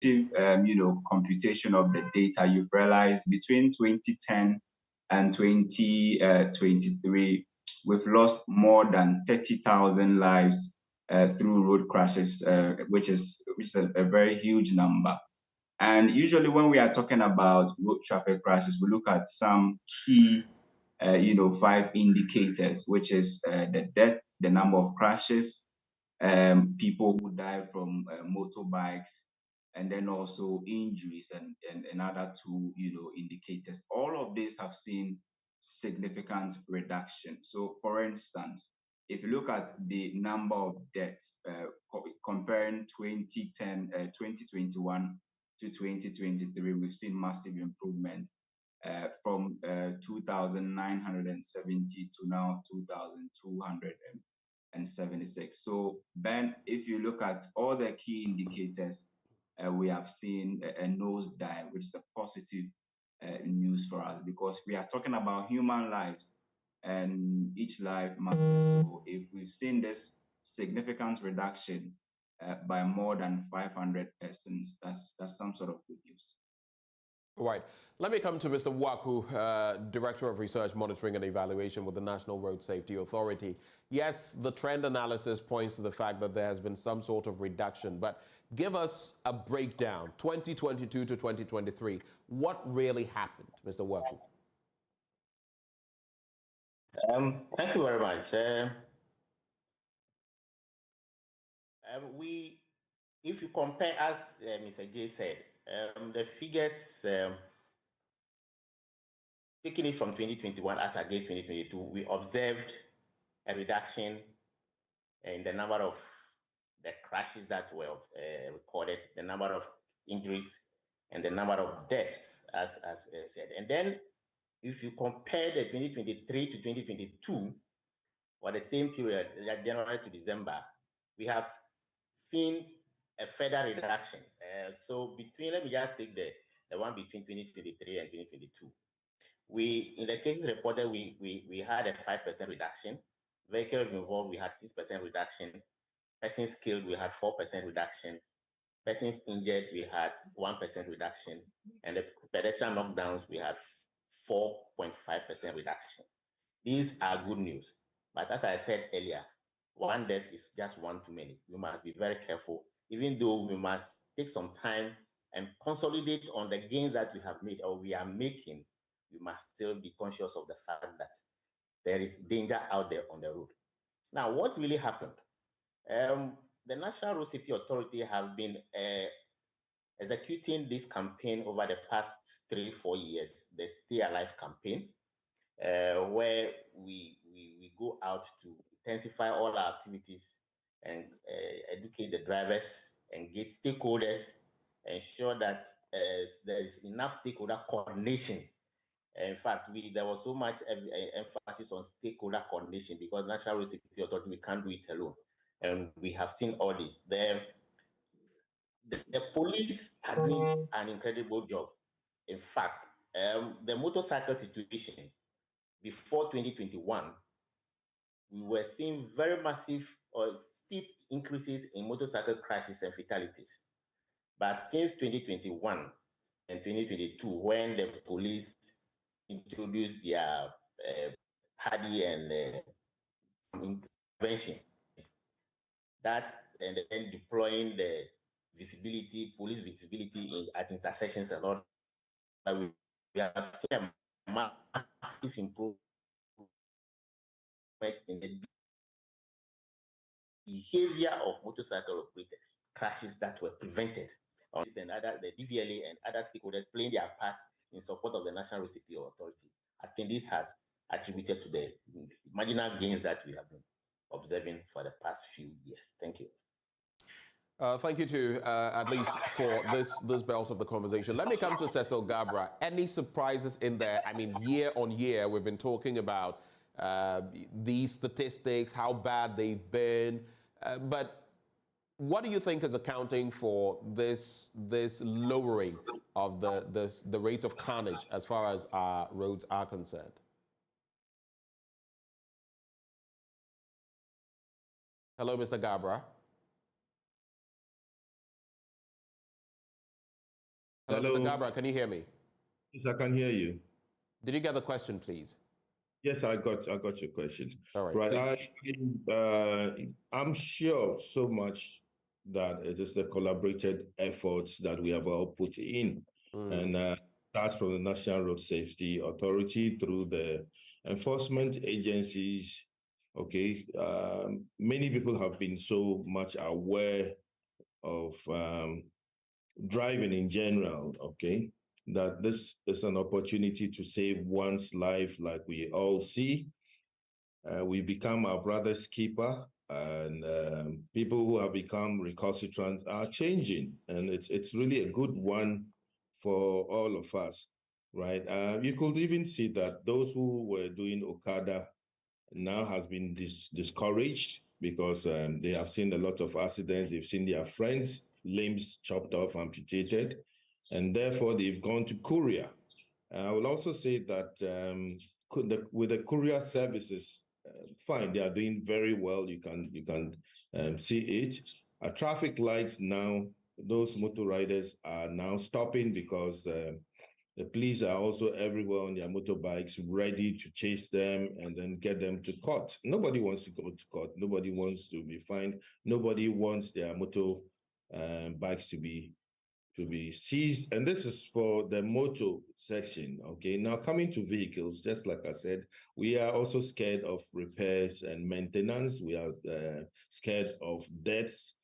computation of the data, you've realized between 2010 and 2023, we've lost more than 30,000 lives through road crashes, which is a very huge number. And usually when we are talking about road traffic crashes, we look at some key, 5 indicators, which is the death, the number of crashes, people who die from motorbikes, and then also injuries and another 2, indicators. All of these have seen significant reduction. So for instance, if you look at the number of deaths, comparing 2021 to 2023, we've seen massive improvement from 2,970 to now 2,276. So Ben, if you look at all the key indicators, we have seen a nosedive, which is a positive news for us because we are talking about human lives and each life matters. So if we've seen this significant reduction by more than 500 persons, that's some sort of good news. Right. Let me come to Mr. Waku, Director of Research, Monitoring and Evaluation with the National Road Safety Authority. Yes, the trend analysis points to the fact that there has been some sort of reduction, but give us a breakdown, 2022 to 2023. What really happened, Mr. Waku? Thank you very much. If you compare, as Mr. J said, the figures taking it from 2021 as against 2022, we observed a reduction in the number of the crashes that were recorded, the number of injuries, and the number of deaths, as said. And then, if you compare the 2023 to 2022, for the same period, January to December, we have seen a further reduction. So let me just take the one between 2023 and 2022. In the cases reported, we had a 5% reduction. Vehicles involved, we had 6% reduction. Persons killed, we had 4% reduction. Persons injured, we had 1% reduction. And the pedestrian knockdowns, we had 4.5% reduction. These are good news. But as I said earlier, one death is just one too many. We must be very careful, even though we must take some time and consolidate on the gains that we have made or we are making. We must still be conscious of the fact that there is danger out there on the road. Now, what really happened? The National Road Safety Authority have been executing this campaign over the past 3-4 years, the Stay Alive campaign, where we go out to intensify all our activities and educate the drivers, engage stakeholders, ensure that there is enough stakeholder coordination. In fact, there was so much emphasis on stakeholder coordination because National Road Safety Authority, we can't do it alone. And we have seen all this. The police are doing an incredible job. In fact, the motorcycle situation before 2021, we were seeing very massive or steep increases in motorcycle crashes and fatalities. But since 2021 and 2022, when the police introduced their PADI and intervention, and then deploying the police visibility at intersections and all, we have seen a massive improvement in the behavior of motorcycle operators, crashes that were prevented. And the DVLA and other stakeholders playing their part in support of the National Road Safety Authority. I think this has attributed to the marginal gains that we have been observing for the past few years. Thank you. Thank you to at least for this belt of the conversation. Let me come to Cecil Gabra. Any surprises in there? I mean, year on year, we've been talking about these statistics, how bad they've been, but what do you think is accounting for this lowering of the rate of carnage as far as our roads are concerned? Hello, Mr. Gabra. Hello, Hello. Mr. Gabra, can you hear me? Yes, I can hear you. Did you get the question, please? Yes, I got your question. All right. Right. I'm sure so much that it is the collaborated efforts that we have all put in. And that's from the National Road Safety Authority through the enforcement agencies. Okay. Many people have been so much aware of driving in general, okay, that this is an opportunity to save one's life, like we all see. We become our brother's keeper, and people who have become recalcitrant are changing, and it's really a good one for all of us, right? You could even see that those who were doing Okada now has been discouraged because they have seen a lot of accidents. They've seen their friends' limbs chopped off, amputated, and therefore they've gone to courier. And I will also say that with the courier services, fine, they are doing very well. You can see it. At traffic lights now, those motor riders are now stopping because the police are also everywhere on their motorbikes, ready to chase them and then get them to court. Nobody wants to go to court. Nobody wants to be fined. Nobody wants their motor bikes to be seized. And this is for the motor section. Okay, now coming to vehicles, just like I said, we are also scared of repairs and maintenance. We are scared of deaths,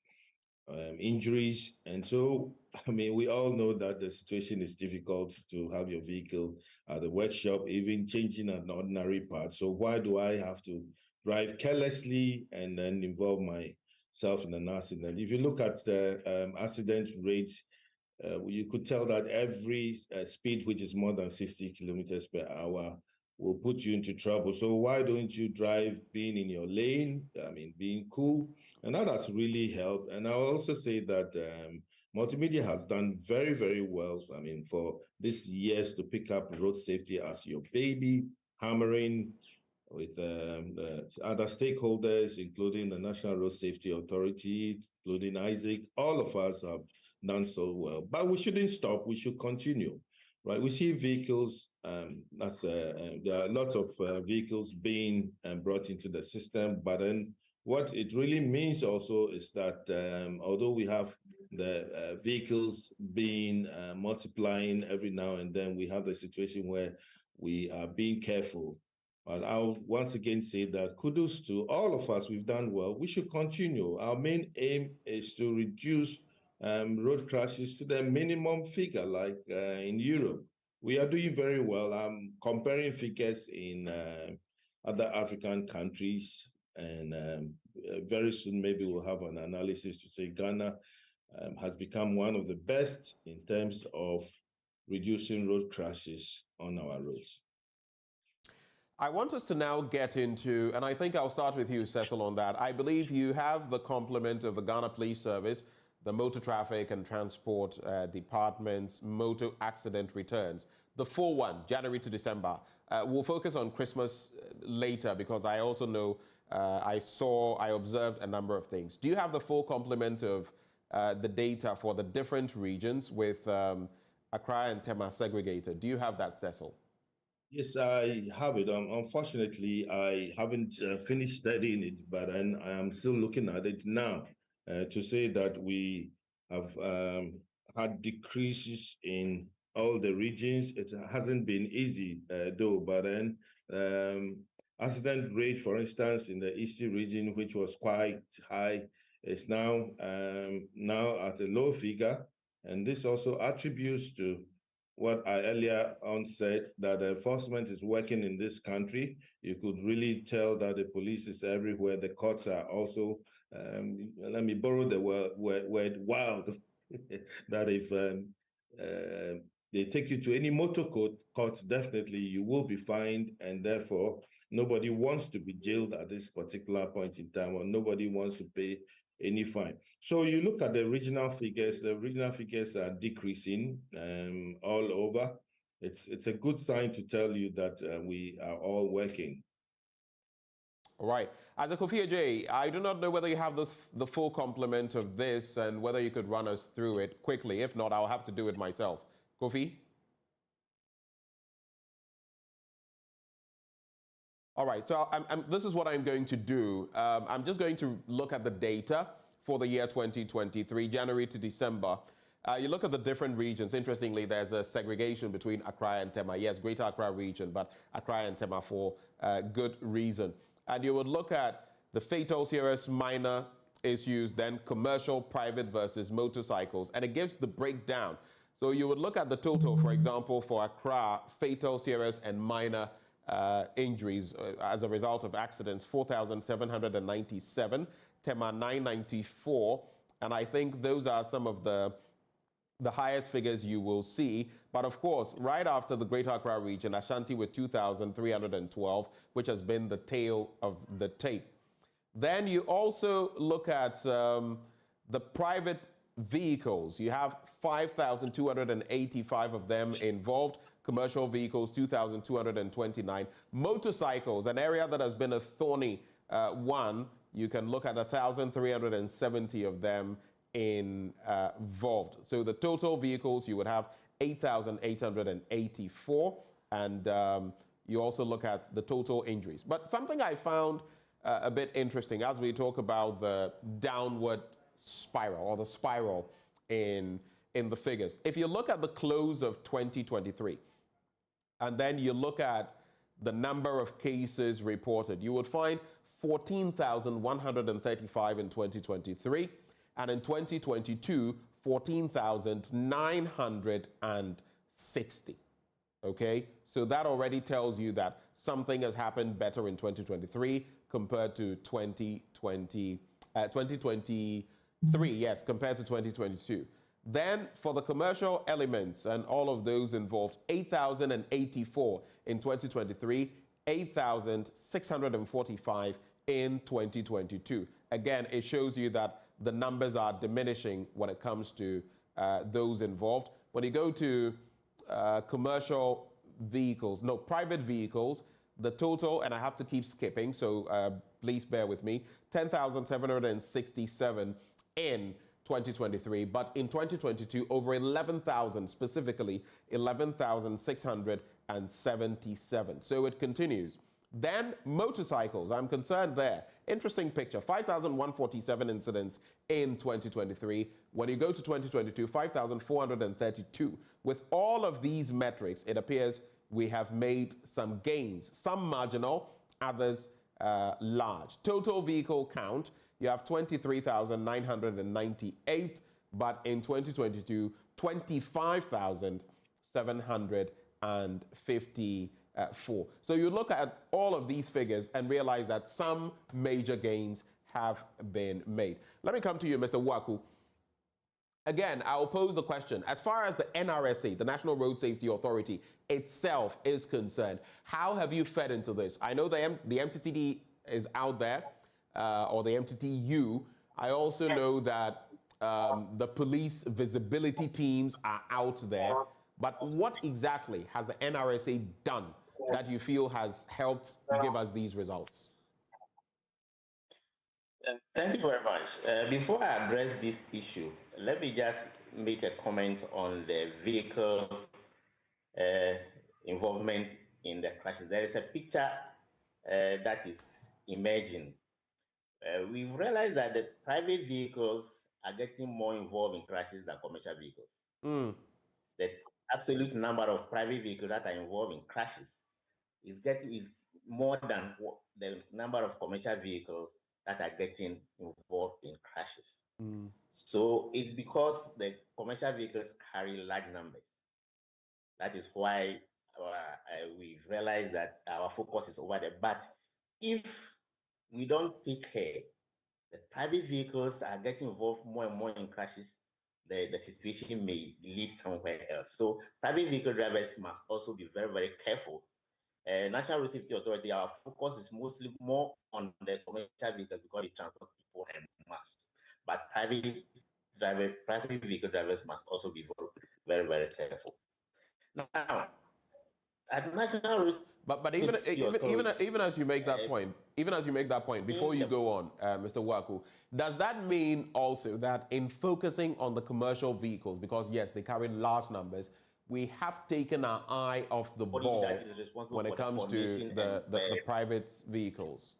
injuries. And so, I mean, we all know that the situation is difficult to have your vehicle at the workshop, even changing an ordinary part. So why do I have to drive carelessly and then involve myself in an accident? If you look at the accident rates, you could tell that every speed which is more than 60 kilometers per hour will put you into trouble. So why don't you drive being in your lane? I mean, being cool. And that has really helped. And I'll also say that multimedia has done very, very well. I mean, for this years to pick up road safety as your baby, hammering with other stakeholders, including the National Road Safety Authority, including Isaac. All of us have done so well. But we shouldn't stop. We should continue. Right, we see vehicles. There are lots of vehicles being brought into the system. But then, what it really means also is that although we have the vehicles being multiplying every now and then, we have the situation where we are being careful. But I'll once again say that kudos to all of us. We've done well. We should continue. Our main aim is to reduce road crashes to the minimum figure, like in Europe. We are doing very well. I'm comparing figures in other African countries, and very soon maybe we'll have an analysis to say Ghana has become one of the best in terms of reducing road crashes on our roads. I want us to now get into, and I think I'll start with you, Cecil, on that. I believe you have the complement of the Ghana Police Service, the Motor Traffic and Transport Department's motor accident returns. The full one, January to December. We'll focus on Christmas later because I also know I observed a number of things. Do you have the full complement of the data for the different regions with Accra and Tema segregated? Do you have that, Cecil? Yes, I have it. Unfortunately, I haven't finished studying it, but I am still looking at it now to say that we have had decreases in all the regions. It hasn't been easy, though, but then accident rate, for instance, in the Eastern region, which was quite high, is now at a low figure. And this also attributes to what I earlier on said, that enforcement is working in this country. You could really tell that the police is everywhere. The courts are also, let me borrow the word wild, that if they take you to any motor court, definitely you will be fined, and therefore nobody wants to be jailed at this particular point in time, or nobody wants to pay any fine. So you look at the regional figures are decreasing all over. It's a good sign to tell you that we are all working. All right. As a Kofi Ajay, I do not know whether you have the full complement of this and whether you could run us through it quickly. If not, I'll have to do it myself. Kofi? All right, so this is what I'm going to do. I'm just going to look at the data for the year 2023, January to December. You look at the different regions. Interestingly, there's a segregation between Accra and Tema. Yes, Greater Accra region, but Accra and Tema for good reason. And you would look at the fatal, serious, minor issues, then commercial, private versus motorcycles, and it gives the breakdown. So you would look at the total, for example, for Accra, fatal, serious, and minor injuries as a result of accidents, 4,797, Tema 994, and I think those are some of the highest figures you will see. But of course, right after the Greater Accra region, Ashanti with 2,312, which has been the tail of the tape. Then you also look at the private vehicles. You have 5,285 of them involved. Commercial vehicles, 2,229. Motorcycles, an area that has been a thorny one, you can look at 1,370 of them involved. So the total vehicles, you would have 8,884, and you also look at the total injuries. But something I found a bit interesting as we talk about the downward spiral or the spiral in the figures. If you look at the close of 2023, and then you look at the number of cases reported, you would find 14,135 in 2023, and in 2022, 14,960. Okay, so that already tells you that something has happened better in 2023 compared to 2023, yes, compared to 2022. Then for the commercial elements and all of those involved, 8,084 in 2023, 8,645 in 2022. Again, it shows you that the numbers are diminishing when it comes to those involved. When you go to commercial vehicles, no, private vehicles, the total, and I have to keep skipping, so please bear with me, 10,767 in 2023, but in 2022, over 11,000, specifically 11,677. So it continues. Then motorcycles, I'm concerned there. Interesting picture, 5,147 incidents in 2023. When you go to 2022, 5,432. With all of these metrics, it appears we have made some gains, some marginal, others large. Total vehicle count, you have 23,998, but in 2022, 25,754. So you look at all of these figures and realize that some major gains have been made. Let me come to you, Mr. Waku. Again, I'll pose the question. As far as the NRSA, the National Road Safety Authority itself is concerned, how have you fed into this? I know the MTTD is out there, or the MTTU. I also know that the police visibility teams are out there. But what exactly has the NRSA done that you feel has helped give us these results? Thank you very much. Before I address this issue, let me just make a comment on the vehicle involvement in the crashes. There is a picture that is emerging. We've realized that the private vehicles are getting more involved in crashes than commercial vehicles. The absolute number of private vehicles that are involved in crashes is more than the number of commercial vehicles that are getting involved in crashes. So it's because the commercial vehicles carry large numbers. That is why we've realized that our focus is over there. But if we don't take care, the private vehicles are getting involved more and more in crashes, the situation may lead somewhere else. So private vehicle drivers must also be very, very careful. National Road Safety Authority, our focus is mostly more on the commercial vehicles because they transport people and mass. But private vehicle drivers must also be very, very careful. Now, At national risk. But even as you make that point, before you go on, Mr. Waku, does that mean also that in focusing on the commercial vehicles, because yes, they carry large numbers, we have taken our eye off the ball when it comes to the private vehicles?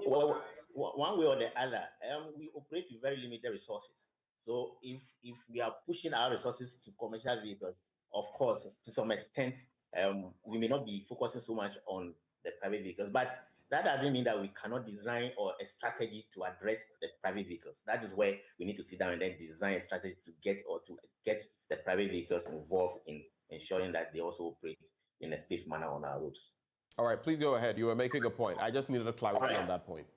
Well, one way or the other, we operate with very limited resources. So if we are pushing our resources to commercial vehicles, of course, to some extent, we may not be focusing so much on the private vehicles, but that doesn't mean that we cannot design or a strategy to address the private vehicles. That is where we need to sit down and then design a strategy to get the private vehicles involved in ensuring that they also operate in a safe manner on our roads. All right, please go ahead. You were making a point. I just needed a clarity on that point.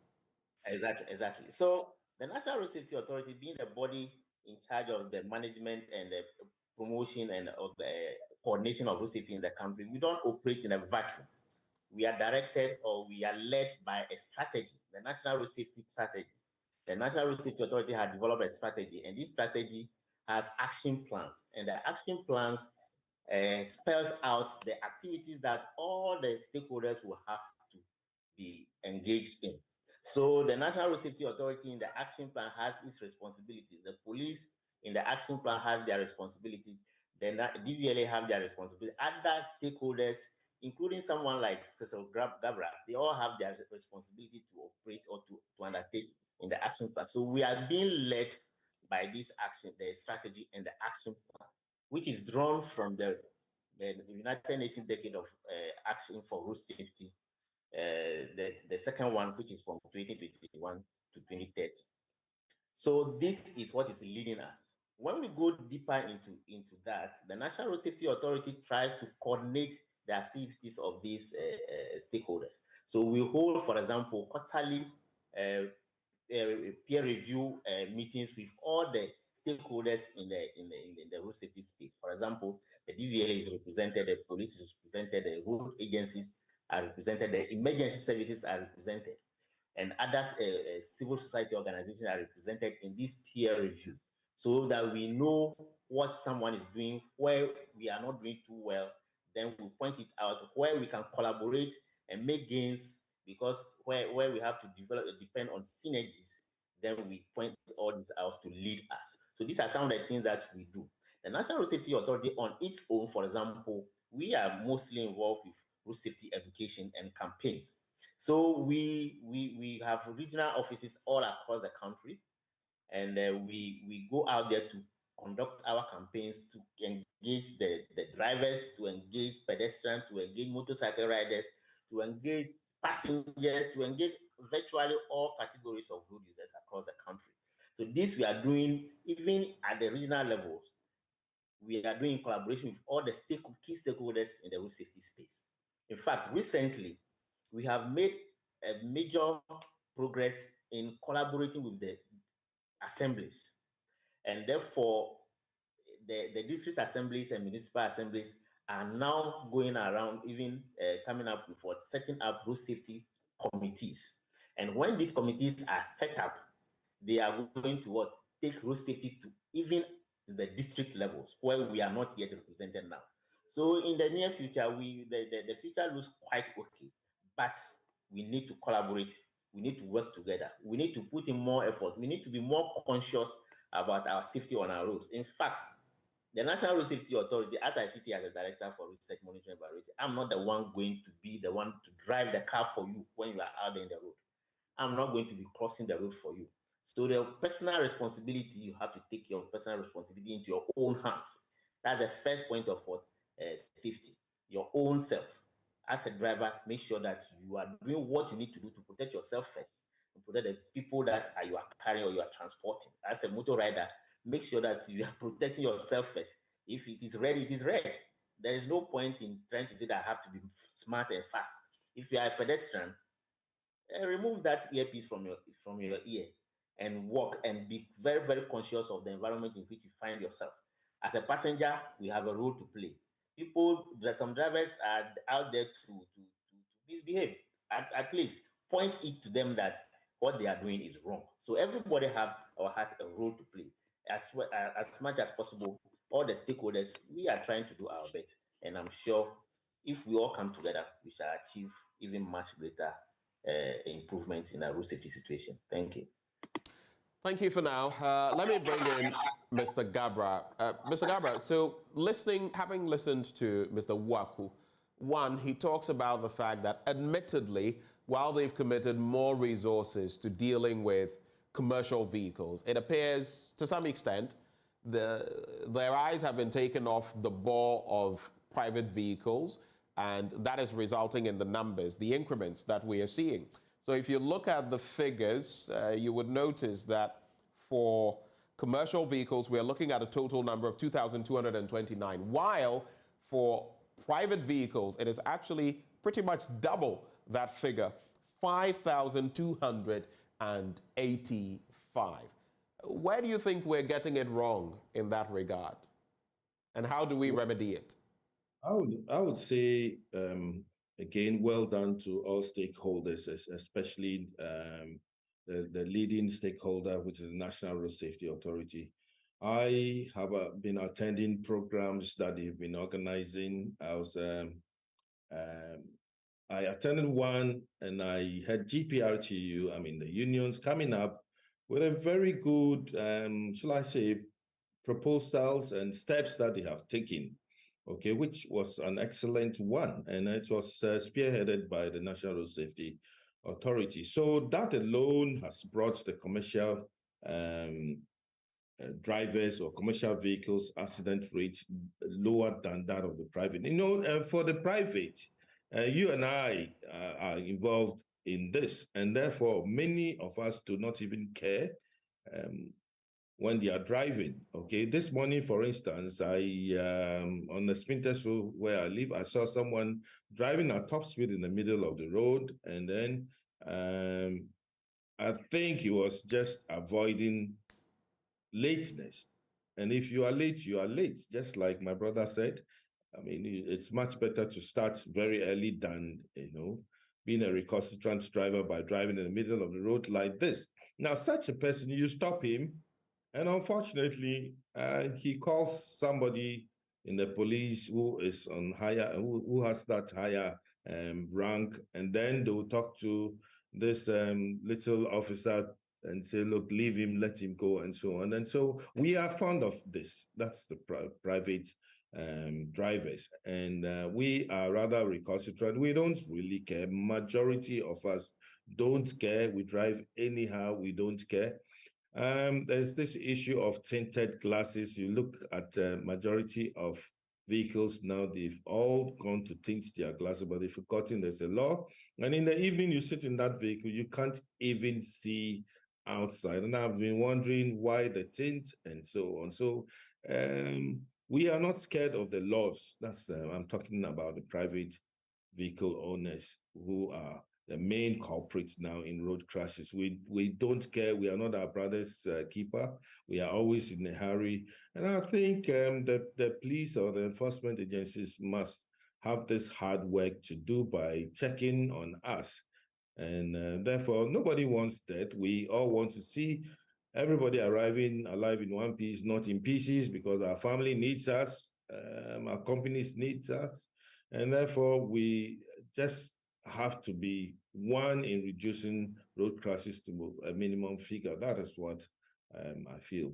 Exactly. So the National Road Safety Authority, being the body in charge of the management and the promotion and of the coordination of road safety in the country, we don't operate in a vacuum. We are directed or we are led by a strategy, the National Road Safety Strategy. The National Road Safety Authority has developed a strategy, and this strategy has action plans, and the action plans spells out the activities that all the stakeholders will have to be engaged in. So the National Road Safety Authority in the action plan has its responsibilities. The police in the action plan has their responsibility. The DVLA have their responsibility. Other stakeholders, including someone like Cecil Gabra, they all have their responsibility to operate or to undertake in the action plan. So we are being led by this action, the strategy and the action plan, which is drawn from the United Nations Decade of Action for Road Safety, the second one, which is from 2021 to 2030. So this is what is leading us. When we go deeper into that, the National Road Safety Authority tries to coordinate the activities of these stakeholders. So we hold, for example, quarterly peer review meetings with all the stakeholders in the road safety space. For example, the DVLA is represented, the police is represented, the road agencies are represented, the emergency services are represented, and other civil society organizations are represented in this peer review, so that we know what someone is doing, where we are not doing too well, then we point it out, where we can collaborate and make gains, because where we have to depend on synergies, then we point all this out to lead us. So these are some of the things that we do. The National Road Safety Authority on its own, for example, we are mostly involved with road safety education and campaigns. So we have regional offices all across the country, and we go out there to conduct our campaigns, to engage the drivers, to engage pedestrians, to engage motorcycle riders, to engage passengers, to engage virtually all categories of road users across the country. So this we are doing even at the regional levels. We are doing collaboration with all the key stakeholders in the road safety space. In fact, recently, we have made a major progress in collaborating with the assemblies. And therefore, the district assemblies and municipal assemblies are now going around, even coming up with what, setting up road safety committees. And when these committees are set up, they are going to what, take road safety to even the district levels where we are not yet represented now. So in the near future, the future looks quite okay, but we need to collaborate. We need to work together. We need to put in more effort. We need to be more conscious about our safety on our roads. In fact, the National Road Safety Authority, as I sit here as a director for research monitoring evaluation, I'm not the one going to be the one to drive the car for you when you are out there in the road. I'm not going to be crossing the road for you. So the personal responsibility, you have to take your personal responsibility into your own hands. That's the first point of what, safety, your own self. As a driver, make sure that you are doing what you need to do to protect yourself first and protect the people that you are carrying or you are transporting. As a motor rider, make sure that you are protecting yourself first. If it is red, it is red. There is no point in trying to say that I have to be smart and fast. If you are a pedestrian, remove that earpiece from your ear and walk and be very, very conscious of the environment in which you find yourself. As a passenger, we have a role to play. Some drivers are out there to misbehave. At least point it to them that what they are doing is wrong. So everybody has a role to play. as much as possible, all the stakeholders, we are trying to do our bit. And I'm sure if we all come together, we shall achieve even much greater improvements in our road safety situation. Thank you. Thank you for now. Let me bring in Mr. Gabra. Mr. Gabra, so having listened to Mr. Waku, one, he talks about the fact that admittedly, while they've committed more resources to dealing with commercial vehicles, it appears to some extent their eyes have been taken off the ball of private vehicles, and that is resulting in the numbers, the increments that we are seeing. So if you look at the figures, you would notice that for commercial vehicles, we are looking at a total number of 2,229, while for private vehicles, it is actually pretty much double that figure, 5,285. Where do you think we're getting it wrong in that regard? And how do we remedy it? I would say, again, well done to all stakeholders, especially the leading stakeholder, which is the National Road Safety Authority. I have been attending programs that they've been organizing. I attended one and I had GPRTU, the unions coming up with a very good, shall I say, proposals and steps that they have taken. Okay, which was an excellent one, and it was spearheaded by the National Road Safety Authority. So that alone has brought the commercial drivers or commercial vehicles accident rates lower than that of the private. For the private, you and I are involved in this, and therefore many of us do not even care when they are driving. Okay, this morning, for instance, I on the Spintex Road where I live, I saw someone driving at top speed in the middle of the road, and then I think he was just avoiding lateness. And if you are late, you are late. Just like my brother said, it's much better to start very early than being a recalcitrant driver by driving in the middle of the road like this. Now, such a person, you stop him, and unfortunately, he calls somebody in the police who is on higher, who has that higher rank, and then they will talk to this little officer and say, look, leave him, let him go, and so on. And so we are fond of this. That's the private drivers. And we are rather recalcitrant. We don't really care. Majority of us don't care. We drive anyhow. We don't care. There's this issue of tinted glasses. You look at majority of vehicles now, they've all gone to tint their glasses, but they've forgotten there's a law. And in the evening, you sit in that vehicle, you can't even see outside. And I've been wondering why the tint and so on. So we are not scared of the laws. That's I'm talking about the private vehicle owners who are the main culprits now in road crashes. We don't care. We are not our brother's keeper. We are always in a hurry. And I think the police or the enforcement agencies must have this hard work to do by checking on us. And therefore, nobody wants that. We all want to see everybody arriving alive in one piece, not in pieces, because our family needs us, our companies needs us. And therefore, we just have to be one in reducing road crashes to a minimum figure. That is what I feel.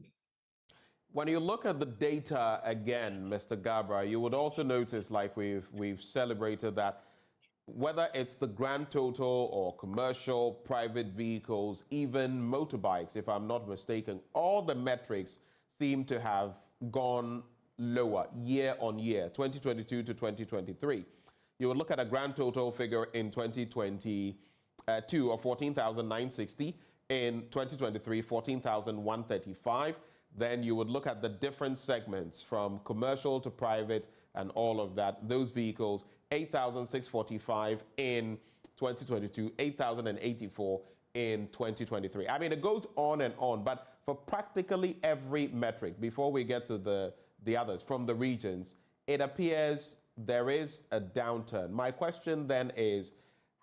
When you look at the data again, Mr. Gabra, you would also notice, like we've celebrated, that whether it's the grand total or commercial, private vehicles, even motorbikes, if I'm not mistaken, all the metrics seem to have gone lower year on year, 2022 to 2023. You would look at a grand total figure in 2022 of 14,960, in 2023, 14,135. Then you would look at the different segments from commercial to private and all of that. Those vehicles, 8,645 in 2022, 8,084 in 2023. It goes on and on, but for practically every metric, before we get to the others from the regions, it appears there is a downturn. My question then is,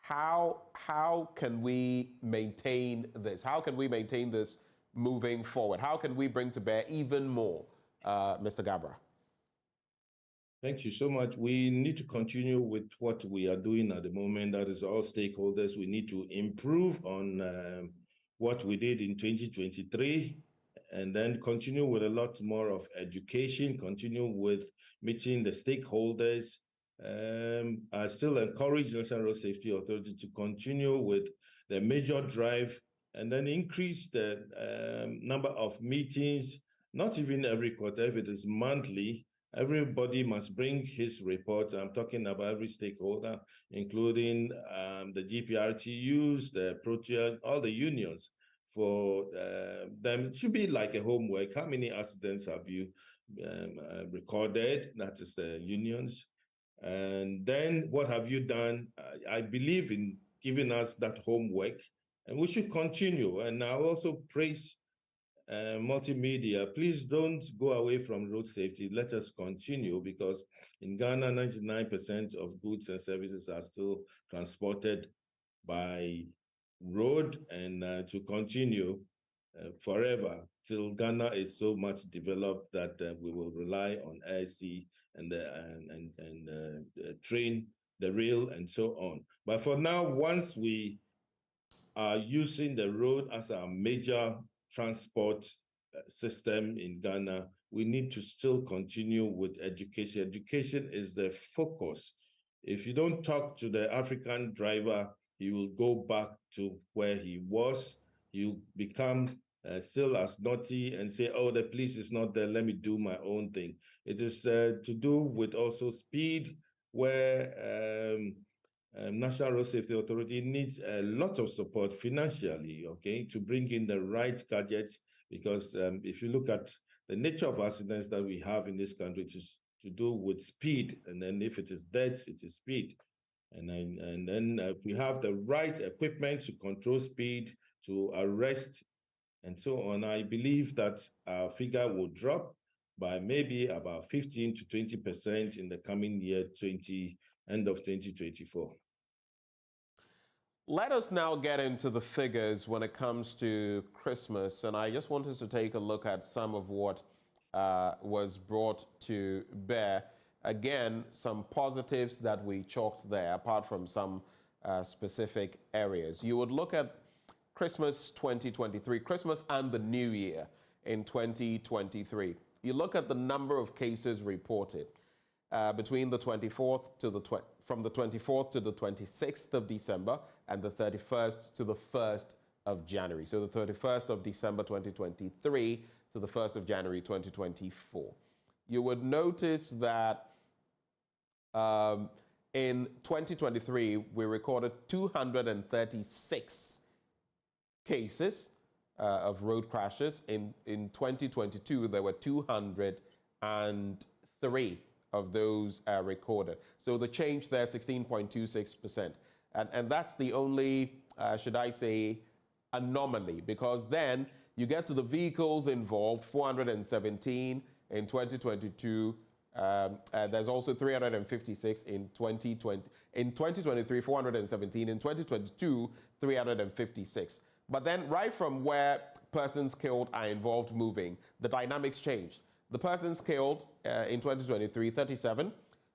how can we maintain this? How can we maintain this moving forward? How can we bring to bear even more, Mr. Gabra? Thank you so much. We need to continue with what we are doing at the moment. That is all stakeholders. We need to improve on what we did in 2023, and then continue with a lot more of education, continue with meeting the stakeholders. I still encourage the National Road Safety Authority to continue with the major drive and then increase the number of meetings, not even every quarter, if it is monthly. Everybody must bring his report. I'm talking about every stakeholder, including the GPRTUs, the Protea, all the unions. For them, it should be like a homework. How many accidents have you recorded? That is the unions. And then what have you done? I believe in giving us that homework, and we should continue. And I also praise multimedia. Please don't go away from road safety. Let us continue, because in Ghana, 99% of goods and services are still transported by road, and to continue forever till Ghana is so much developed that we will rely on air, sea, and train, the rail, and so on. But for now, once we are using the road as a major transport system in Ghana, we need to still continue with education. Education is the focus. If you don't talk to the African driver, he will go back to where he was. You become still as naughty and say, oh, the police is not there, let me do my own thing. It is to do with also speed, where National Road Safety Authority needs a lot of support financially, okay, to bring in the right gadgets, because if you look at the nature of accidents that we have in this country, it is to do with speed, and then if it is deaths, it is speed. And then if we have the right equipment to control speed, to arrest, and so on, I believe that our figure will drop by maybe about 15 to 20% in the coming year, end of 2024. Let us now get into the figures when it comes to Christmas, and I just wanted to take a look at some of what was brought to bear. Again, some positives that we chalked there, apart from some specific areas. You would look at Christmas 2023, Christmas and the New Year in 2023. You look at the number of cases reported between the 24th to from the 24th to the 26th of December and the 31st to the 1st of January. So the 31st of December 2023 to the 1st of January 2024. You would notice that in 2023, we recorded 236 cases of road crashes. In 2022, there were 203 of those recorded. So the change there, 16.26%. And that's the only, should I say, anomaly, because then you get to the vehicles involved, 417 in 2022. There's also 356 in 2020. In 2023, 417. In 2022, 356. But then right from where persons killed are involved moving, the dynamics changed. The persons killed in 2023, 37.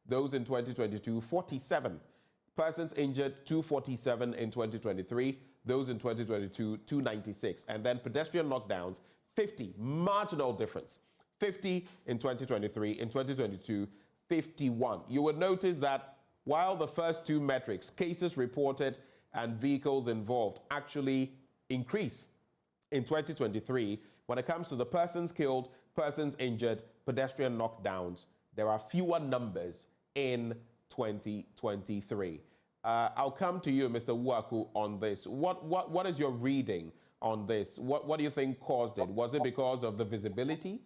Those in 2022, 47. Persons injured, 247 in 2023. Those in 2022, 296. And then pedestrian knockdowns, 50. Marginal difference. 50 in 2023. In 2022, 51. You would notice that while the first two metrics, cases reported and vehicles involved, actually increased in 2023, when it comes to the persons killed, persons injured, pedestrian knockdowns, there are fewer numbers in 2023. I'll come to you, Mr. Uwaku, on this. What is your reading on this? What do you think caused it? Was it because of the visibility?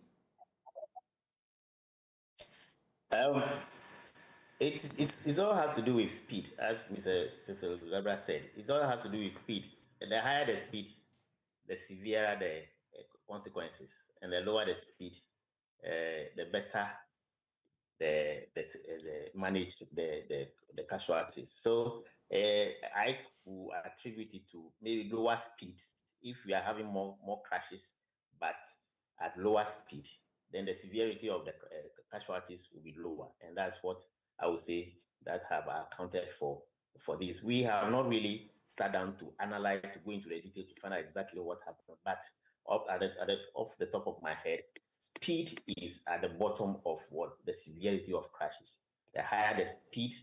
It all has to do with speed, as Mr. Cecil Gabra said. It all has to do with speed. The higher the speed, the severer the consequences, and the lower the speed, the better the managed the casualties. So I will attribute it to maybe lower speeds. If we are having more crashes, but at lower speed, then the severity of the casualties will be lower. And that's what I would say that have accounted for this. We have not really sat down to analyze, to go into the detail to find out exactly what happened. But off the top of my head, speed is at the bottom of what the severity of crashes. The higher the speed,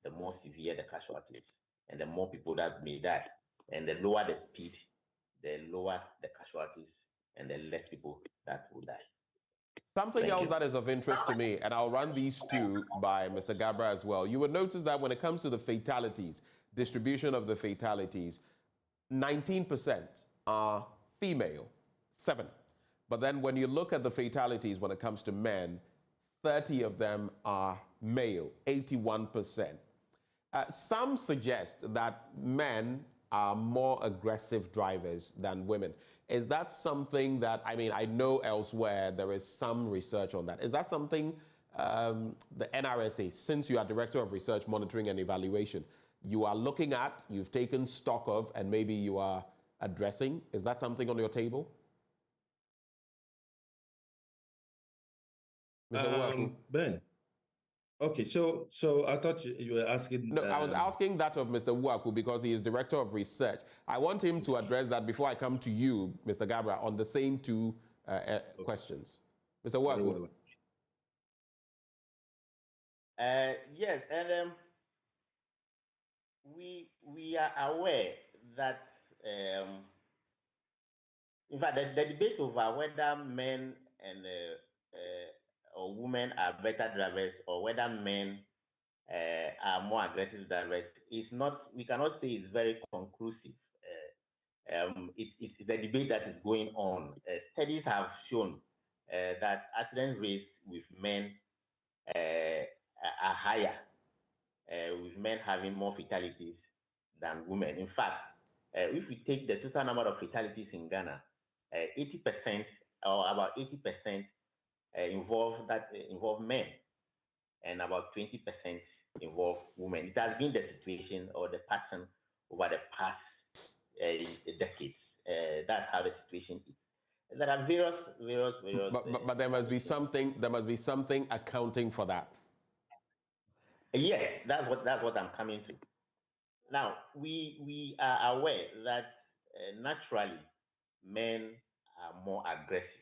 the more severe the casualties, and the more people that may die. And the lower the speed, the lower the casualties, and the less people that will die. Something else that is of interest to me, and I'll run these two by Mr. Gabra as well. You would notice that when it comes to the fatalities, distribution of the fatalities, 19% are female, 7. But then when you look at the fatalities when it comes to men, 30 of them are male, 81%. Some suggest that men are more aggressive drivers than women. Is that something that, I mean, I know elsewhere there is some research on that. Is that something the NRSA, since you are Director of Research, Monitoring and Evaluation, you are looking at, you've taken stock of, and maybe you are addressing? Is that something on your table? Mr. Ben. Okay, so I thought you were asking. No, I was asking that of Mr. Waku because he is Director of Research. I want him to address that before I come to you, Mr. Gabra, on the same two questions. Mr. Waku. Yes, and we are aware that, in fact, the debate over whether men and or women are better drivers or whether men are more aggressive drivers is not, we cannot say it's very conclusive. It's a debate that is going on. Studies have shown that accident rates with men are higher, with men having more fatalities than women. In fact, if we take the total number of fatalities in Ghana, 80% or about 80% involve men, and about 20% involve women. It has been the situation or the pattern over the past decades. That's how the situation is. There are various. But there must be something. There must be something accounting for that. Yes, that's what I'm coming to. Now we are aware that naturally men are more aggressive.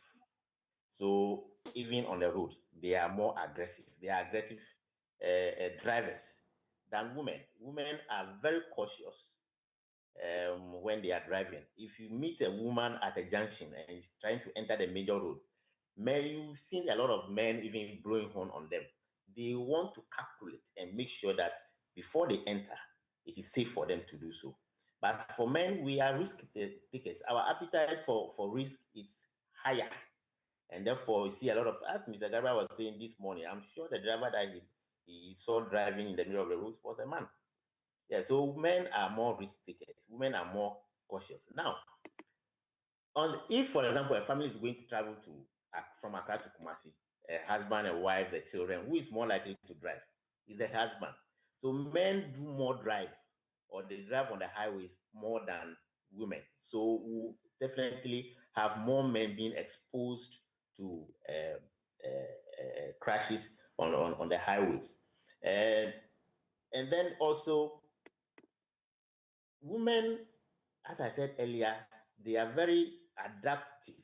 So even on the road, they are more aggressive. They are aggressive drivers than women. Women are very cautious when they are driving. If you meet a woman at a junction and is trying to enter the major road, you've seen a lot of men even blowing horn on them. They want to calculate and make sure that before they enter, it is safe for them to do so. But for men, we are risk takers. Our appetite for risk is higher. And therefore, you see a lot of, as Mr. Gabra was saying this morning, I'm sure the driver that he saw driving in the middle of the road was a man. Yeah, so men are more risk takers. Women are more cautious. Now, if, for example, a family is going to travel from Accra to Kumasi, a husband, a wife, the children, who is more likely to drive? Is the husband. So men do more drive, or they drive on the highways more than women. So we definitely have more men being exposed to crashes on the highways. And then also, women, as I said earlier, they are very adaptive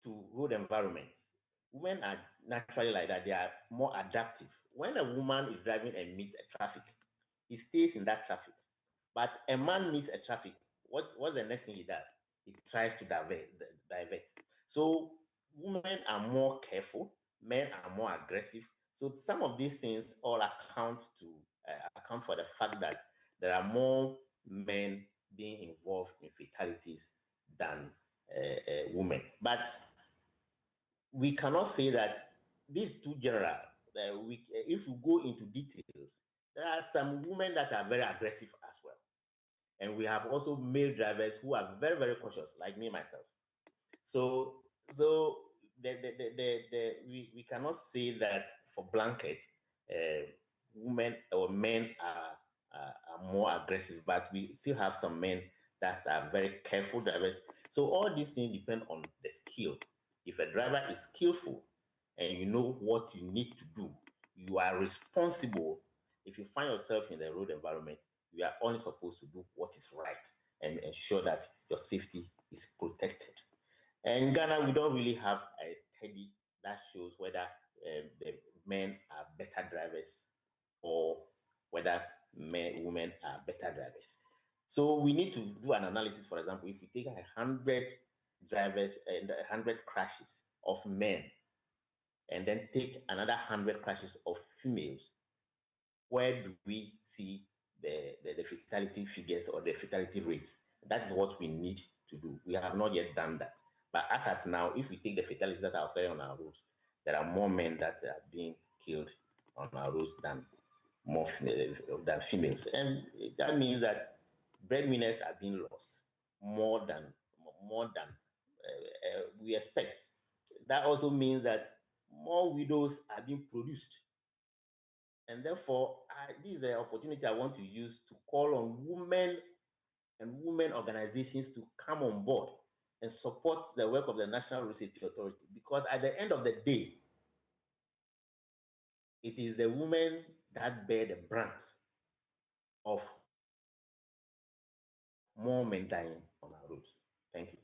to road environments. Women are naturally like that. They are more adaptive. When a woman is driving and meets a traffic, he stays in that traffic. But a man meets a traffic, what's the next thing he does? He tries to divert. So women are more careful, men are more aggressive. So some of these things all account for the fact that there are more men being involved in fatalities than women. But we cannot say that these two general. If we go into details, there are some women that are very aggressive as well. And we have also male drivers who are very, very cautious, like me, myself. So we cannot say that for blanket, women or men are more aggressive, but we still have some men that are very careful drivers. So all these things depend on the skill. If a driver is skillful and you know what you need to do, you are responsible. If you find yourself in the road environment, you are only supposed to do what is right and ensure that your safety is protected. And in Ghana, we don't really have a study that shows whether the men are better drivers or whether women are better drivers. So we need to do an analysis. For example, if you take 100 drivers and 100 crashes of men and then take another 100 crashes of females, where do we see the fatality figures or the fatality rates? That is what we need to do. We have not yet done that. But as at now, if we take the fatalities that are occurring on our roads, there are more men that are being killed on our roads than females. And that means that breadwinners are being lost more than we expect. That also means that more widows are being produced. And therefore, this is the opportunity I want to use to call on women and women organizations to come on board and support the work of the National Road Safety Authority. Because at the end of the day, it is the women that bear the brunt of more men dying on our roads. Thank you.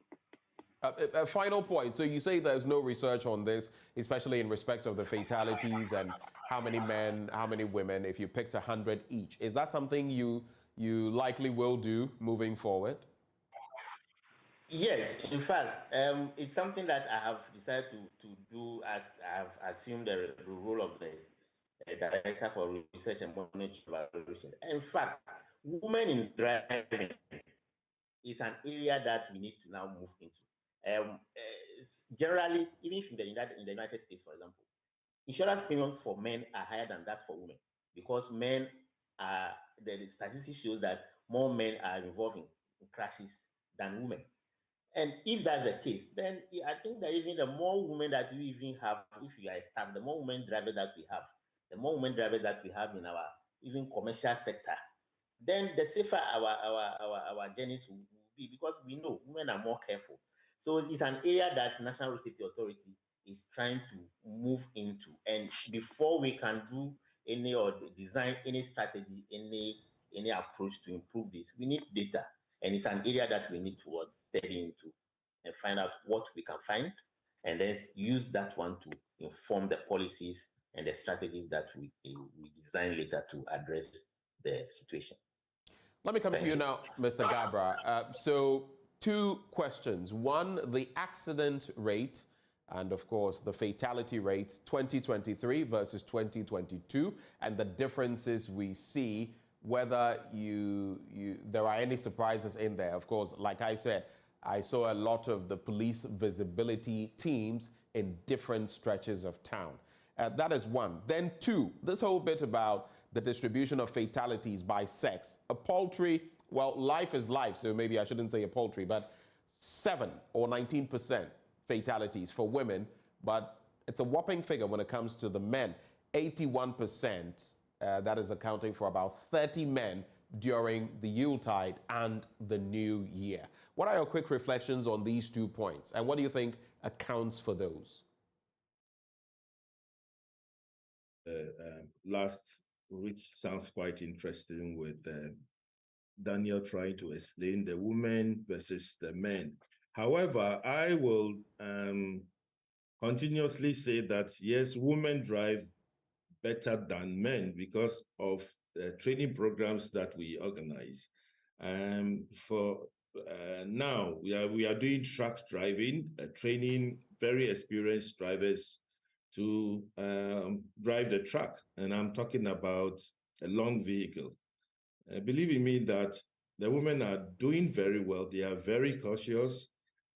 A final point. So you say there's no research on this, especially in respect of the fatalities and how many men, how many women, if you picked 100 each. Is that something you likely will do moving forward? Yes, in fact, it's something that I have decided to do as I have assumed the role of the Director for Research and Monitoring Evaluation. In fact, women in driving is an area that we need to now move into. Generally, even if in the United States, for example, insurance premiums for men are higher than that for women because men are, the statistics shows that more men are involved in crashes than women. And if that's the case, then I think that even the more women that we even have, if you are a staff, the more women drivers that we have, the more women drivers that we have in our even commercial sector, then the safer our journeys will be because we know women are more careful. So it's an area that National Road Safety Authority is trying to move into. And before we can do any or design any strategy, any approach to improve this, we need data. And it's an area that we need to study into and find out what we can find and then use that one to inform the policies and the strategies that we design later to address the situation. Let me come to you now, Mr. Gabra. So 2 questions. One, the accident rate and of course the fatality rate 2023 versus 2022 and the differences we see, whether there are any surprises in there. Of course, like I said, I saw a lot of the police visibility teams in different stretches of town. That is one. Then 2, this whole bit about the distribution of fatalities by sex. A paltry, well, life is life, so maybe I shouldn't say a paltry, but 7 or 19% fatalities for women, but it's a whopping figure when it comes to the men. 81%, that is accounting for about 30 men during the Yuletide and the New Year. What are your quick reflections on these 2 points, and what do you think accounts for those? Last, which sounds quite interesting, with Daniel trying to explain the women versus the men. However, I will continuously say that, yes, women drive better than men because of the training programs that we organize. For now, we are doing truck driving, training very experienced drivers to drive the truck. And I'm talking about a long vehicle. Believe me that the women are doing very well. They are very cautious.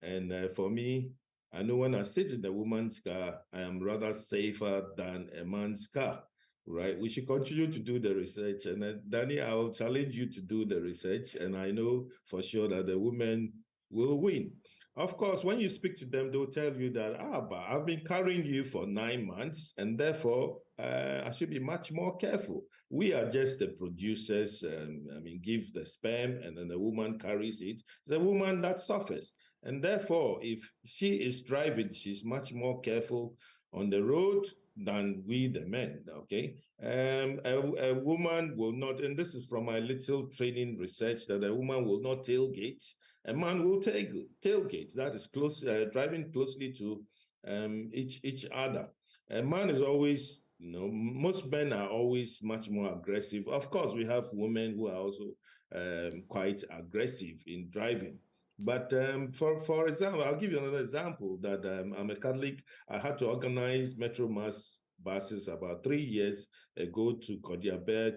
And for me, I know when I sit in the woman's car, I am rather safer than a man's car, right? We should continue to do the research. And Danny, I will challenge you to do the research. And I know for sure that the women will win. Of course, when you speak to them, they'll tell you that, but I've been carrying you for 9 months, and therefore I should be much more careful. We are just the producers. Give the sperm, and then the woman carries it. It's the woman that suffers. And therefore, if she is driving, she's much more careful on the road than we, the men, okay? A woman will not, and this is from my little training research, that a woman will not tailgate. A man will tailgate. That is close, driving closely to each other. A man is always, most men are always much more aggressive. Of course, we have women who are also quite aggressive in driving. But for example, I'll give you another example that I'm a Catholic. I had to organize Metro Mass buses about 3 years ago to Kodiabe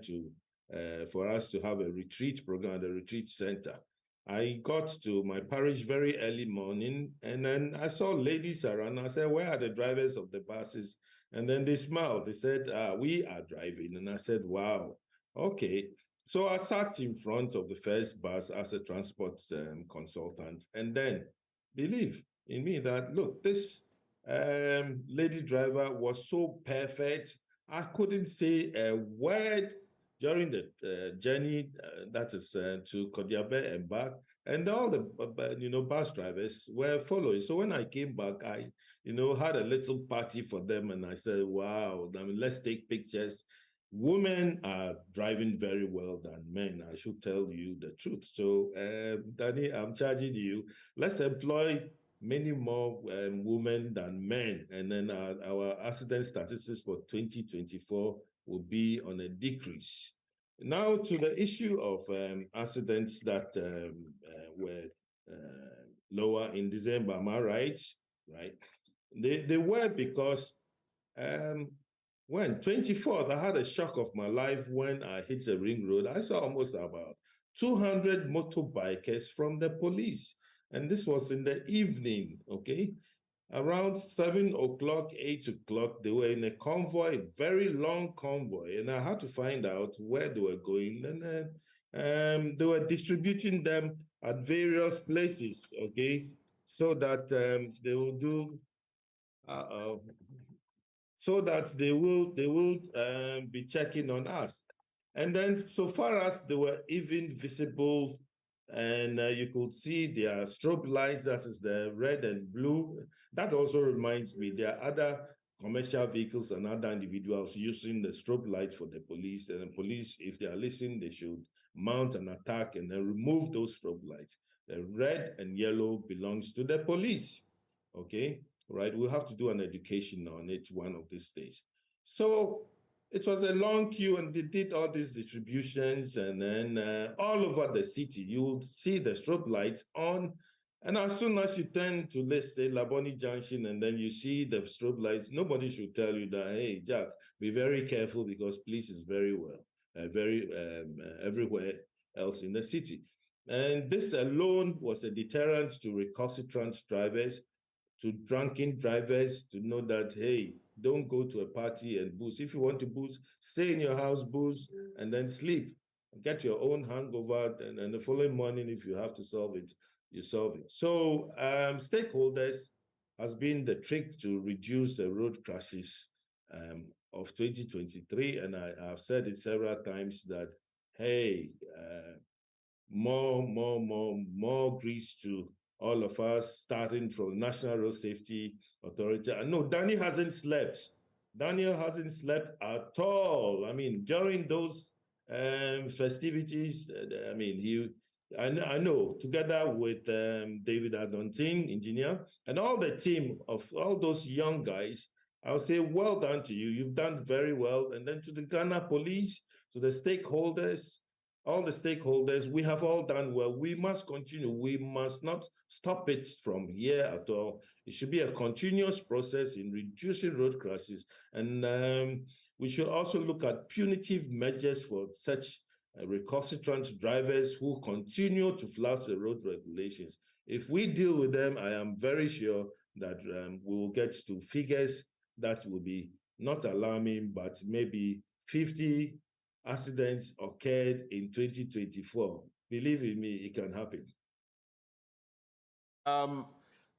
for us to have a retreat program at the retreat center. I got to my parish very early morning, and then I saw ladies around. I said, "Where are the drivers of the buses?" And then they smiled. They said, "We are driving." And I said, "Wow, okay." So I sat in front of the first bus as a transport consultant, and then believe in me that, look, this lady driver was so perfect. I couldn't say a word during the journey, that is to Kodiabe and back, and all the bus drivers were following. So when I came back, I had a little party for them, and I said, "Wow, let's take pictures." Women are driving very well than men. I should tell you the truth. So, Danny, I'm charging you. Let's employ many more women than men, and then our accident statistics for 2024 will be on a decrease. Now to the issue of accidents that were lower in December. Am I right? Right. They were because when 24th, I had a shock of my life when I hit the ring road. I saw almost about 200 motorbikers from the police. And this was in the evening, okay? Around 7 o'clock, 8 o'clock, they were in a convoy, a very long convoy, and I had to find out where they were going. And they were distributing them at various places, okay, so that they will do. So that they will be checking on us. And then so far as they were even visible, and you could see their strobe lights, that is the red and blue. That also reminds me, there are other commercial vehicles and other individuals using the strobe light for the police. And the police, if they are listening, they should mount an attack and then remove those strobe lights. The red and yellow belongs to the police, okay? Right, we'll have to do an education on it one of these days. So it was a long queue, and they did all these distributions, and then all over the city, you will see the strobe lights on. And as soon as you turn to, let's say, Laboni Junction, and then you see the strobe lights, nobody should tell you that, hey, Jack, be very careful because police is very well, everywhere else in the city. And this alone was a deterrent to recalcitrant drivers, to drunken drivers, to know that, hey, don't go to a party and booze. If you want to booze, stay in your house, booze, and then sleep. Get your own hangover, and the following morning, if you have to solve it, you solve it. So stakeholders has been the trick to reduce the road crashes of 2023. And I've said it several times that, hey, more grease to all of us, starting from National Road Safety Authority. And no, Danny hasn't slept. Daniel hasn't slept at all. I mean, during those festivities, I know, together with David Adontin, engineer, and all the team of all those young guys, I'll say, well done to you. You've done very well. And then to the Ghana police, to the stakeholders, all the stakeholders, we have all done well. We must continue. We must not stop it from here at all. It should be a continuous process in reducing road crashes. And we should also look at punitive measures for such recalcitrant drivers who continue to flout the road regulations. If we deal with them, I am very sure that we will get to figures that will be not alarming, but maybe 50 accidents occurred in 2024. Believe in me, it can happen.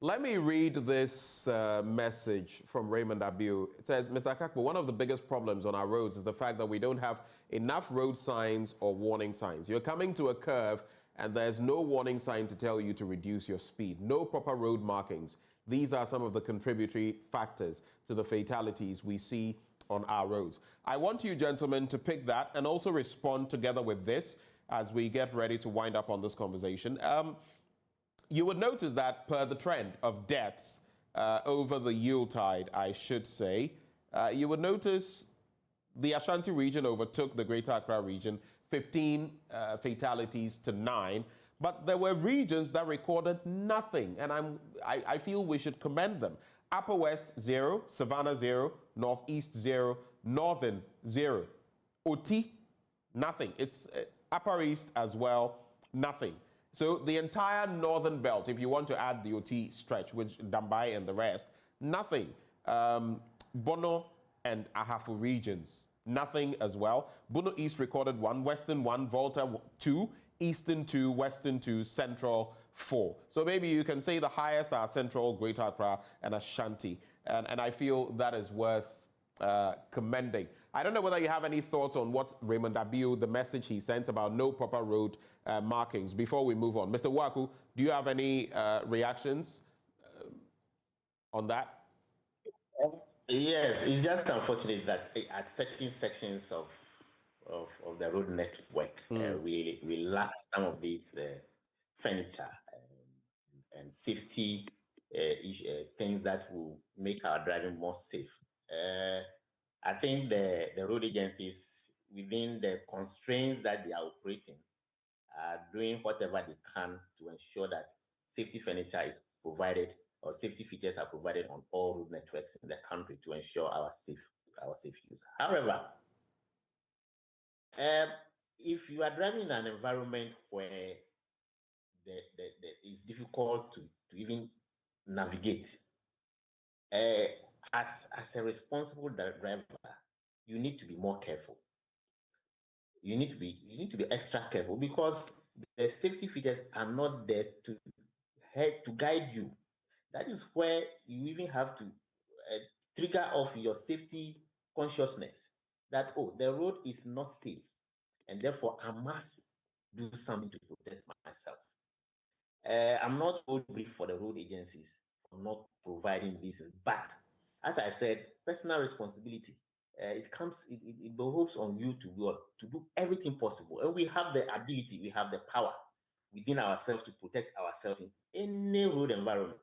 Let me read this message from Raymond Abiu. It says, Mr. Akakpo, one of the biggest problems on our roads is the fact that we don't have enough road signs or warning signs. You're coming to a curve and there's no warning sign to tell you to reduce your speed. No proper road markings. These are some of the contributory factors to the fatalities we see on our roads. I want you gentlemen to pick that and also respond together with this as we get ready to wind up on this conversation. You would notice that per the trend of deaths over the Yuletide, I should say, you would notice the Ashanti region overtook the Greater Accra region, 15 fatalities to 9. But there were regions that recorded nothing, and I feel we should commend them. Upper West, 0. Savannah, 0. Northeast, 0. Northern, 0. Oti, nothing. It's Upper East as well, nothing. So the entire northern belt, if you want to add the OT stretch, which Dambai and the rest, nothing. Bono and Ahafu regions, nothing as well. Bono East recorded 1, Western 1, Volta 2, Eastern 2, Western 2, Central 4. So maybe you can say the highest are Central, Greater Accra, and Ashanti. And I feel that is worth commending. I don't know whether you have any thoughts on what Raymond Abiu, the message he sent about no proper road markings before we move on. Mr. Waku, do you have any reactions on that? Yes, it's just unfortunate that at certain sections of the road network, we lack some of these furniture and safety things that will make our driving more safe. I think the road agencies, within the constraints that they are operating, are doing whatever they can to ensure that safety furniture is provided or safety features are provided on all road networks in the country to ensure our safe use. However, if you are driving in an environment where it's difficult to even navigate, as a responsible driver, you need to be more careful. You need to be extra careful because the safety features are not there to help to guide you. That is where you even have to trigger off your safety consciousness that, oh, the road is not safe and therefore I must do something to protect myself. I'm not holding brief for the road agencies for not providing this, but as I said, personal responsibility. It behoves on you to do everything possible, and we have the ability, we have the power within ourselves to protect ourselves in any road environment.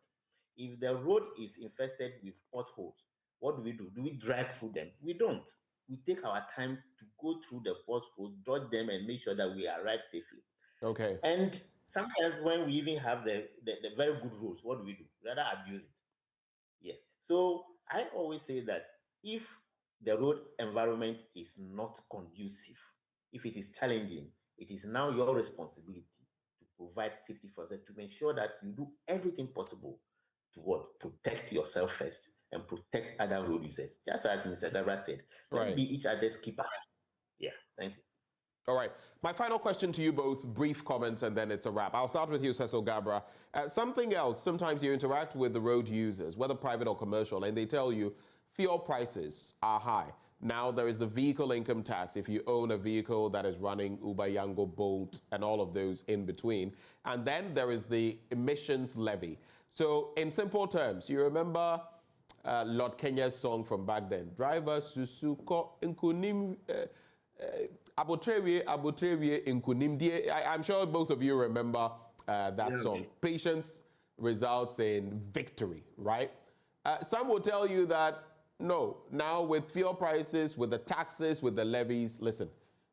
If the road is infested with potholes, what do? Do we drive through them? We don't. We take our time to go through the potholes, dodge them, and make sure that we arrive safely. Okay. And sometimes when we even have the very good roads, what do? Rather abuse it. Yes. So I always say that if the road environment is not conducive, if it is challenging, it is now your responsibility to provide safety first and to make sure that you do everything possible to protect yourself first and protect other road users. Just as Mr. Gabra said, let's be each other's keeper. Yeah, thank you. All right. My final question to you both, brief comments, and then it's a wrap. I'll start with you, Cecil Gabra. Something else, sometimes you interact with the road users, whether private or commercial, and they tell you fuel prices are high. Now there is the vehicle income tax if you own a vehicle that is running Uber, Yango, Bolt, and all of those in between. And then there is the emissions levy. So in simple terms, you remember Lord Kenya's song from back then, Driver Susuko Nkunim Abotrewie Nkunimdie. I'm sure both of you remember that song. Patience results in victory, right? Some will tell you that, no, now with fuel prices, with the taxes, with the levies, listen,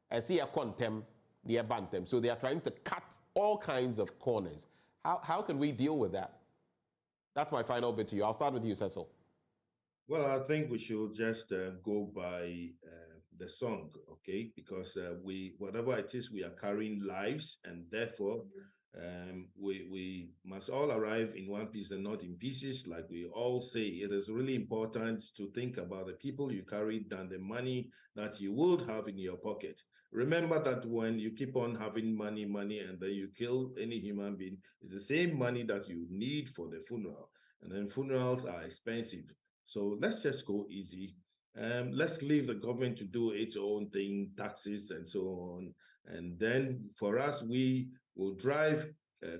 I see a contem, near bantem. So they are trying to cut all kinds of corners. How can we deal with that? That's my final bit to you. I'll start with you, Cecil. Well, I think we should just go by the song, okay? Because whatever it is, we are carrying lives, and therefore we must all arrive in one piece and not in pieces. Like we all say, it is really important to think about the people you carry than the money that you would have in your pocket. Remember that when you keep on having money, and then you kill any human being, it's the same money that you need for the funeral. and then funerals are expensive. So let's just go easy. Let's leave the government to do its own thing, taxes and so on. And then for us, we will drive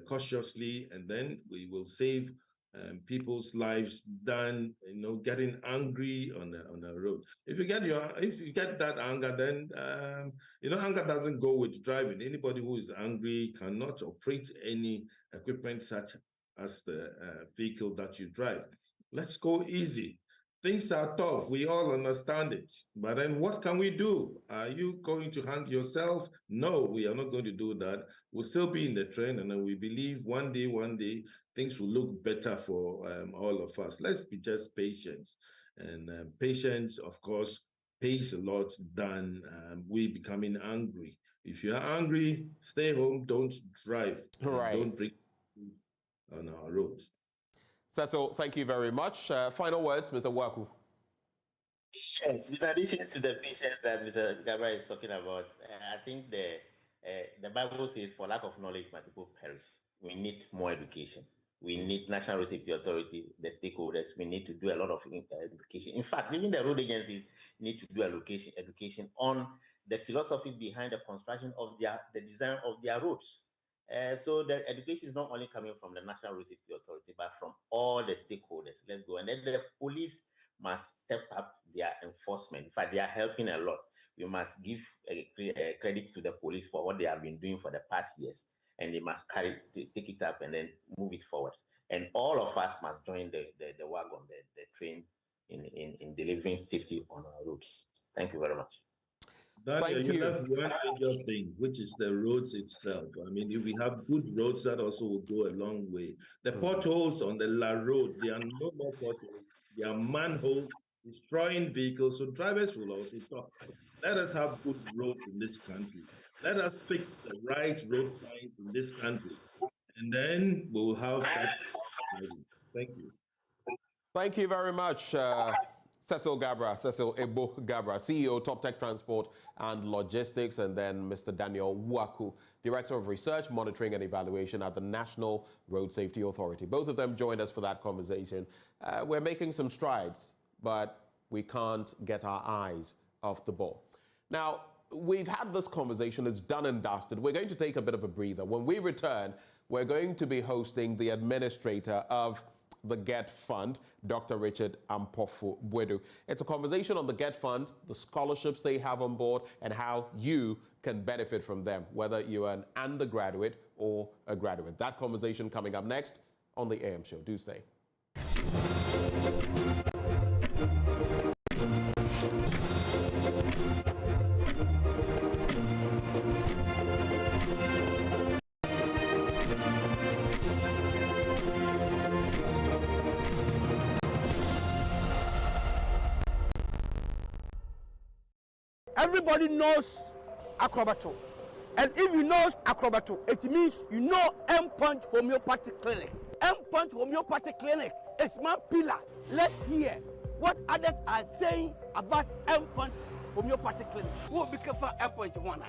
cautiously, and then we will save people's lives than getting angry on the road. If you get that anger, then anger doesn't go with driving. Anybody who is angry cannot operate any equipment such as the vehicle that you drive. Let's go easy. Things are tough. We all understand it. But then what can we do? Are you going to hang yourself? No, we are not going to do that. We'll still be in the train, and then we believe one day, things will look better for all of us. Let's be just patient. And patience, of course, pays a lot than we becoming angry. If you're angry, stay home, don't drive. Right. Don't bring on our roads. Cecil, thank you very much. Final words, Mr. Waku. Yes, in addition to the patience that Mr. Gabra is talking about, I think the Bible says, for lack of knowledge, my people perish. We need more education. We need National Road Safety Authority, the stakeholders. We need to do a lot of education. In fact, even the road agencies need to do education on the philosophies behind the construction of the design of their roads. So the education is not only coming from the National Road Safety Authority, but from all the stakeholders. Let's go. And then the police must step up their enforcement. In fact, they are helping a lot. We must give credit to the police for what they have been doing for the past years. And they must take it up and then move it forward. And all of us must join the wagon, the train in delivering safety on our roads. Thank you very much. Thank you. That's one major thing, which is the roads itself. I mean, if we have good roads, that also will go a long way. The potholes on the road, they are no more potholes. They are manholes destroying vehicles. So drivers will also talk. Let us have good roads in this country. Let us fix the right road signs in this country. And then we'll have that. Thank you. Thank you very much, Cecil Ebo Gabra, CEO, Top Tech Transport and Logistics, and then Mr. Daniel Waku, Director of Research, Monitoring and Evaluation at the National Road Safety Authority. Both of them joined us for that conversation. We're making some strides, but we can't get our eyes off the ball. Now, we've had this conversation, it's done and dusted. We're going to take a bit of a breather. When we return, we're going to be hosting the administrator of the GET Fund, Dr. Richard Ampofu Bwedu. It's a conversation on the GET Fund, the scholarships they have on board, and how you can benefit from them, whether you're an undergraduate or a graduate. That conversation coming up next on the AM show. Do stay. Everybody knows Acrobato. And if you know Acrobato, it means you know M-Punch Homeopathic Clinic. M-Punch Homeopathic Clinic is my pillar. Let's hear what others are saying about M-Punch Homeopathic Clinic. Who will be careful M-Punch one?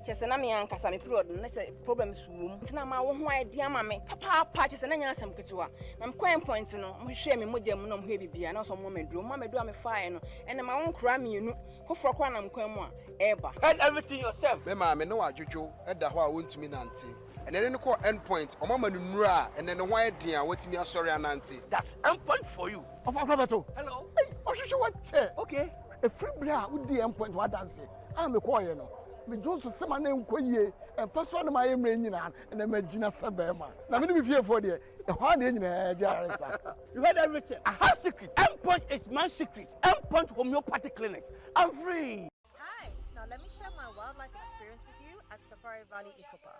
Chese na me ankasa me period na se problems wom ntina ma wo ho idea ma me papa chese na nya asem ketewa na me coin point no mo hwe me mogam no mo hwe bibia na so mo meduro me fire no ene ma won kra mienu foforo kwa na mkwan mu a eba and everything yourself me ma me no adwodwo eda ho a wontumi nante and then ko end point o mama nuru a and then ho idea watimi asori anante. That's end point for you of Acrobato. Hello hey ohwehwe what che okay a free bra wo di end point what dance am me ko ye no me Jones sema na enkoyie and person na my mre nyina na magina sabema na me be fear for there e ho na nyina jaresa. You heard everything. I have secret. M-Punch is my secret. M-Punch Homeopathic Clinic. I'm free. Hi. Now let me share my wildlife experience with you at Safari Valley Eco Park.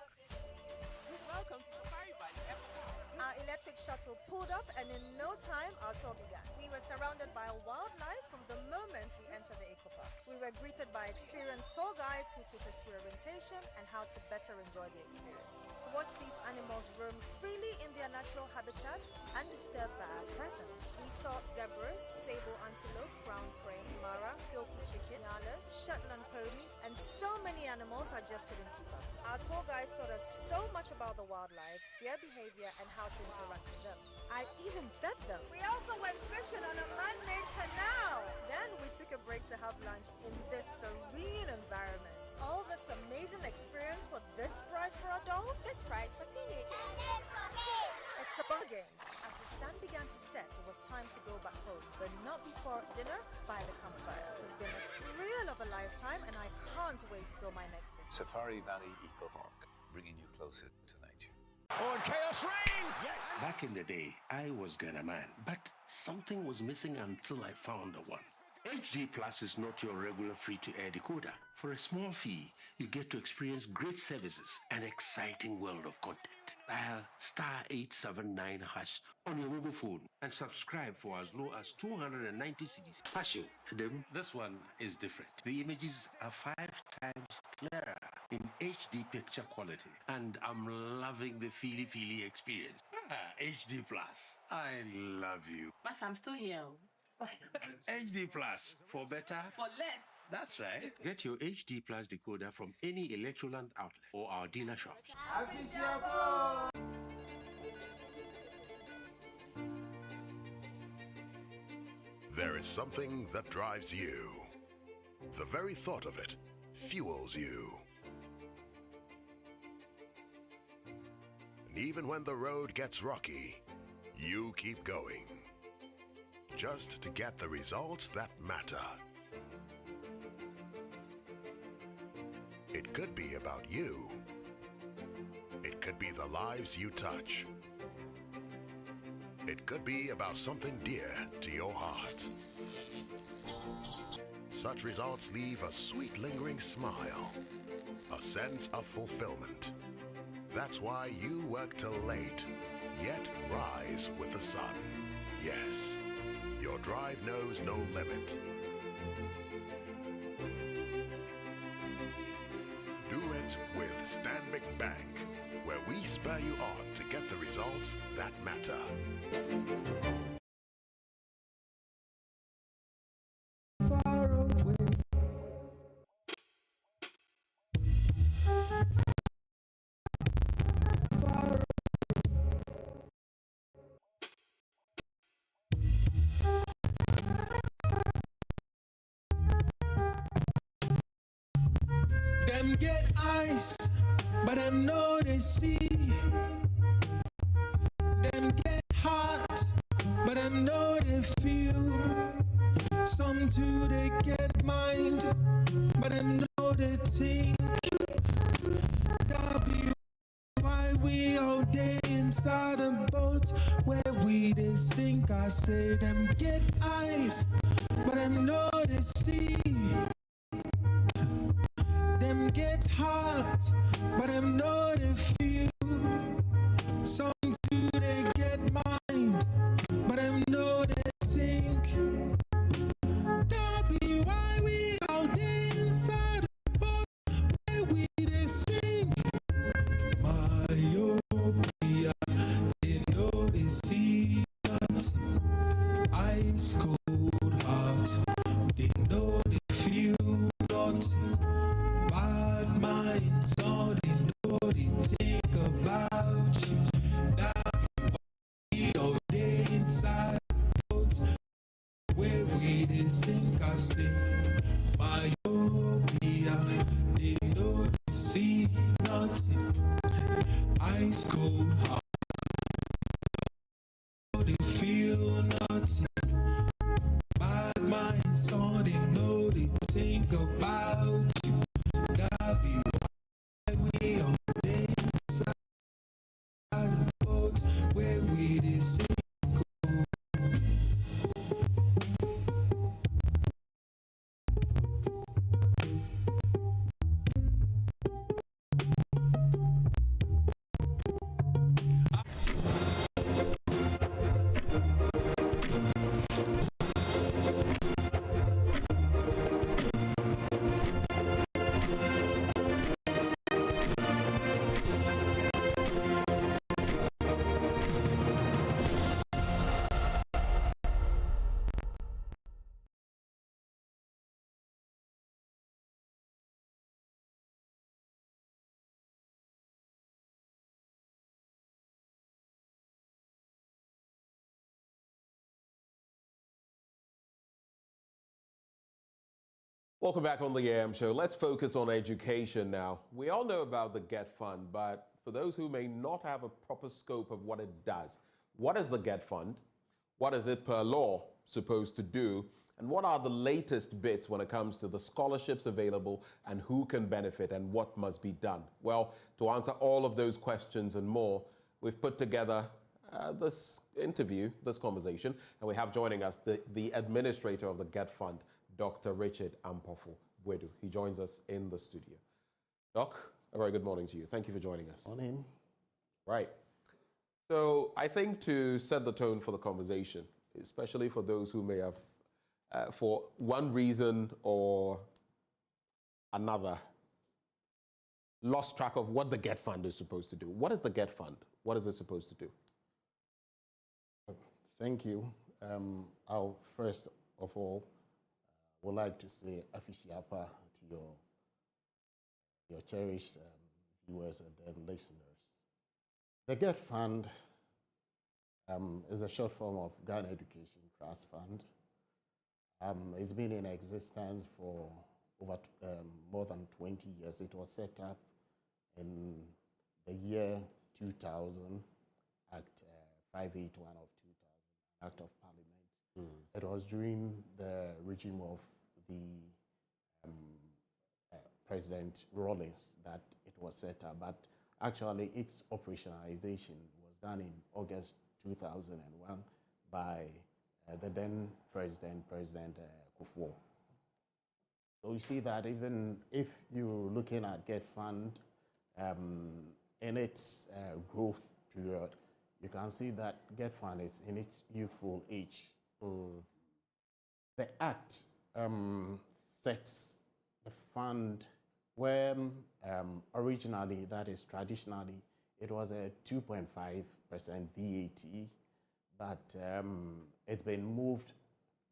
Welcome to Safari Valley Eco Park. Our electric shuttle pulled up, and in no time our tour began. We were surrounded by wildlife from the moment we entered the Eco Park. We were greeted by experienced tour guides who took us through orientation and how to better enjoy the experience. Watch these animals roam freely in their natural habitat undisturbed by our presence. We saw zebras, sable antelope, brown crane, mara, silky chicken, nyalas, Shetland ponies, and so many animals I just couldn't keep up. Our tour guides taught us so much about the wildlife, their behavior, and how to interact with them. I even fed them. We also went fishing on a man-made canal. Then we took a break to have lunch in this serene environment. All this amazing experience for this price for adults? This price for teenagers. It's a bargain. As the sun began to set, it was time to go back home, but not before dinner by the campfire. It has been a thrill of a lifetime, and I can't wait till my next visit. Safari Valley Eco Park, bringing you closer to nature. Oh, and chaos reigns! Yes! Back in the day, I was Ghana man, but something was missing until I found the one. HD Plus is not your regular free-to-air decoder. For a small fee, you get to experience great services and exciting world of content. Dial *879# on your mobile phone and subscribe for as low as 290 cedis. Fashion, this one is different. The images are 5 times clearer in HD picture quality, and I'm loving the feely experience. HD Plus, I love you. But I'm still here. HD Plus, for better, for less. That's right. Get your HD Plus decoder from any Electroland outlet or our dealer shops. There is something that drives you. The very thought of it fuels you. And even when the road gets rocky, you keep going. Just to get the results that matter. It could be about you. It could be the lives you touch. It could be about something dear to your heart. Such results leave a sweet lingering smile, a sense of fulfillment. That's why you work till late, yet rise with the sun. Yes. Your drive knows no limit. Do it with Stanbic Bank, where we spur you on to get the results that matter. Far away. Them get ice, but them know they see. Them get hot, but them know they feel. Some too they get mind, but them know they think. That be why we all day inside a boat where we they sink. I say them get ice, but them know they see. Them get hot, but them know they feel. Some do they get mind, but them know they think. That be why we out there inside the boat where we they sing. Myopia, they know they see nothing. Ice cold heart, they know they feel nothing. Bad minds, all they know they think about you. That we all day inside boats where we they sink. I say, myopia, they know they see nothing. Ice cold heart, they feel nothing. Bad minds, all they know they think about you. That be why we all day inside the boat where we they sing. Welcome back on the AM show. Let's focus on education now. We all know about the GET Fund, but for those who may not have a proper scope of what it does, what is the GET Fund? What is it per law supposed to do? And what are the latest bits when it comes to the scholarships available and who can benefit and what must be done? Well, to answer all of those questions and more, we've put together this interview, this conversation, and we have joining us the administrator of the GET Fund, Dr. Richard Ampofo-Gwedu. He joins us in the studio. Doc, a very good morning to you. Thank you for joining us. Morning. Right. So I think to set the tone for the conversation, especially for those who may have, for one reason or another, lost track of what the GET Fund is supposed to do. What is the GET Fund? What is it supposed to do? Thank you. I'll first of all would like to say Afishiapa to your cherished viewers and listeners. The GET Fund is a short form of Ghana Education Trust Fund. It's been in existence for over more than 20 years. It was set up in the year 2000, Act 581 of 2000, Act of Parliament. It was during the regime of the President Rawlings that it was set up, but actually its operationalization was done in August 2001 by the then President Kufuor. So you see that even if you're looking at GET Fund in its growth period, you can see that GET Fund is in its youthful age. The Act sets the fund where originally, that is traditionally, it was a 2.5% VAT, but it's been moved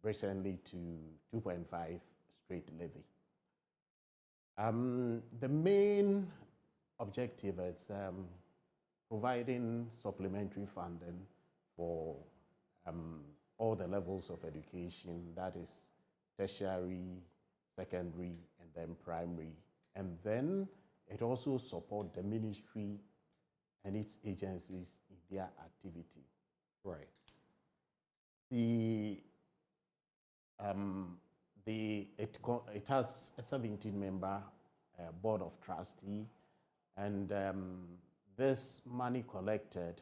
recently to 2.5 straight levy. The main objective is providing supplementary funding for all the levels of education, that is tertiary, secondary, and then primary. And then it also supports the ministry and its agencies in their activity. Right. It has a 17-member board of trustee, and this money collected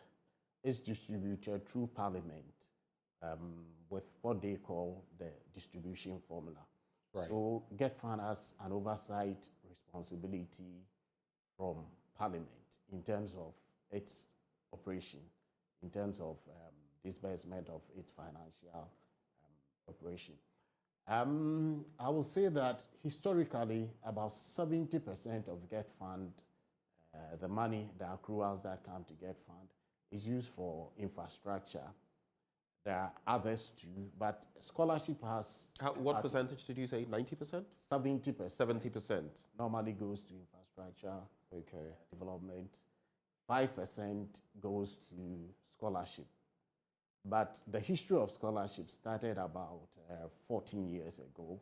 is distributed through Parliament with what they call the distribution formula. Right. So GET Fund has an oversight responsibility from Parliament in terms of its operation, in terms of disbursement of its financial operation. I will say that historically, about 70% of GET Fund, the money, the accruals that come to GET Fund, is used for infrastructure. There are others too, but scholarship has... What percentage did you say? 90%? 70%. 70%. Normally goes to infrastructure development. 5% goes to scholarship. But the history of scholarship started about 14 years ago.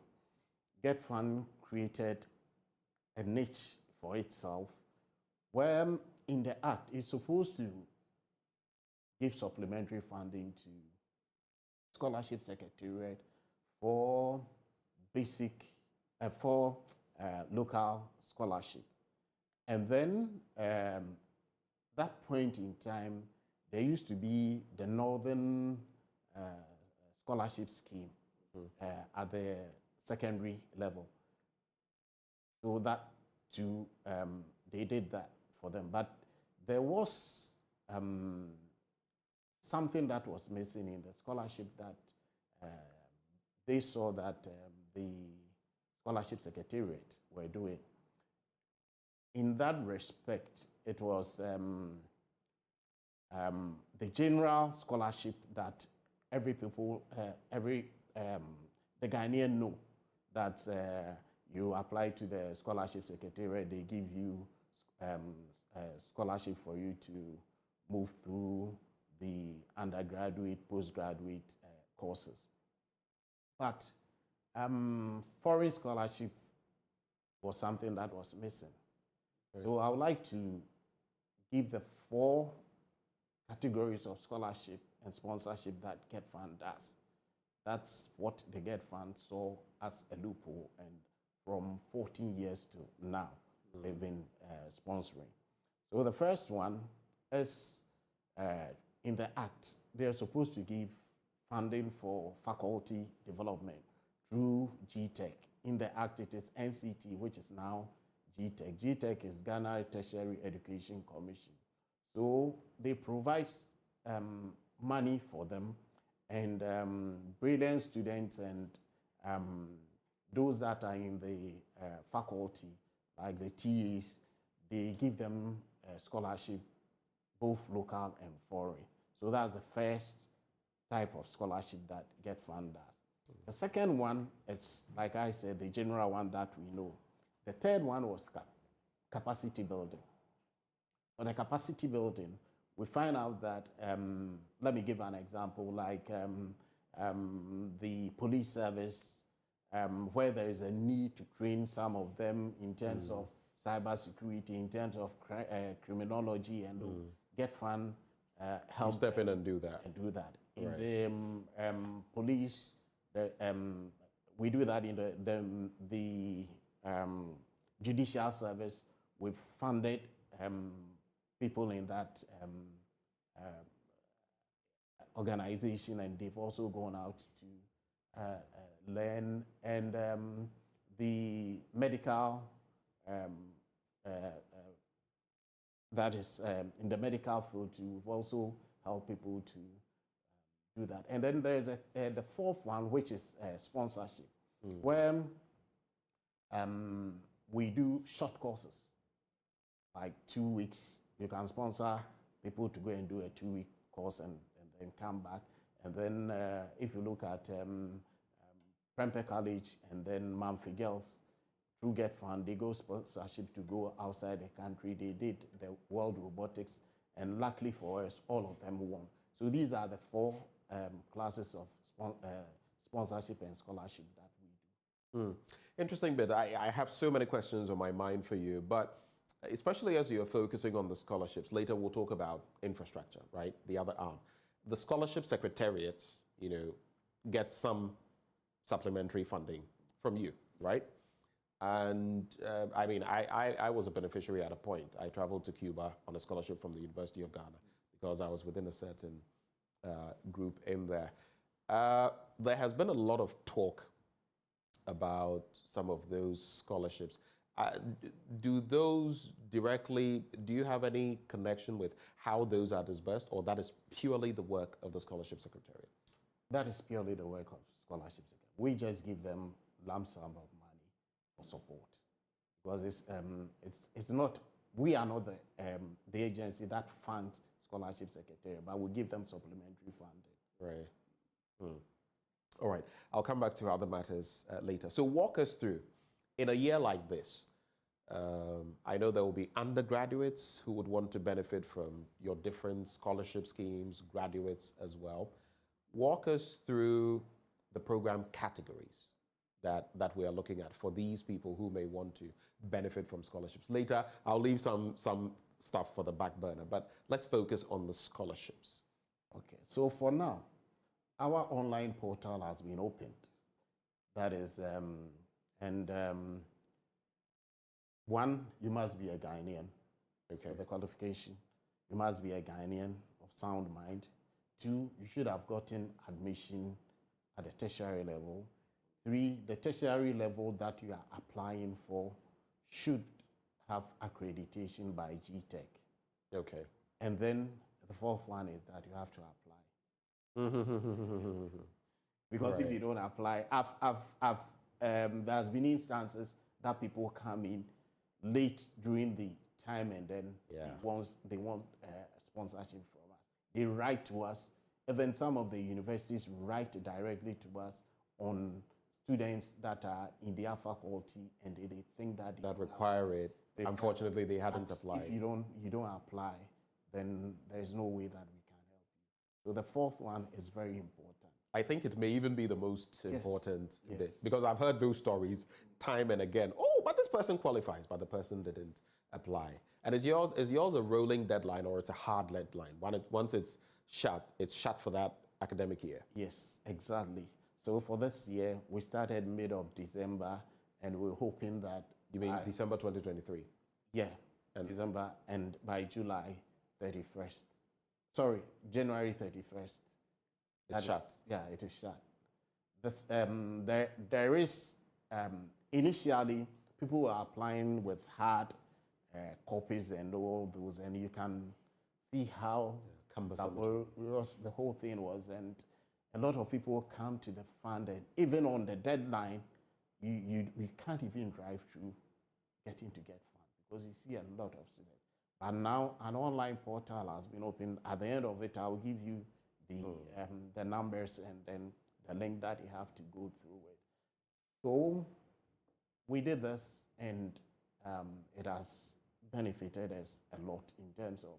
GET Fund created a niche for itself where in the Act it's supposed to give supplementary funding to Scholarship Secretariat for basic, for local scholarship. And then that point in time, there used to be the Northern Scholarship Scheme at the secondary level. So that too, they did that for them. But there was something that was missing in the scholarship that they saw that the Scholarship Secretariat were doing. In that respect, it was the general scholarship that every people, the Ghanaian know that you apply to the Scholarship Secretariat, they give you scholarship for you to move through the undergraduate, postgraduate courses. But Foreign scholarship was something that was missing. So I would like to give the 4 categories of scholarship and sponsorship that GetFund does. That's what the GetFund saw as a loophole, and from 14 years to now, they've been sponsoring. So the first one is in the Act, they're supposed to give funding for faculty development through GTEC. In the Act, it is NCT, which is now GTEC. GTEC is Ghana Tertiary Education Commission. So they provide money for them, and brilliant students and those that are in the faculty, like the TAs, they give them scholarship, both local and foreign. So that's the first type of scholarship that GetFund does. The second one is, like I said, the general one that we know. The third one was capacity building. For the capacity building, we find out that, let me give an example, like the police service, where there is a need to train some of them in terms of cybersecurity, in terms of criminology, and GetFund help step in and do that. In the police, we do that in the judicial service. We've funded people in that organization, and they've also gone out to learn. And the medical, that is in the medical field too, we've also helped people to do that. And then there's the fourth one, which is sponsorship, where we do short courses, like 2 weeks. You can sponsor people to go and do a 2-week course and then come back. And then if you look at Prempeh College and then Mamfi Girls, through GetFund, they go sponsorship to go outside the country. They did the World Robotics, and luckily for us, all of them won. So these are the 4 classes of sponsorship and scholarship that we do. Interesting bit. I have so many questions on my mind for you, but especially as you're focusing on the scholarships, later we'll talk about infrastructure, right? The other arm. The scholarship secretariat, gets some supplementary funding from you, right? And I mean, I was a beneficiary at a point. I traveled to Cuba on a scholarship from the University of Ghana because I was within a certain group in there. There has been a lot of talk about some of those scholarships. Do those directly, do you have any connection with how those are disbursed, or that is purely the work of the scholarship secretariat? That is purely the work of scholarship secretariat. We just give them lump sum of money for support, because it's not, we are not the agency that funds scholarship secretariat, but we give them supplementary funding. Right. All right. I'll come back to other matters later. So walk us through, in a year like this, I know there will be undergraduates who would want to benefit from your different scholarship schemes, graduates as well. Walk us through the program categories that we are looking at for these people who may want to benefit from scholarships. Later, I'll leave some stuff for the back burner, but let's focus on the scholarships. Okay, so for now, our online portal has been opened. That is, one, you must be a Ghanaian. Okay. So the qualification, you must be a Ghanaian of sound mind. 2, you should have gotten admission at the tertiary level. 3, the tertiary level that you are applying for should have accreditation by GTEC. Okay. And then the 4th one is that you have to apply. Because if you don't apply, there's been instances that people come in late during the time, and then they want sponsorship from us. They write to us, and then some of the universities write directly to us on students that are in their faculty, and they think that they require it. Unfortunately, they hadn't applied. If you don't apply, then there is no way that we can help you. So the 4th one is very important. I think it may even be the most important Yes. bit, because I've heard those stories time and again. Oh, but this person qualifies, but the person didn't apply. And is yours a rolling deadline, or it's a hard deadline? Once it's shut for that academic year? Yes, exactly. So for this year, we started mid of December, and we're hoping that... You mean December 2023? Yeah, December, and by July 31st. Sorry, January 31st. It's shut. Yeah, it is shut. This, there is, initially, people were applying with hard copies and all those, and you can see how the whole thing was. And a lot of people come to the fund, and even on the deadline, you can't even drive through getting to get funds, because you see a lot of students. But now an online portal has been opened. At the end of it, I'll give you the numbers and then the link that you have to go through it. So we did this, and it has benefited us a lot in terms of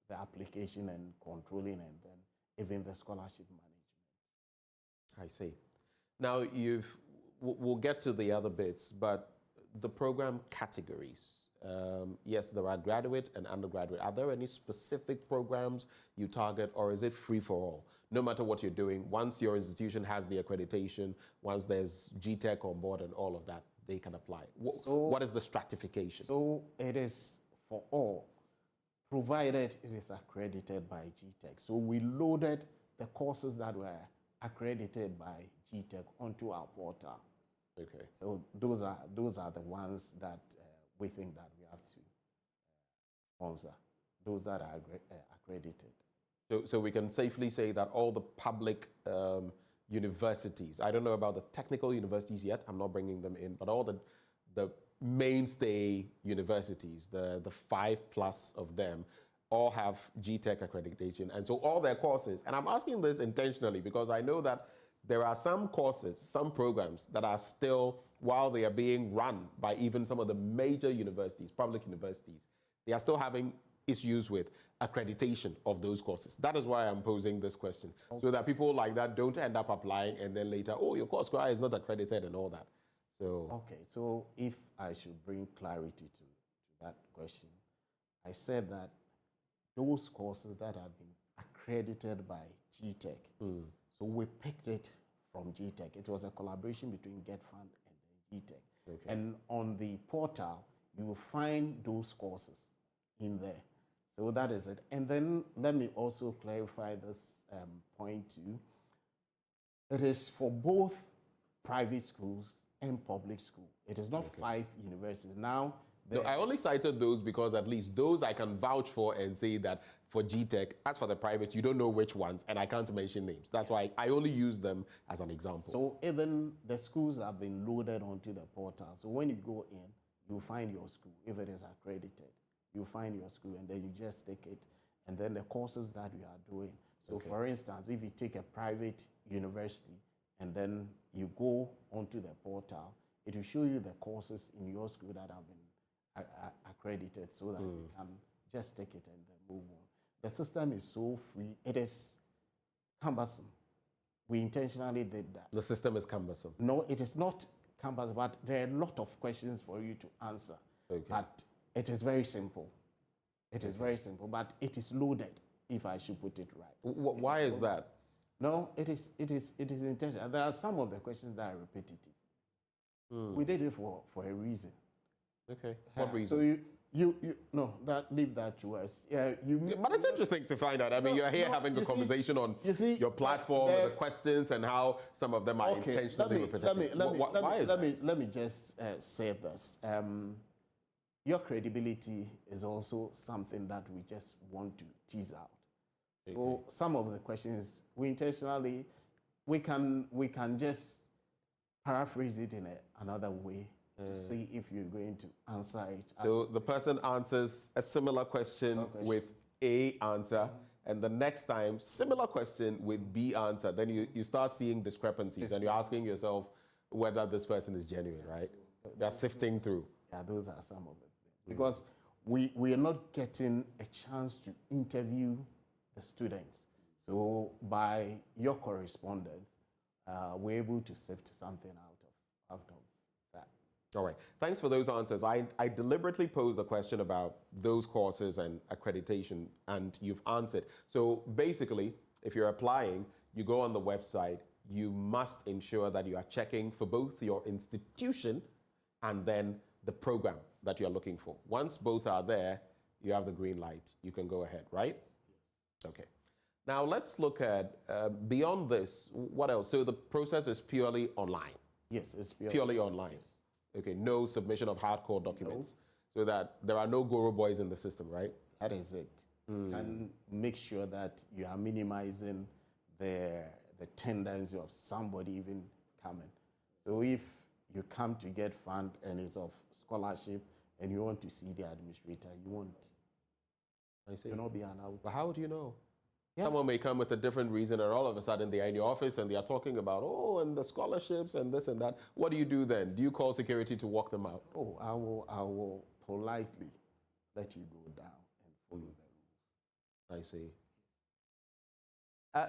the application and controlling, and then even the scholarship management. I see. Now we'll get to the other bits, but the program categories. Yes, there are graduate and undergraduate. Are there any specific programs you target, or is it free for all? No matter what you're doing, once your institution has the accreditation, once there's GTech on board and all of that, they can apply. What is the stratification? So it is for all, provided it is accredited by GTech. So we loaded the courses that were accredited by GTech onto our portal. Okay. So those are the ones that we think that we have to sponsor, those that are accredited. So we can safely say that all the public universities, I don't know about the technical universities yet, I'm not bringing them in, but all the mainstay universities, the 5+ of them, all have GTech accreditation. And so all their courses, and I'm asking this intentionally because I know that there are some courses, some programs that are still, while they are being run by even some of the major universities, public universities, they are still having issues with accreditation of those courses. That is why I'm posing this question, so that people like that don't end up applying and then later, oh, your course is not accredited and all that. So okay, so if I should bring clarity to that question, I said that those courses that have been accredited by GTech, so we picked it from GTech. It was a collaboration between GetFund and GTech. Okay. And on the portal, you will find those courses in there. So that is it. And then let me also clarify this point too. It is for both private schools and public school. It is not 5 universities. Now, no, I only cited those because at least those I can vouch for and say that for GTech, as for the private, you don't know which ones, and I can't mention names. That's why I only use them as an example. So even the schools have been loaded onto the portal. So when you go in, you find your school, if it is accredited. You find your school, and then you just take it, and then the courses that you are doing. So for instance, if you take a private university, and then you go onto the portal, it will show you the courses in your school that have been accredited, so that you can just take it and then move on. The system is so free. It is cumbersome. We intentionally did that. The system is cumbersome. No, it is not cumbersome, but there are a lot of questions for you to answer. Okay. But it is very simple. It is very simple, but it is loaded, if I should put it right. Why is that? No, it is intentional. There are some of the questions that are repetitive. We did it for a reason. Okay. What reason? So leave that to us. Yeah, but it's interesting to find out. I mean, you're here having a conversation on your platform, the questions, and how some of them are intentionally repetitive. Let me just say this. Your credibility is also something that we just want to tease out. So some of the questions we intentionally, we can just paraphrase it in another way to see if you're going to answer it. So the person answers a similar question with A answer, and the next time, similar question with B answer. Then you start seeing discrepancies, and you're asking yourself whether this person is genuine, right? You're sifting through. Yeah, those are some of the things. Because we are not getting a chance to interview the students. So by your correspondence, we're able to sift something out of that. All right. Thanks for those answers. I deliberately posed a question about those courses and accreditation, and you've answered. So basically, if you're applying, you go on the website, you must ensure that you are checking for both your institution and then the program that you're looking for. Once both are there, you have the green light. You can go ahead, right? Yes. Okay. Now let's look at, beyond this, what else? So the process is purely online? Yes, it's purely online. Yes. Okay, no submission of hardcore documents. No. So that there are no Goro boys in the system, right? That is it. And make sure that you are minimizing the tendency of somebody even coming. So if you come to get fund and it's of scholarship and you want to see the administrator, you won't. I see. You'll not be allowed. But how do you know? Yeah. Someone may come with a different reason, and all of a sudden they are in your office and they are talking about, oh, and the scholarships and this and that. What do you do then? Do you call security to walk them out? Oh, I will politely let you go down and follow the rules. I see.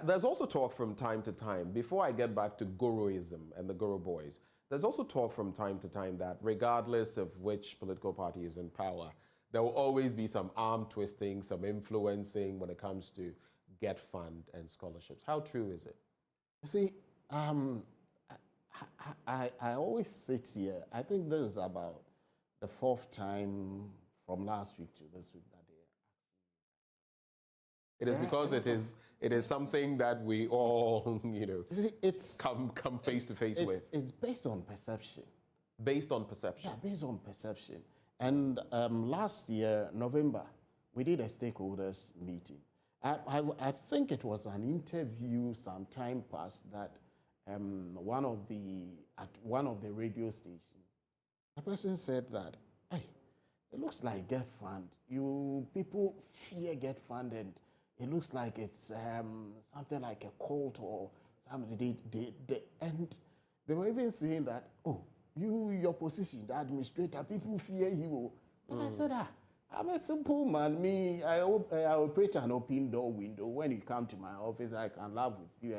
There's also talk from time to time, before I get back to Goroism and the Goro boys, there's also talk from time to time that regardless of which political party is in power, there will always be some arm twisting, some influencing when it comes to get fund and scholarships. How true is it? You see, I always sit here. I think this is about the fourth time from last week to this week that they are asking. It is because it is something that we all, come face to face with. It's based on perception. Based on perception. Yeah, based on perception. And last year, November, we did a stakeholders meeting. I think it was an interview some time past that at one of the radio stations, a person said that, hey, it looks like get fund. People fear get fund, and it looks like it's something like a cult or something. And they were even saying that, oh, your position, the administrator, people fear you. And I said, I'm a simple man. I operate an open door window. When you come to my office, I can laugh with you.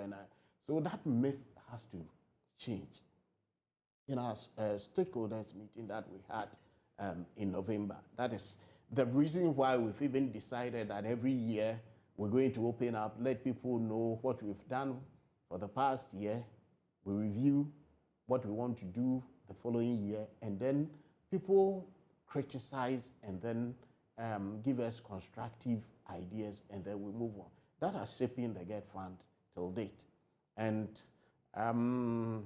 So that myth has to change. In our stakeholders meeting that we had in November, that is the reason why we've even decided that every year we're going to open up, let people know what we've done for the past year. We review what we want to do the following year, and then people criticize and then give us constructive ideas, and then we move on. That has shaping the GET Fund till date. And for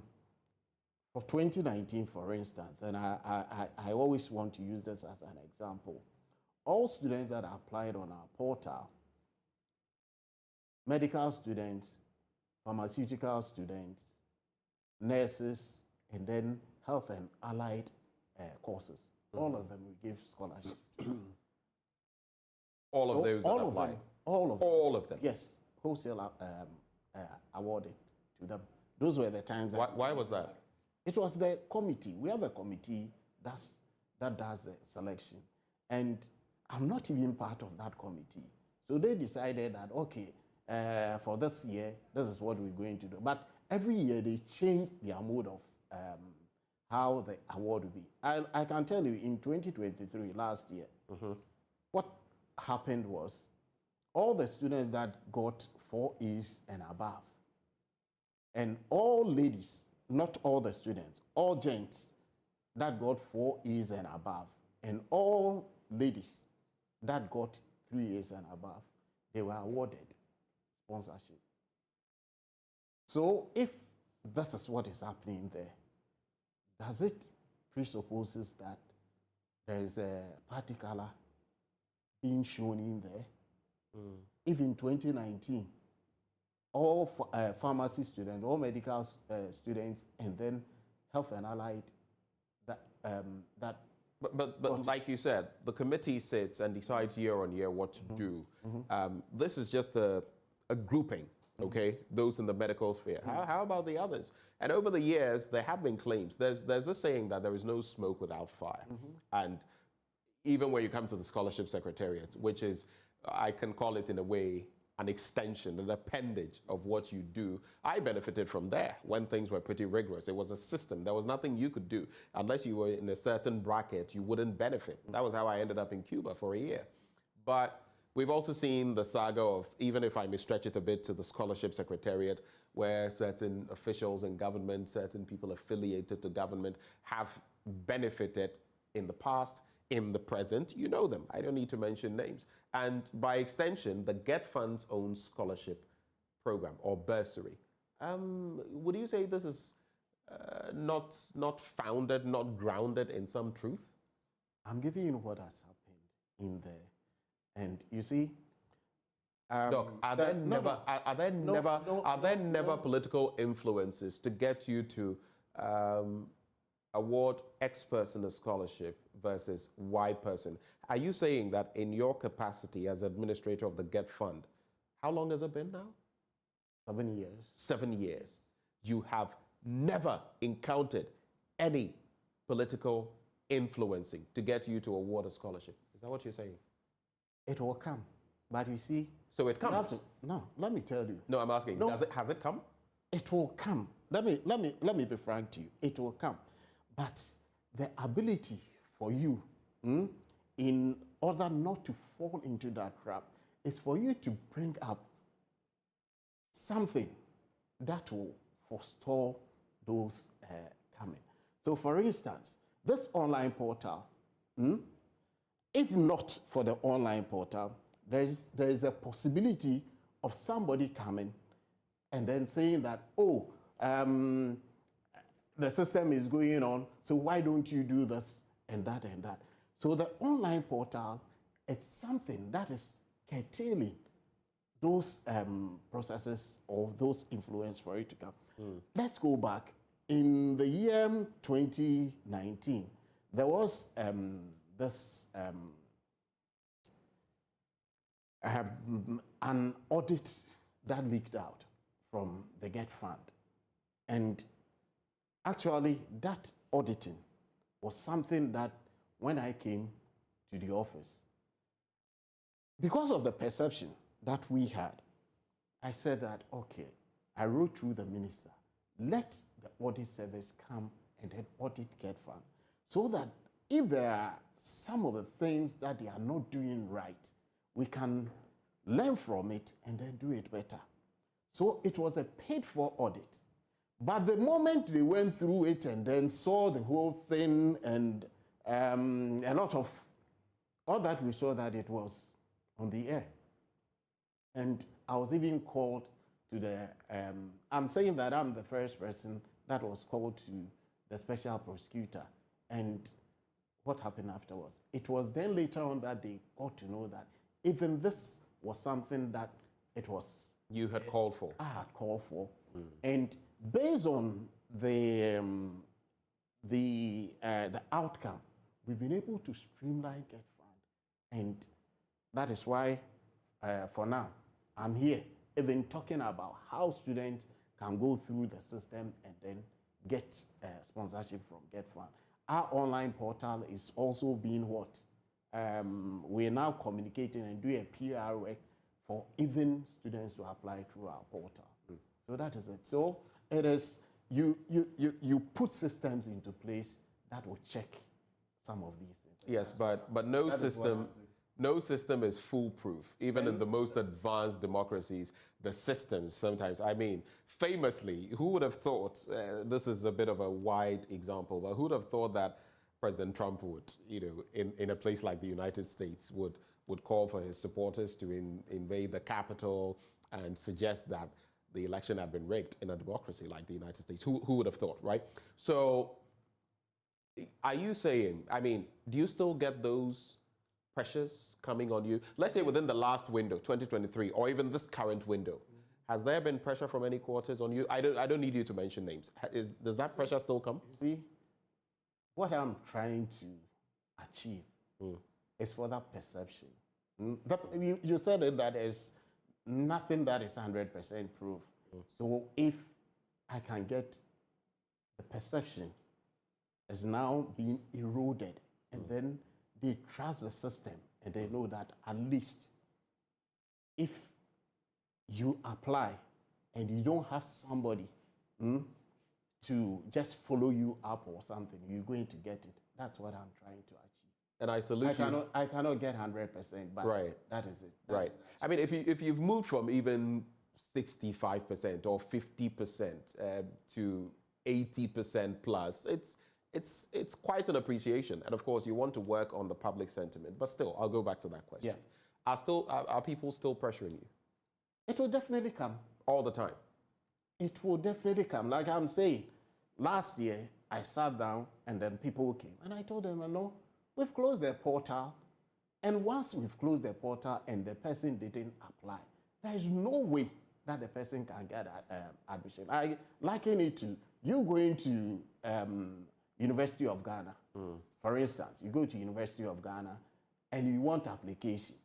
2019, for instance, and I always want to use this as an example, all students that applied on our portal, medical students, pharmaceutical students, nurses, and then health and allied courses. All of them we give scholarships to. All of those that apply? All of them. Yes, wholesale awarded to them. Those were the times. Why was that? It was the committee. We have a committee that does the selection. And I'm not even part of that committee. So they decided that, okay, for this year, this is what we're going to do. But every year they change their mode of how the award will be. I can tell you in 2023, last year, what happened was all the students that got 4 A's and above, and all ladies, not all the students, all gents that got 4 A's and above, and all ladies that got 3 A's and above, they were awarded sponsorship. So if this is what is happening there, does it presupposes that there is a party color being shown in there? If in 2019, all pharmacy students, all medical students, and then health and allied, But like you said, the committee sits and decides year on year what to do. This is just a grouping, okay? Those in the medical sphere. How about the others? And over the years, there have been claims. There's this saying that there is no smoke without fire. And even when you come to the scholarship secretariat, which is, I can call it in a way, an extension, an appendage of what you do. I benefited from there when things were pretty rigorous. It was a system. There was nothing you could do. Unless you were in a certain bracket, you wouldn't benefit. That was how I ended up in Cuba for a year. But we've also seen the saga of, even if I may stretch it a bit to the scholarship secretariat, where certain officials in government, certain people affiliated to government have benefited in the past, in the present. You know them. I don't need to mention names. And by extension, the Get Fund's own scholarship program or bursary. Would you say this is not founded, not grounded in some truth? I'm giving you what has happened in there. And you see, Doc, are there never political influences to get you to award X person a scholarship versus Y person? Are you saying that in your capacity as administrator of the Get Fund, how long has it been now? 7 years. 7 years. You have never encountered any political influencing to get you to award a scholarship. Is that what you're saying? It will come. But you see... So it comes? No, let me tell you. No, I'm asking, no, has it come? It will come. Let me be frank to you. It will come. But the ability for you, in order not to fall into that trap, is for you to bring up something that will forestall those coming. So for instance, this online portal, if not for the online portal, there is a possibility of somebody coming and then saying that, oh, the system is going on, so why don't you do this and that and that? So the online portal, it's something that is curtailing those processes or those influence for it to come. Let's go back. In the year 2019, there was this an audit that leaked out from the Get Fund. And actually, that auditing was something that when I came to the office, because of the perception that we had, I said that, okay, I wrote through the minister, let the audit service come and then audit Get Fund, so that if there are some of the things that they are not doing right, we can learn from it and then do it better. So it was a paid-for audit. But the moment they went through it and then saw the whole thing and a lot of all that, we saw that it was on the air. And I was even called to the, I'm saying that I'm the first person that was called to the special prosecutor. And what happened afterwards? It was then later on that they got to know that even this was something that it was... You had called for. I had called for. And based on the outcome, we've been able to streamline Get Fund. And that is why, for now, I'm here, even talking about how students can go through the system and then get sponsorship from Get Fund. Our online portal is also being what? We're now communicating and doing a PR work for even students to apply through our portal. So that is it. So it is, you put systems into place that will check some of these things. Yes, but no system is foolproof. Even in the most advanced democracies, the systems sometimes, I mean, famously, who would have thought, this is a bit of a wide example, but who would have thought that President Trump would, in a place like the United States, would call for his supporters to invade the Capitol and suggest that the election had been rigged in a democracy like the United States? Who would have thought, right? So are you saying, I mean, do you still get those pressures coming on you? Let's say within the last window, 2023, or even this current window, has there been pressure from any quarters on you? I don't need you to mention names. Does that pressure still come? See, what I'm trying to achieve is for that perception. You said it, that is nothing that is 100% proof. So if I can get the perception is now being eroded, and then they trust the system and they know that at least if you apply and you don't have somebody to just follow you up or something, you're going to get it. That's what I'm trying to achieve. And I salute you. I cannot get 100%, but that is it. That is I mean, if you've moved from even 65% or 50% to 80% plus, it's quite an appreciation. And of course, you want to work on the public sentiment. But still, I'll go back to that question. Yeah. Are people still pressuring you? It will definitely come. All the time? It will definitely come. Like I'm saying, last year, I sat down and then people came. And I told them, no, we've closed the portal. And once we've closed the portal and the person didn't apply, there is no way that the person can get admission. I liken it to you going to University of Ghana. For instance, you go to University of Ghana and you want application.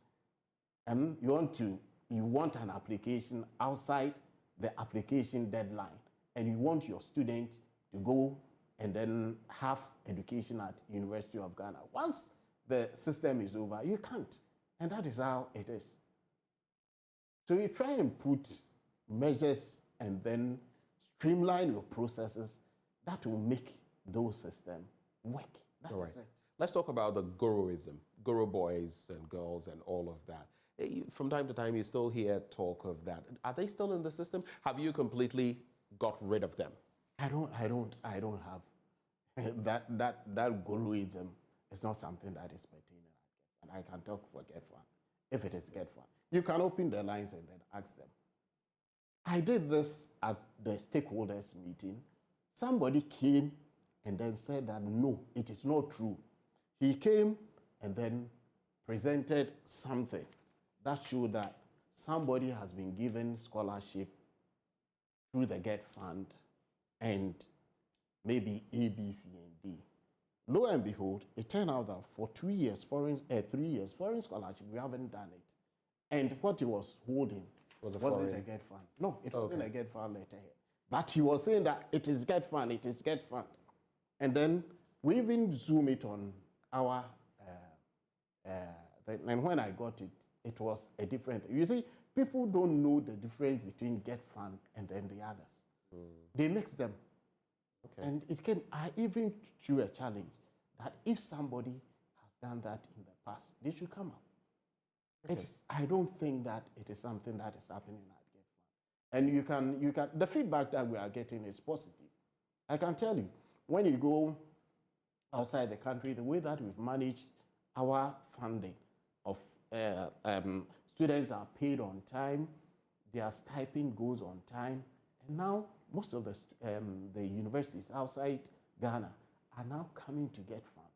You want an application outside the application deadline, and you want your student to go and then have education at University of Ghana. Once the system is over, you can't. And that is how it is. So you try and put measures and then streamline your processes that will make those systems work. That is it. Let's talk about the guruism, guru boys and girls and all of that. From time to time, you still hear talk of that. Are they still in the system? Have you completely got rid of them? I don't have that guruism. It's not something that is pertaining at GetFund. I can talk for GetFund. If it is GetFund, you can open the lines and then ask them. I did this at the stakeholders meeting. Somebody came and then said that no, it is not true. He came and then presented something that showed that somebody has been given scholarship through the GetFund and maybe A, B, C, and D. Lo and behold, it turned out that for 3 years, foreign scholarship, we haven't done it. And what he was holding wasn't a GetFund. No, it wasn't a GetFund letter. But he was saying that it is GetFund, it is GetFund. And then we even zoom it on our, and when I got it, it was a different thing. You see, people don't know the difference between GetFund and then the others. They mix them. And it can, I even threw a challenge that if somebody has done that in the past, they should come up. I don't think that it is something that is happening at GetFund. And you can, the feedback that we are getting is positive. I can tell you, when you go outside the country, the way that we've managed our funding of students are paid on time, their stipend goes on time, and now most of the universities outside Ghana are now coming to GetFund.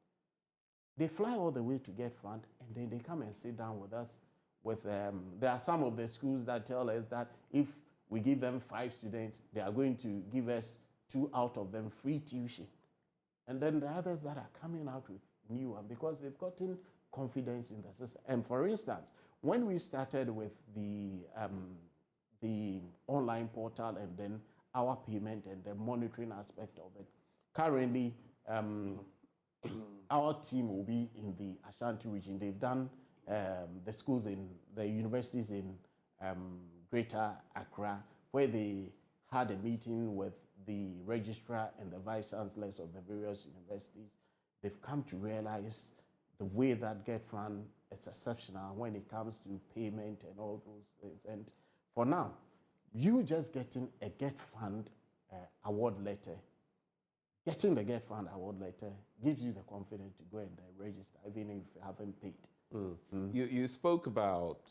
They fly all the way to GetFund, and then they come and sit down with us. There are some of the schools that tell us that if we give them 5 students, they are going to give us 2 out of them free tuition. And then the others that are coming out with new one because they've gotten confidence in the system. And for instance, when we started with the online portal and then our payment and the monitoring aspect of it, currently our team will be in the Ashanti region. They've done the schools in the universities in Greater Accra, where they had a meeting with the registrar and the vice chancellors of the various universities. They've come to realize the way that GetFund is exceptional when it comes to payment and all those things. And for now, you just getting a GetFund award letter, getting the GetFund award letter gives you the confidence to go and register, even if you haven't paid. You spoke about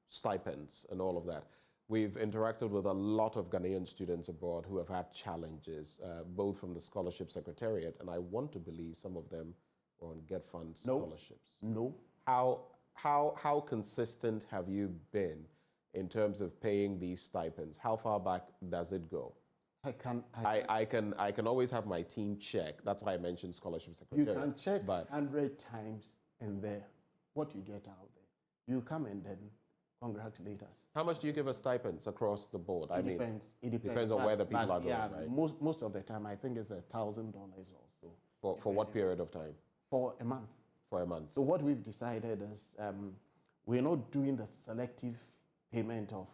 stipends and all of that. We've interacted with a lot of Ghanaian students abroad who have had challenges, both from the Scholarship Secretariat, and I want to believe some of them were on GetFund scholarships. No. How consistent have you been in terms of paying these stipends? How far back does it go? I can always have my team check. That's why I mentioned Scholarship Secretariat. You can check 100 times and what you get out there. You come and then congratulate us. How much do you give us stipends across the board? It depends. It depends on where the people are going, right? Most of the time, I think it's $1,000 or so. For what period of time? For a month. For a month. So what we've decided is we're not doing the selective payment of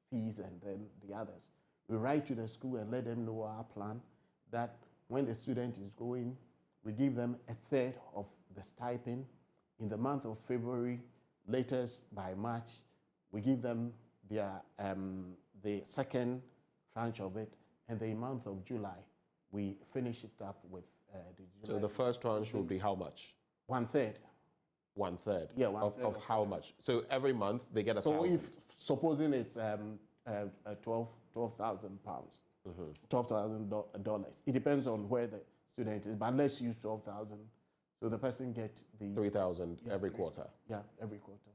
fees and then the others. We write to the school and let them know our plan, that when the student is going, we give them a third of the stipend. In the month of February, latest by March, we give them their, the second tranche of it, and the month of July, we finish it up with the July. So the first tranche will be how much? 1/3. 1/3? Yeah, 1/3 of how much? So every month they get so 1,000? if, supposing it's £12,000, $12,000, it depends on where the student is, but let's use 12,000. So the person gets the 3,000 every quarter. Yeah, every quarter.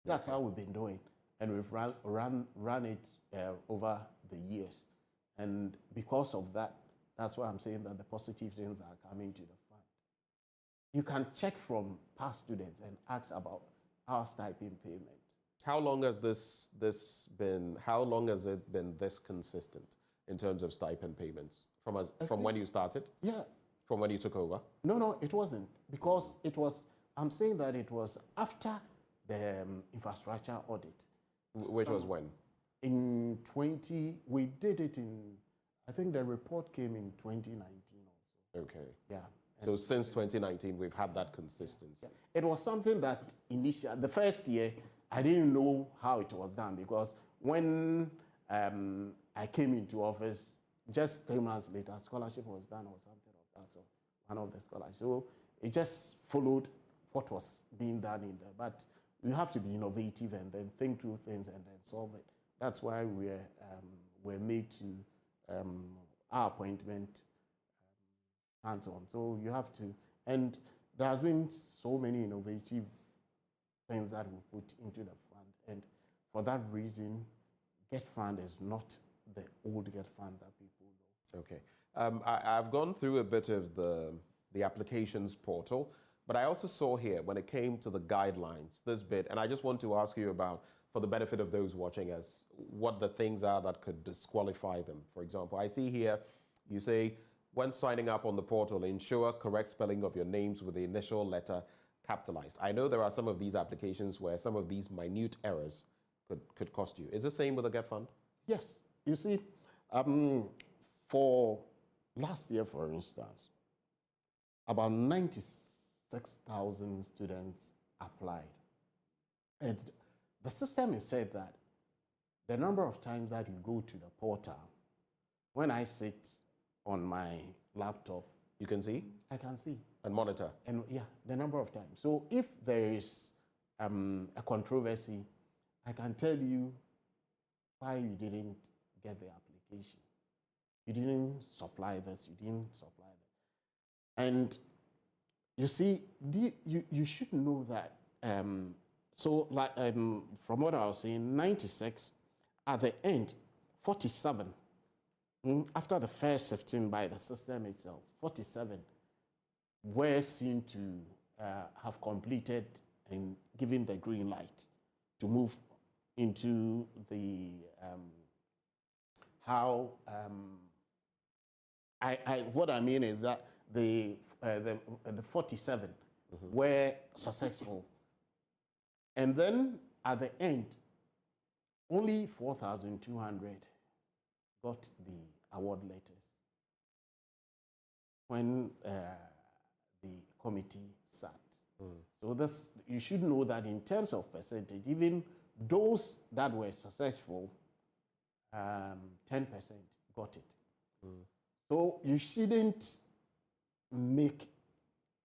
That's how we've been doing, and we've run it over the years, and because of that, that's why I'm saying that the positive things are coming to the fund. You can check from past students and ask about our stipend payment. How long has this been? How long has it been this consistent in terms of stipend payments from when you started? Yeah. From when you took over? No, it wasn't, because it was. I'm saying that it was after the infrastructure audit. Which was when? In we did it in, I think the report came in 2019 also. Okay. Yeah. So since 2019, we've had that consistency. Yeah. It was something that the first year, I didn't know how it was done, because when I came into office, just 3 months later, scholarship was done or something of that sort, one of the scholars. So it just followed what was being done in there. But you have to be innovative and then think through things and then solve it. That's why we're made to, our appointment hands-on. So you have to, and there has been so many innovative things that we put into the fund. And for that reason, Get Fund is not the old Get Fund that people know. Okay. I've gone through a bit of the applications portal, but I also saw here when it came to the guidelines, this bit, and I just want to ask you about, for the benefit of those watching us, what the things are that could disqualify them. For example, I see here, you say, when signing up on the portal, ensure correct spelling of your names with the initial letter capitalized. I know there are some of these applications where some of these minute errors could cost you. Is the same with the Get Fund? Yes. You see, for last year, for instance, about 96,000 students applied. And the system is said that the number of times that you go to the portal, when I sit on my laptop, you can see? I can see. And monitor? And yeah, the number of times. So if there is a controversy, I can tell you why you didn't get the application. You didn't supply this, you didn't supply that. And you see, you should know that. So like from what I was saying, 96, at the end, 47, after the first 15 by the system itself, 47 were seen to have completed and given the green light to move into the what I mean is that the 47 were successful, and then at the end, only 4,200 got the award letters when the committee sat. So this, you should know that in terms of percentage, even those that were successful, 10% got it. So you shouldn't make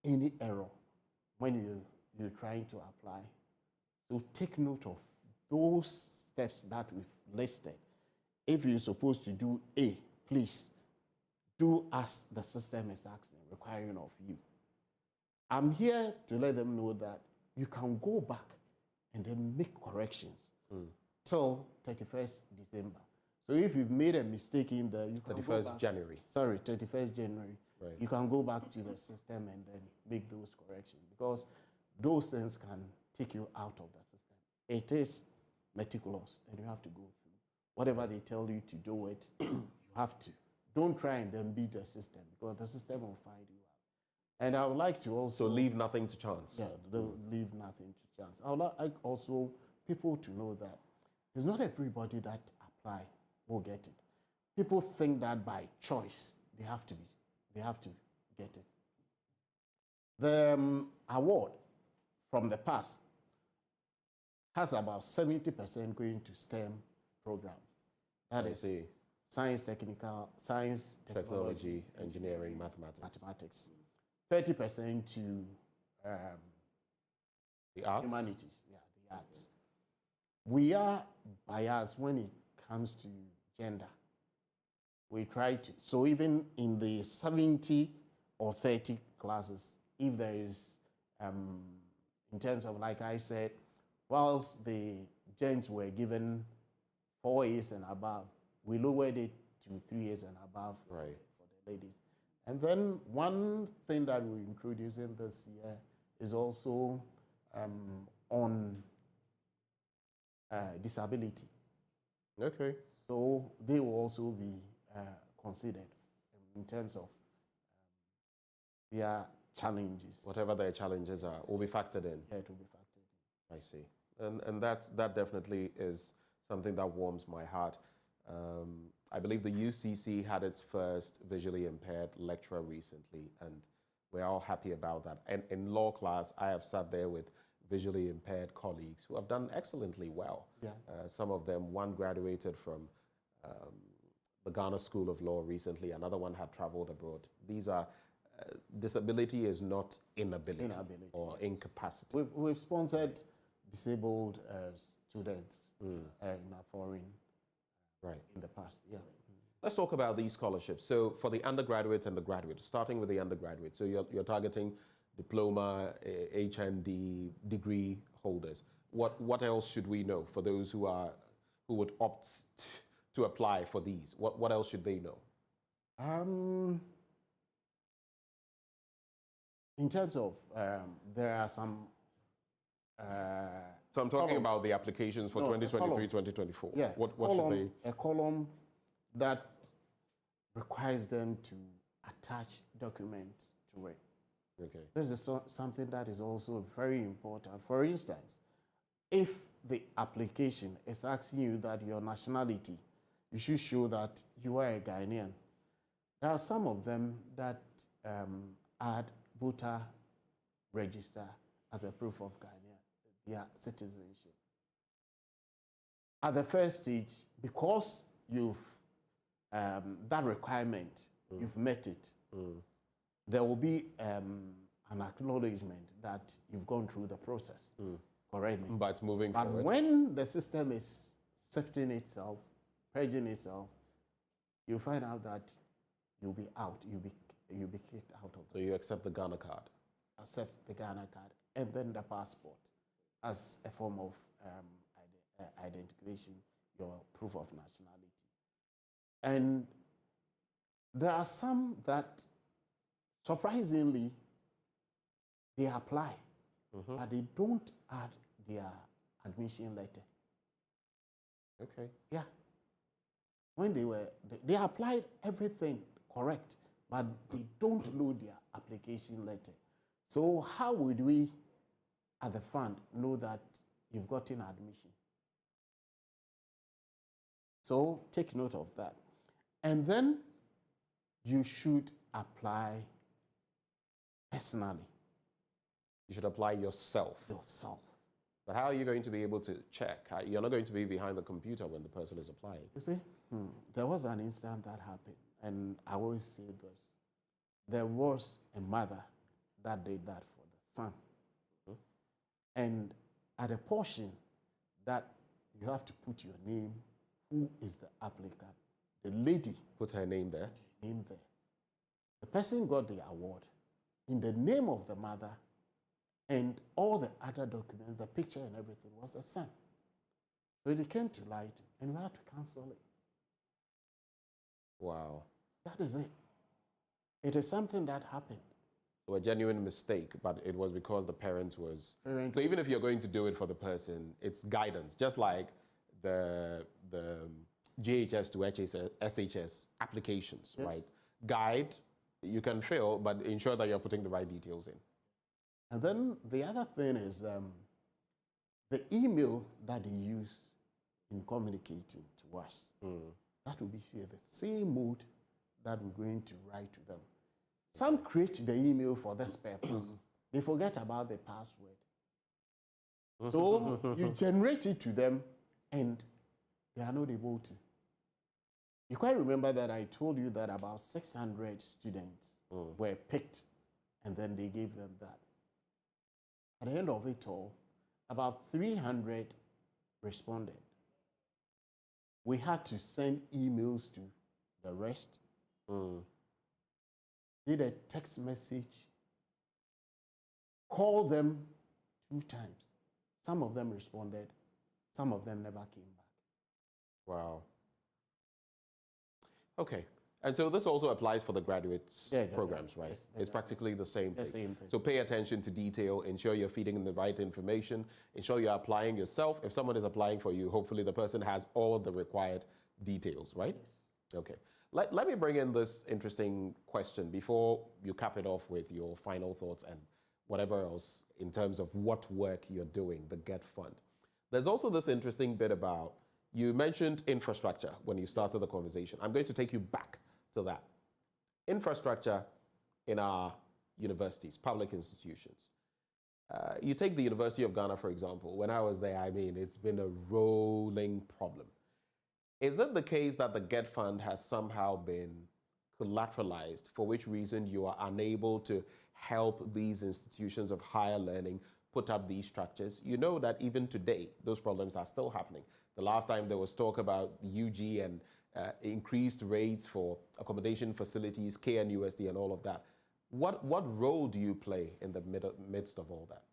any error when you're trying to apply. So take note of those steps that we've listed. If you're supposed to do A, please do as the system is asking, requiring of you. I'm here to let them know that you can go back and then make corrections till 31st December. So if you've made a mistake in there, you can 31st January. Sorry, 31st January. Right. You can go back to the system and then make those corrections, because those things can take you out of the system. It is meticulous, and you have to go through. Whatever they tell you to do it, you have to. Don't try and then beat the system, because the system will find you out. And I would like to also... So leave nothing to chance. Yeah, leave nothing to chance. I would like also people to know that It's not everybody that apply will get it. People think that by choice they have to get it. The award from the past has about 70% going to STEM program. That is science, technology, engineering, mathematics. 30% to the arts? Humanities, yeah, the arts. We are biased when it comes to gender. We try to, so even in the 70 or 30 classes, if there is, in terms of, like I said, whilst the gents were given 4 A's and above, we lowered it to 3 A's and above for the ladies. And then one thing that we're introducing this year is also on disability. Okay. So they will also be considered in terms of their challenges. Whatever their challenges are, will be factored in. Yeah, it will be factored in. I see. And that definitely is something that warms my heart. I believe the UCC had its first visually impaired lecturer recently, and we're all happy about that. And in law class, I have sat there with visually impaired colleagues who have done excellently well. Yeah. Some of them, one graduated from the Ghana School of Law recently, another one had traveled abroad. These are, disability is not inability or incapacity. We've sponsored disabled students in our foreign in the past, yeah. Let's talk about these scholarships. So for the undergraduates and the graduates, starting with the undergraduates, so you're targeting diploma, HND, degree holders. What else should we know for those who would opt to apply for these? What else should they know? In terms of, there are some... so I'm talking about the applications for 2023, 2024. Yeah, what should they... A column that requires them to attach documents to it. Okay. This is something that is also very important. For instance, if the application is asking you that your nationality, you should show that you are a Ghanaian. There are some of them that add voter register as a proof of their citizenship. At the first stage, because you've that requirement, you've met it, there will be an acknowledgement that you've gone through the process correctly. But moving forward. But when the system is sifting itself, purging itself, you find out that you'll be out, you'll be kicked out of the So you accept the Ghana card? Accept the Ghana card, and then the passport as a form of identification, your proof of nationality. And there are some that, surprisingly, they apply, but they don't add their admission letter. Okay. Yeah. When they applied everything correct, but they don't load their application letter. So how would we, at the fund, know that you've gotten admission? So take note of that. And then you should apply personally. You should apply yourself. Yourself. But how are you going to be able to check? You're not going to be behind the computer when the person is applying. You see, there was an incident that happened, and I always say this. There was a mother that did that for the son. And at a portion that you have to put your name, who is the applicant, the lady put her name there. Put her name there. The person got the award in the name of the mother, and all the other documents, the picture and everything was the son. So it came to light, and we had to cancel it. Wow. That is it. It is something that happened. So a genuine mistake, but it was because the parent was... So even if you're going to do it for the person, it's guidance, just like the JHS to SHS applications, Yes. right? Guide, you can fill, but ensure that you're putting the right details in. And then the other thing is the email that you use in communicating to us. That will be the same mood that we're going to write to them. Some create the email for this purpose. They forget about the password. So you generate it to them and they are not able to. You quite remember that I told you that about 600 students were picked and then they gave them that. At the end of it all, about 300 responded. We had to send emails to the rest. Did a text message, call them 2 times. Some of them responded, some of them never came back. Wow. Okay. And so this also applies for the graduates programs, right? It's practically the same thing. So pay attention to detail, ensure you're feeding in the right information, ensure you're applying yourself. If someone is applying for you, hopefully the person has all the required details, right? Yes. Okay. Let me bring in this interesting question before you cap it off with your final thoughts and whatever else in terms of what work you're doing, the GET Fund. There's also this interesting bit about, you mentioned infrastructure when you started the conversation. I'm going to take you back to that. Infrastructure in our universities, public institutions. You take the University of Ghana, for example. When I was there, I mean, it's been a rolling problem. Is it the case that the GET Fund has somehow been collateralized, for which reason you are unable to help these institutions of higher learning put up these structures? You know that even today, those problems are still happening. The last time there was talk about UG and increased rates for accommodation facilities, KNUST and all of that. What role do you play in the midst of all that?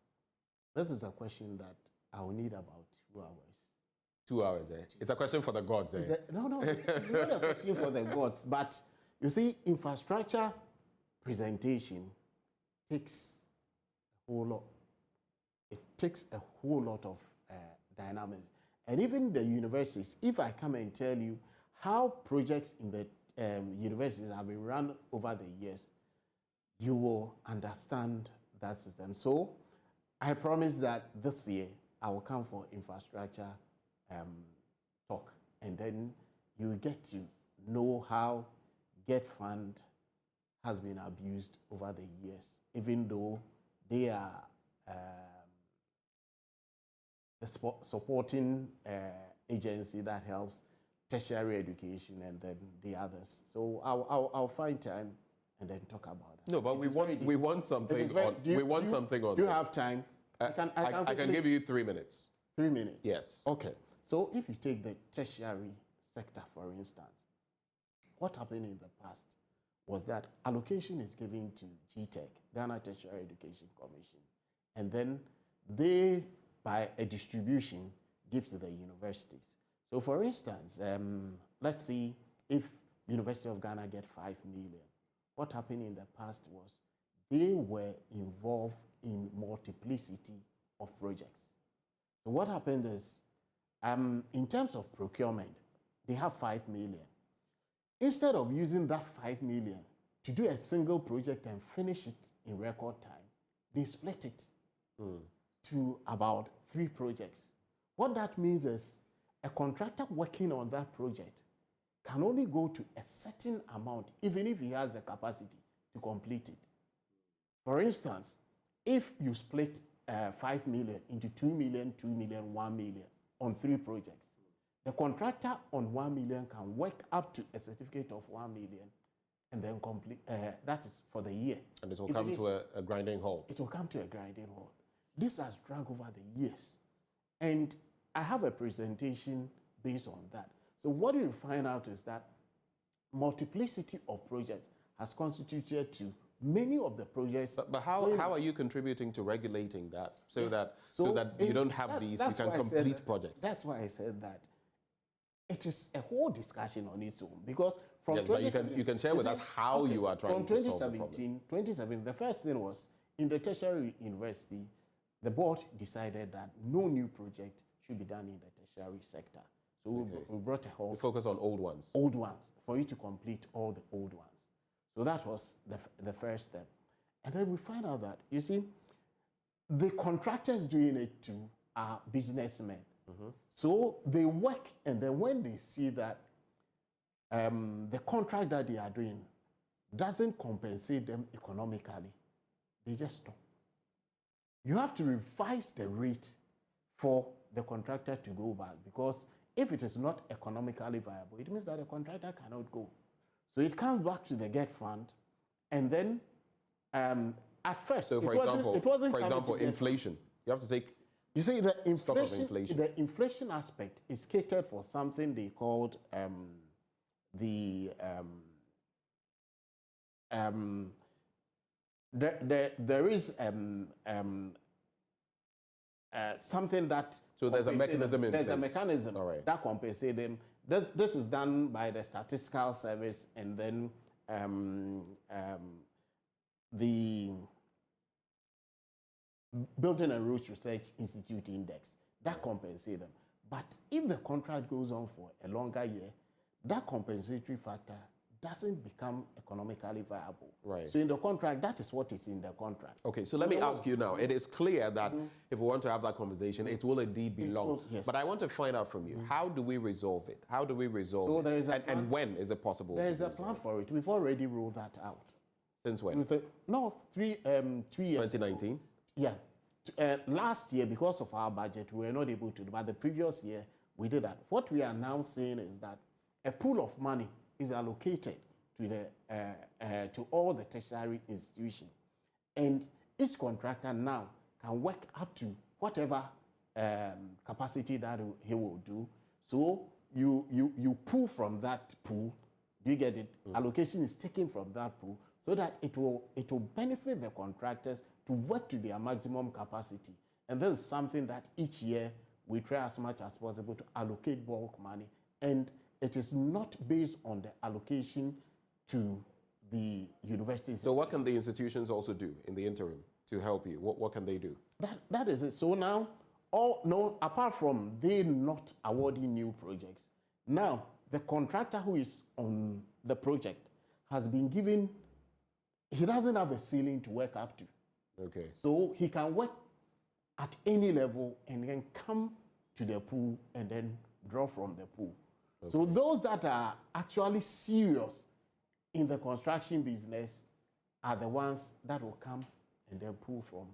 This is a question that I will need about 2 hours. 2 hours, eh? It's a question for the gods, eh? No, it's not a question for the gods. But you see, infrastructure presentation takes a whole lot. It takes a whole lot of dynamics. And even the universities, if I come and tell you how projects in the universities have been run over the years, you will understand that system. So I promise that this year I will come for infrastructure talk, and then you get to know how GET Fund has been abused over the years, even though they are the supporting agency that helps tertiary education and then the others. So I'll find time and then talk about that. No, but we want something on. We want something on. Do you have time? I can give you 3 minutes. 3 minutes? Yes. Okay. So if you take the tertiary sector, for instance, what happened in the past was that allocation is given to GTEC, Ghana Tertiary Education Commission, and then they, by a distribution, give to the universities. So for instance, let's see if University of Ghana get 5 million. What happened in the past was they were involved in multiplicity of projects. So what happened is, in terms of procurement, they have 5 million. Instead of using that 5 million to do a single project and finish it in record time, they split it to about 3 projects. What that means is a contractor working on that project can only go to a certain amount, even if he has the capacity to complete it. For instance, if you split 5 million into 2 million, 2 million, 1 million on 3 projects, the contractor on 1 million can work up to a certificate of 1 million and then complete, that is for the year. And it will come to a grinding halt. It will come to a grinding halt. This has dragged over the years. And I have a presentation based on that. So what you find out is that multiplicity of projects has constituted to many of the projects. But how are you contributing to regulating that so that you don't have these, you can complete projects? That's why I said that it is a whole discussion on its own, because from you can share with us how you are trying to solve the problem. From 2017, the first thing was in the tertiary university, the board decided that no new project should be done in the tertiary sector. So we brought a whole focus on old ones. Old ones, for you to complete all the old ones. So that was the first step. And then we find out that, you see, the contractors doing it too are businessmen. So they work, and then when they see that the contract that they are doing doesn't compensate them economically, they just stop. You have to revise the rate for the contractor to go back, because if it is not economically viable, it means that the contractor cannot go. So it comes back to the GET fund, and then at first, so for example, inflation. You have to take. You see, the inflation aspect is catered for something they called there is something that. So there's a mechanism in place. There's a mechanism that compensates them. This is done by the Statistical Service, and then the Building and Roads Research Institute Index. That compensates them. But if the contract goes on for a longer year, that compensatory factor doesn't become economically viable. Right. So in the contract, that is what is in the contract. Okay, so let me ask you now. It is clear that if we want to have that conversation, it will indeed be long. Yes. But I want to find out from you, how do we resolve it? How do we resolve So it? there is a and when is it possible? There is a plan for it. We've already rolled that out. Since when? 2 years. 2019? Yeah. Last year, because of our budget, we were not able to, but the previous year, we did that. What we are now saying is that a pool of money is allocated to all the tertiary institutions, and each contractor now can work up to whatever capacity that he will do. So you pull from that pool. Do you get it? Allocation is taken from that pool so that it will benefit the contractors to work to their maximum capacity. And this is something that each year we try as much as possible to allocate bulk money, and it is not based on the allocation to the universities. So what can the institutions also do in the interim to help you? What can they do? That is it. So now, apart from they not awarding new projects, now the contractor who is on the project has been given, he doesn't have a ceiling to work up to. Okay. So he can work at any level and then come to the pool and then draw from the pool. Okay. So those that are actually serious in the construction business are the ones that will come and then pull from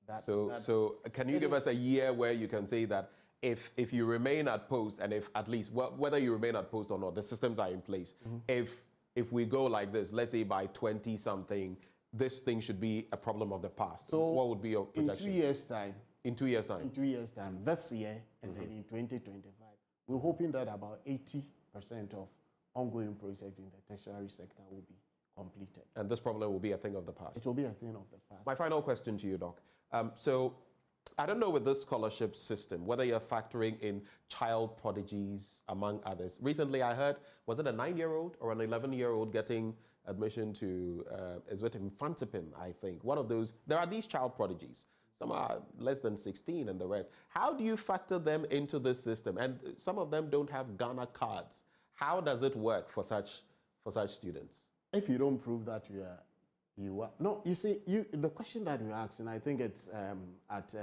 that. So can you give us a year where you can say that if you remain at post, and if at least, whether you remain at post or not, the systems are in place. If we go like this, let's say by 20-something, this thing should be a problem of the past. So what would be your projection? In 2 years' time. In 2 years' time? In 2 years' time, this year, and then in 2025, we're hoping that about 80% of ongoing projects in the tertiary sector will be completed. And this problem will be a thing of the past? It will be a thing of the past. My final question to you, Doc. So I don't know with this scholarship system, whether you're factoring in child prodigies, among others. Recently I heard, was it a 9-year-old or an 11-year-old getting admission to, is it Infantipim, I think. One of those, there are these child prodigies. Some are less than 16 and the rest. How do you factor them into this system? And some of them don't have Ghana cards. How does it work for such students? If you don't prove that you are, no, you see, the question that you're asking, I think it's at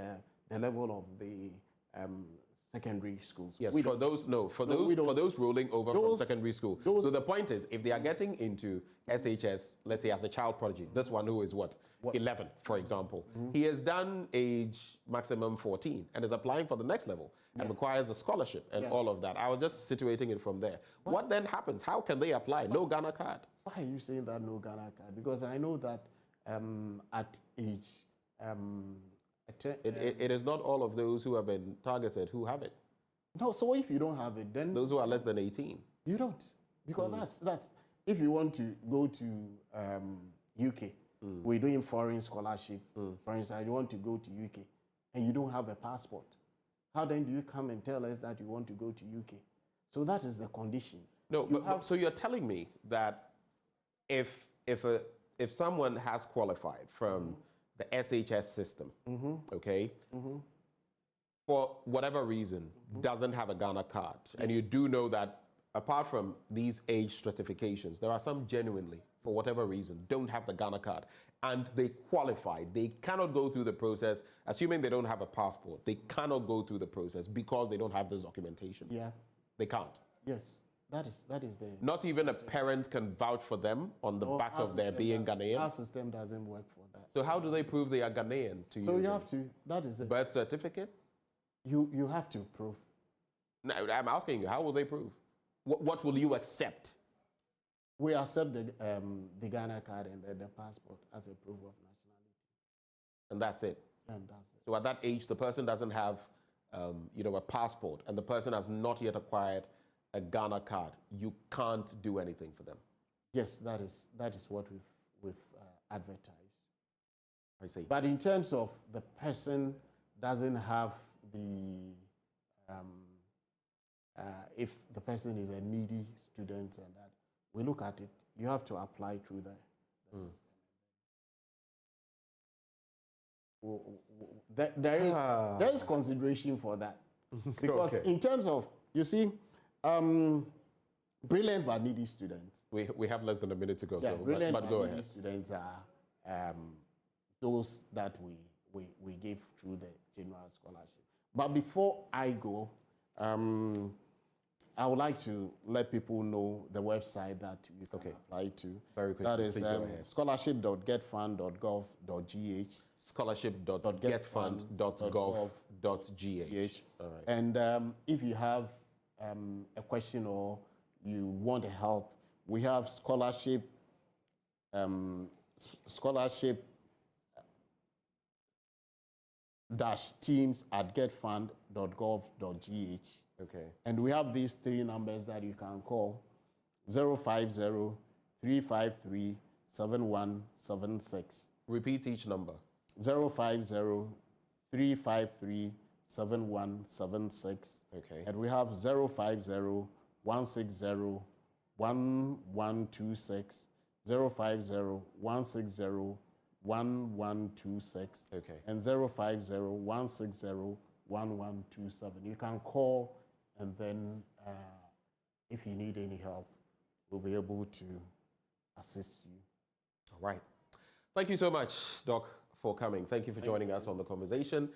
the level of the secondary schools. Yes, for those rolling over from secondary school. So the point is, if they are getting into SHS, let's say as a child prodigy, this one who is what 11, for example, he has done age maximum 14 and is applying for the next level and requires a scholarship and all of that. I was just situating it from there. What then happens? How can they apply? No Ghana card. Why are you saying that no Ghana card? Because I know that at age... it is not all of those who have been targeted who have it. No, so if you don't have it, then... Those who are less than 18. You don't. Because that's... If you want to go to UK, we're doing foreign scholarship. For instance, you want to go to UK and you don't have a passport. How then do you come and tell us that you want to go to UK? So that is the condition. No, so you're telling me that if someone has qualified from the SHS system, okay, for whatever reason, doesn't have a Ghana card, and you do know that apart from these age stratifications, there are some genuinely, for whatever reason, don't have the Ghana card and they qualify. They cannot go through the process, assuming they don't have a passport. They cannot go through the process because they don't have this documentation. Yeah. They can't. Yes, that is the... Not even a parent can vouch for them on the back of their being Ghanaian? Our system doesn't work for that. So how do they prove they are Ghanaian to you? So you have to, that is it. Birth certificate? You have to prove. No, I'm asking you, how will they prove? What will you accept? We accept the Ghana card and the passport as a proof of nationality. And that's it? And that's it. So at that age, the person doesn't have a passport and the person has not yet acquired a Ghana card. You can't do anything for them? Yes, that is what we've advertised. I see. But in terms of the person doesn't have the... if the person is a needy student and that, we look at it, you have to apply through the system. There is consideration for that. Because in terms of, you see, brilliant but needy students. We have less than a minute to go, Yeah, so brilliant but go needy ahead. students are those that we give through the general scholarship. But before I go, I would like to let people know the website that you can apply to. Very quickly. That is scholarship.getfund.gov.gh. Scholarship.getfund.gov.gh. All right. And if you have a question or you want help, we have scholarship teams@getfund.gov.gh. Okay. And we have these 3 numbers that you can call: 050-353-7176. Repeat each number. 050-353-7176. Okay. And we have 050-160-1126. 050-160-1126. Okay. And 050-160-1127. You can call, and then if you need any help, we'll be able to assist you. All right. Thank you so much, Doc, for coming. Thank you for joining us on the conversation.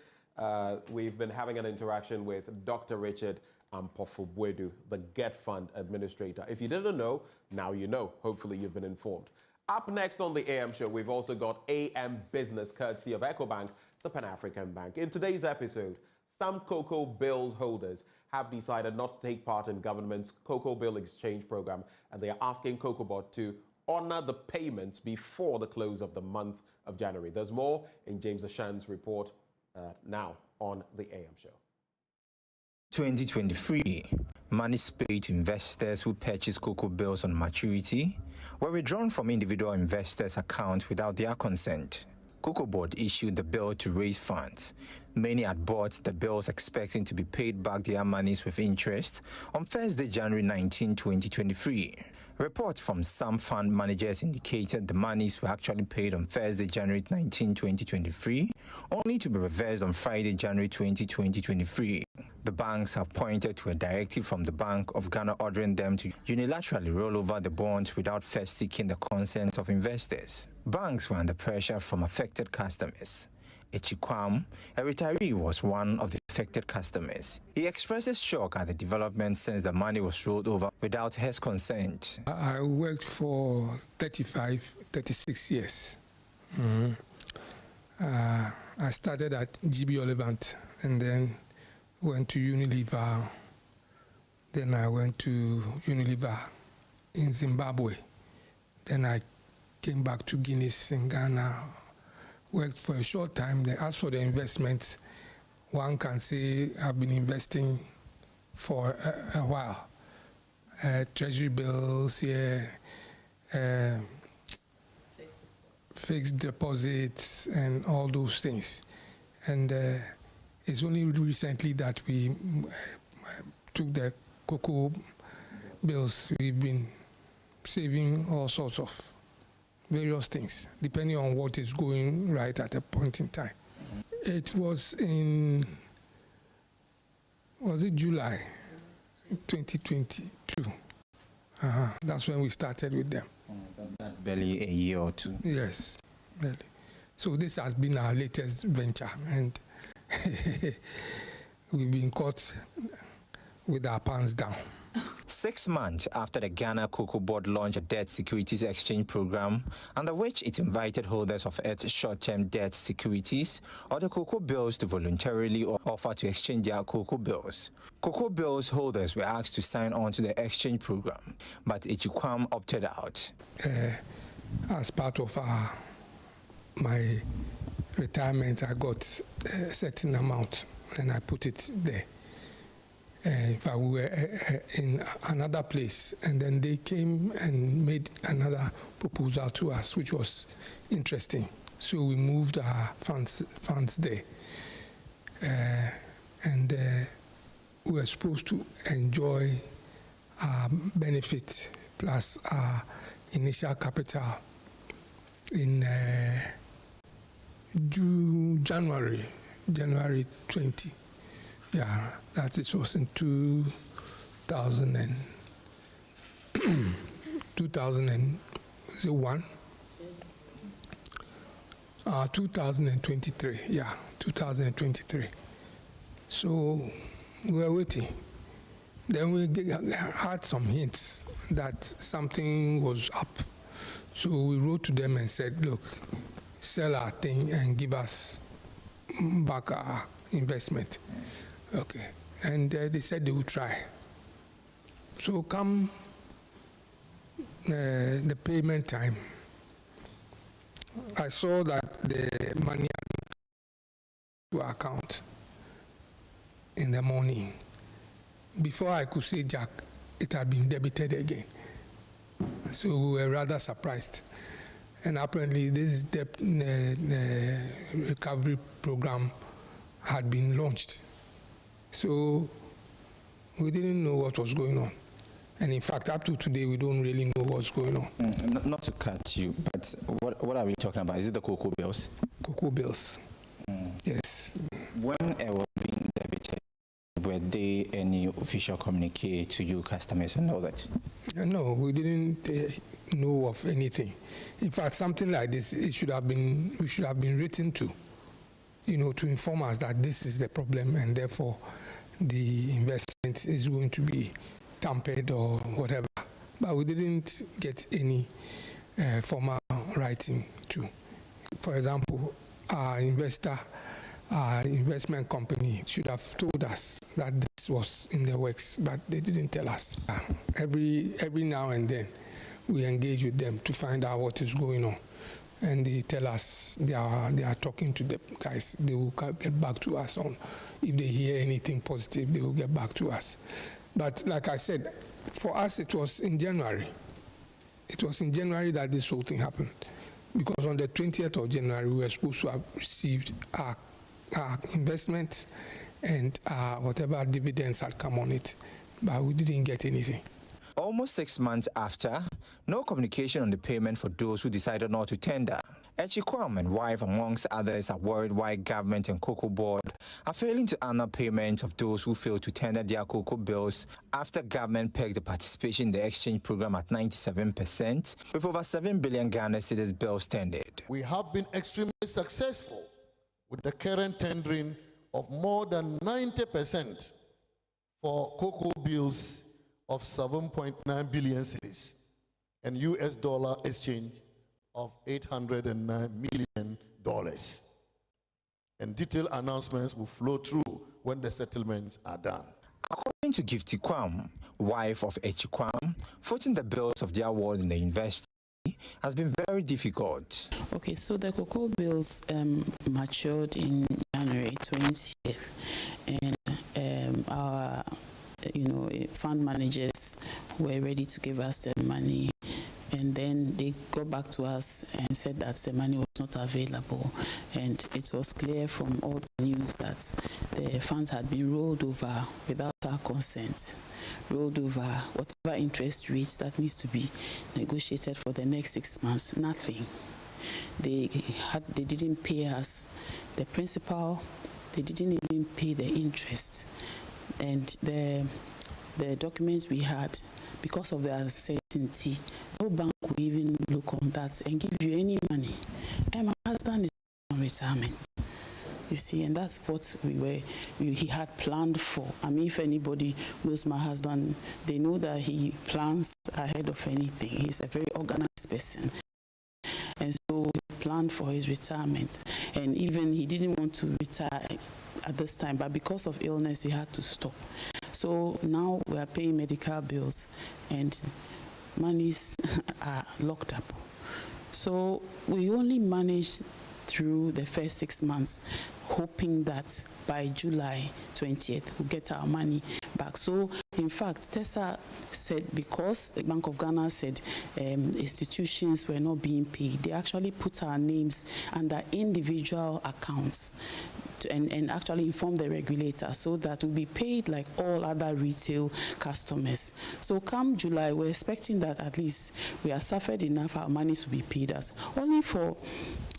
We've been having an interaction with Dr. Richard Ampofo-Buedu, the Get Fund Administrator. If you didn't know, now you know. Hopefully you've been informed. Up next on the AM show, we've also got AM Business, courtesy of EcoBank, the Pan-African Bank. In today's episode, some cocoa bill holders have decided not to take part in government's cocoa bill exchange program, and they are asking COCOBOD to honor the payments before the close of the month of January. There's more in James Ashan's report now on the AM show. 2023, monies paid to investors who purchased cocoa bills on maturity were withdrawn from individual investors' accounts without their consent. COCOBOD issued the bill to raise funds. Many had bought the bills expecting to be paid back their monies with interest on Thursday, January 19, 2023. Reports from some fund managers indicated the monies were actually paid on Thursday, January 19, 2023, only to be reversed on Friday, January 20, 2023. The banks have pointed to a directive from the Bank of Ghana ordering them to unilaterally roll over the bonds without first seeking the consent of investors. Banks were under pressure from affected customers. Echikwam, a retiree, was one of the affected customers. He expresses shock at the development since the money was rolled over without his consent. I worked for 36 years. I started at GB Olevant and then went to Unilever. Then I went to Unilever in Zimbabwe. Then I came back to Guinness in Ghana. Worked for a short time. Then as for the investments, one can say I've been investing for a while. Treasury bills, fixed deposits, and all those things. And it's only recently that we took the cocoa bills. We've been saving all sorts of various things, depending on what is going right at a point in time. It was in, was it July 2022? That's when we started with them. Barely a year or two. Yes, barely. So this has been our latest venture, and we've been caught with our pants down. 6 months after the Ghana Cocoa Board launched a debt securities exchange program, under which it invited holders of its short-term debt securities or the cocoa bills to voluntarily offer to exchange their cocoa bills. Cocoa bills holders were asked to sign on to the exchange program, but Echikwam opted out. As part of my retirement, I got a certain amount and I put it there. If I were in another place, and then they came and made another proposal to us, which was interesting. So we moved our funds there, and we were supposed to enjoy our benefit plus our initial capital in January 20. Yeah, that it was in 2001. 2023, yeah, 2023. So we were waiting. Then we had some hints that something was up. So we wrote to them and said, look, sell our thing and give us back our investment. Okay, and they said they would try. So come the payment time, I saw that the money to our account in the morning. Before I could say Jack, it had been debited again. So we were rather surprised. And apparently this debt recovery program had been launched. So we didn't know what was going on. And in fact, up to today, we don't really know what's going on. Not to cut you, but what are we talking about? Is it the cocoa bills? Cocoa bills, yes. When it was being debited, were there any official communique to you customers and all that? No, we didn't know of anything. In fact, something like this, we should have been written to, to inform us that this is the problem and therefore the investment is going to be tampered or whatever. But we didn't get any formal writing to. For example, our investment company should have told us that this was in the works, but they didn't tell us. Every now and then, we engage with them to find out what is going on. And they tell us they are talking to the guys. They will get back to us on if they hear anything positive. They will get back to us. But like I said, for us it was in January. It was in January that this whole thing happened, because on the 20th of January we were supposed to have received our investment and whatever dividends had come on it, but we didn't get anything. Almost 6 months after, no communication on the payment for those who decided not to tender. Echikwam and wife, amongst others, are worried why government and Cocoa Board are failing to honor payment of those who failed to tender their cocoa bills after government pegged the participation in the exchange program at 97%, with over 7 billion Ghana cedis bills tendered. We have been extremely successful with the current tendering of more than 90% for cocoa bills of 7.9 billion cedis and US dollar exchange of $809 million. And detailed announcements will flow through when the settlements are done. According to Gifty Kwam, wife of Echikwam, footing the bills of their ward in the university has been very difficult. Okay, so the cocoa bills matured in January 20th, and our fund managers were ready to give us the money, and then they got back to us and said that the money was not available, and it was clear from all the news that the funds had been rolled over without our consent, rolled over whatever interest rates that needs to be negotiated for the next 6 months, nothing. They didn't pay us the principal, they didn't even pay the interest. And the the documents we had, because of the uncertainty, no bank will even look on that and give you any money. And my husband is on retirement. You see, and that's what he had planned for. I mean, if anybody knows my husband, they know that he plans ahead of anything. He's a very organized person. And so he planned for his retirement. And even he didn't want to retire at this time, but because of illness, he had to stop. So now we are paying medical bills and monies are locked up. So we only managed through the first 6 months, hoping that by July 20th, we'll get our money back. So, in fact, Tessa said because the Bank of Ghana said institutions were not being paid, they actually put our names under individual accounts and actually inform the regulator so that we'll be paid like all other retail customers. So come July, we're expecting that at least we have suffered enough, our money to be paid us. Only for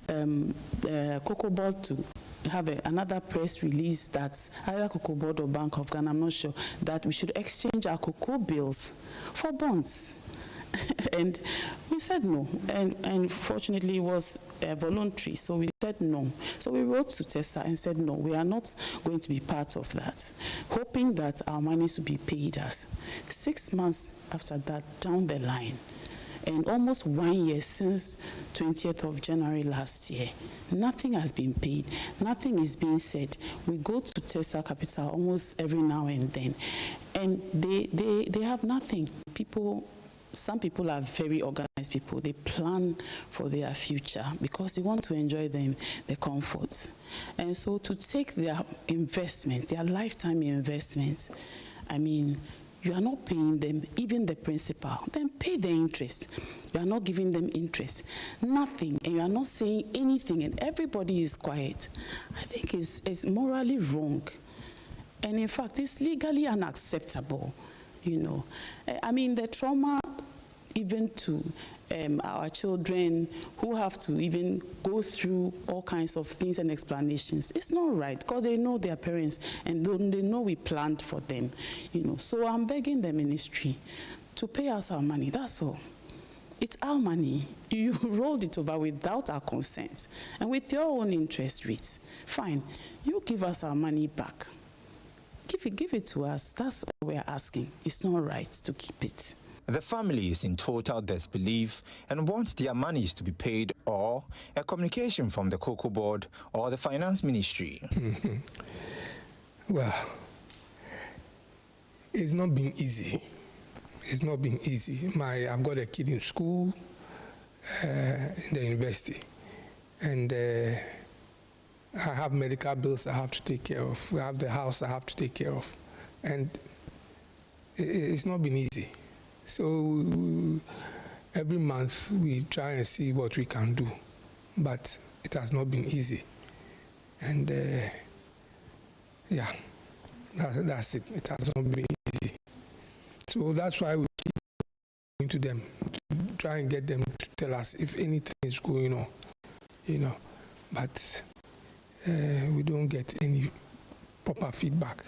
Cocoa Board to have another press release that's either Cocoa Board or Bank of Ghana, I'm not sure, that we should exchange our cocoa bills for bonds. And we said no, and fortunately it was voluntary, so we said no. So we wrote to Tessa and said no, we are not going to be part of that, hoping that our money will be paid us. 6 months after that, down the line, and almost 1 year since 20th of January last year, nothing has been paid, nothing is being said. We go to Tessa Capital almost every now and then, and they have nothing. Some people are very organized people. They plan for their future because they want to enjoy the comforts. And so to take their investment, their lifetime investment, I mean, you are not paying them even the principal, then pay the interest. You are not giving them interest, nothing, and you are not saying anything, and everybody is quiet. I think it's morally wrong. And in fact, it's legally unacceptable, you know. I mean, the trauma even to our children who have to even go through all kinds of things and explanations. It's not right because they know their parents and they know we planned for them, you know. So I'm begging the ministry to pay us our money, that's all. It's our money. You rolled it over without our consent and with your own interest rates. Fine, you give us our money back. Give it to us. That's all we're asking. It's not right to keep it. The family is in total disbelief and wants their monies to be paid or a communication from the Cocoa Board or the Finance Ministry. Well, it's not been easy. It's not been easy. I've got a kid in school, in the university, and I have medical bills I have to take care of. We have the house I have to take care of, and it's not been easy. So every month we try and see what we can do, but it has not been easy. And yeah, that's it. It has not been easy. So that's why we keep going to them, to try and get them to tell us if anything is going on, you know. But we don't get any proper feedback.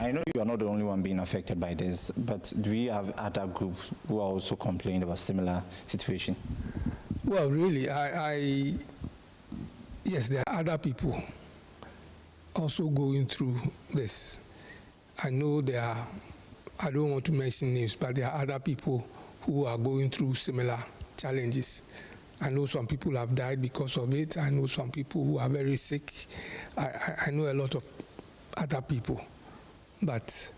I know you are not the only one being affected by this, but do we have other groups who are also complaining about similar situation? Well, really, yes, there are other people also going through this. I know I don't want to mention names, but there are other people who are going through similar challenges. I know some people have died because of it. I know some people who are very sick. I know a lot of other people, but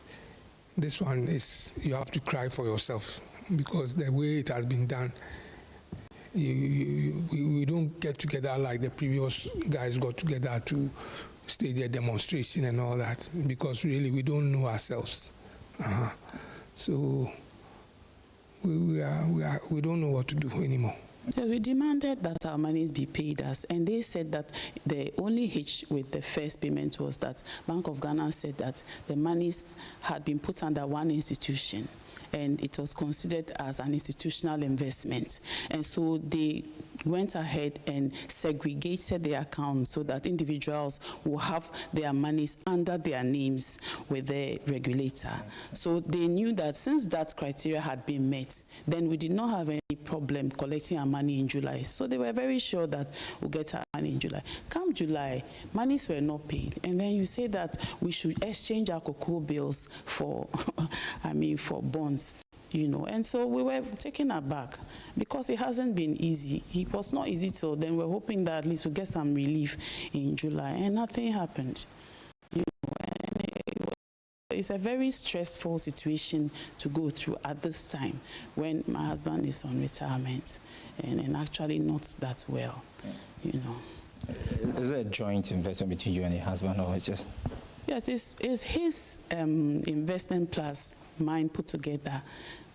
this one is, you have to cry for yourself because the way it has been done, we don't get together like the previous guys got together to stage a demonstration and all that, because really we don't know ourselves. So we don't know what to do anymore. Yeah, we demanded that our monies be paid us, and they said that the only hitch with the first payment was that Bank of Ghana said that the monies had been put under one institution, and it was considered as an institutional investment. And so they went ahead and segregated the accounts so that individuals will have their monies under their names with the regulator. So they knew that since that criteria had been met, then we did not have any problem collecting our money in July. So they were very sure that we'll get our money in July. Come July, monies were not paid. And then you say that we should exchange our cocoa bills for, for bonds. And so we were taken aback because it hasn't been easy. It was not easy till then. We're hoping that at least we'll get some relief in July, and nothing happened. It's a very stressful situation to go through at this time when my husband is on retirement and actually not that well, Is it a joint investment between you and your husband, or it's just? Yes, it's his investment plus mine put together,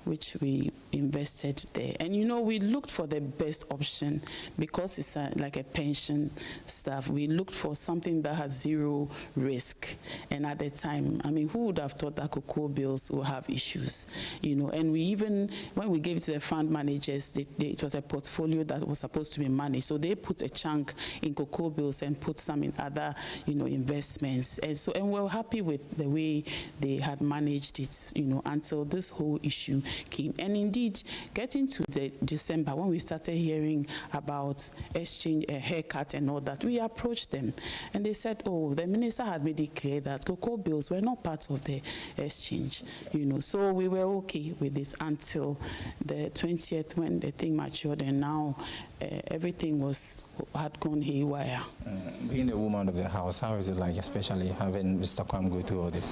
which we invested there. And we looked for the best option because it's like a pension stuff. We looked for something that has zero risk. And at the time, who would have thought that cocoa bills will have issues? And we even, when we gave it to the fund managers, it was a portfolio that was supposed to be managed. So they put a chunk in cocoa bills and put some in other, investments. And we're happy with the way they had managed it, until this whole issue came. And indeed, getting to the December, when we started hearing about exchange, a haircut and all that, we approached them and they said, the minister had made it clear that cocoa bills were not part of the exchange, So we were okay with this until the 20th when the thing matured, and now everything had gone haywire. Being a woman of the house, how is it like, especially having Mr. Kwam go through all this?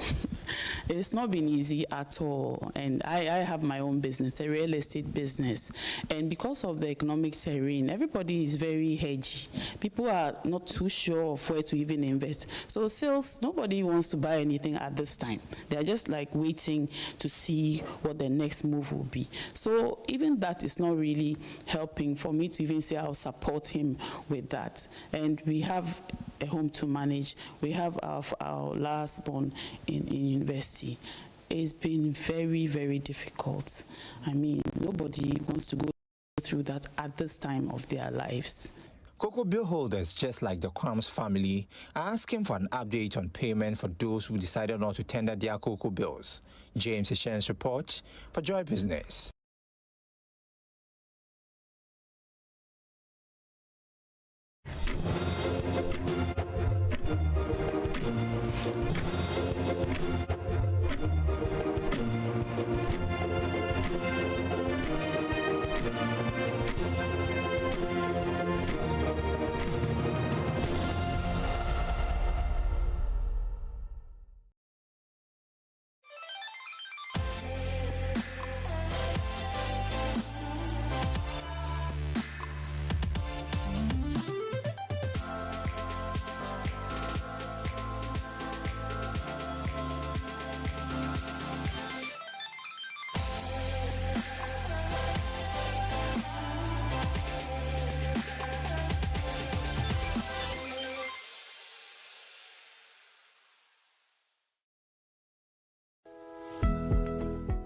It's not been easy at all. And I have my own business, a real estate business. And because of the economic terrain, everybody is very hedgy. People are not too sure of where to even invest. So sales, nobody wants to buy anything at this time. They're just like waiting to see what the next move will be. So even that is not really helping for me to even say I'll support him with that. And we have a home to manage. We have our last born in university. It's been very, very difficult. Nobody wants to go through that at this time of their lives. Cocoa bill holders, just like the Kwam's family, are asking for an update on payment for those who decided not to tender their cocoa bills. James Ishen's report for Joy Business.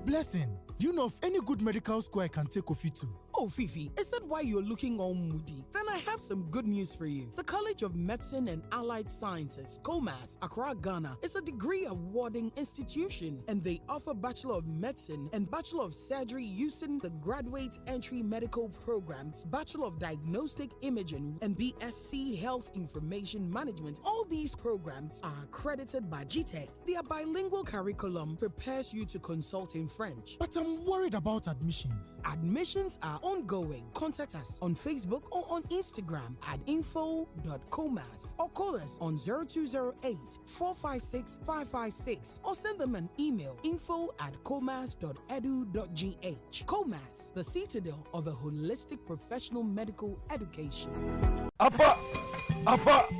Blessing, do you know of any good medical school I can take Kofi to? Oh, Fifi, is that why you're looking all moody? Then I have some good news for you. The College of Medicine and Allied Sciences, COMAS, Accra, Ghana, is a degree-awarding institution, and they offer Bachelor of Medicine and Bachelor of Surgery using the Graduate Entry Medical Programs, Bachelor of Diagnostic Imaging, and BSc Health Information Management. All these programs are accredited by GTEC. Their bilingual curriculum prepares you to consult in French. But I'm worried about admissions. Admissions are ongoing. Contact us on Facebook or on Instagram at info.comas or call us on 0208-456-556 or send them an email info@comas.edu.gh. COMAS, the citadel of a holistic professional medical education. Afa,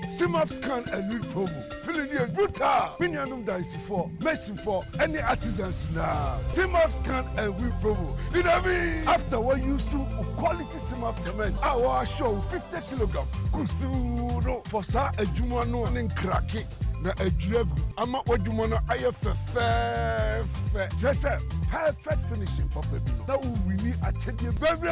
Simap scan and read promo. Feeling the brutal. Minyanum dice for, messing for any artisans now. Simap scan and read promo. You know what I mean? After what you sue quality Simap cement, our show 50 kilogram. Kusuro for sa a jumano and cracky. Na a drebu. Ama what you wanna IFF. Just perfect finishing for baby. Now we need a check your baby.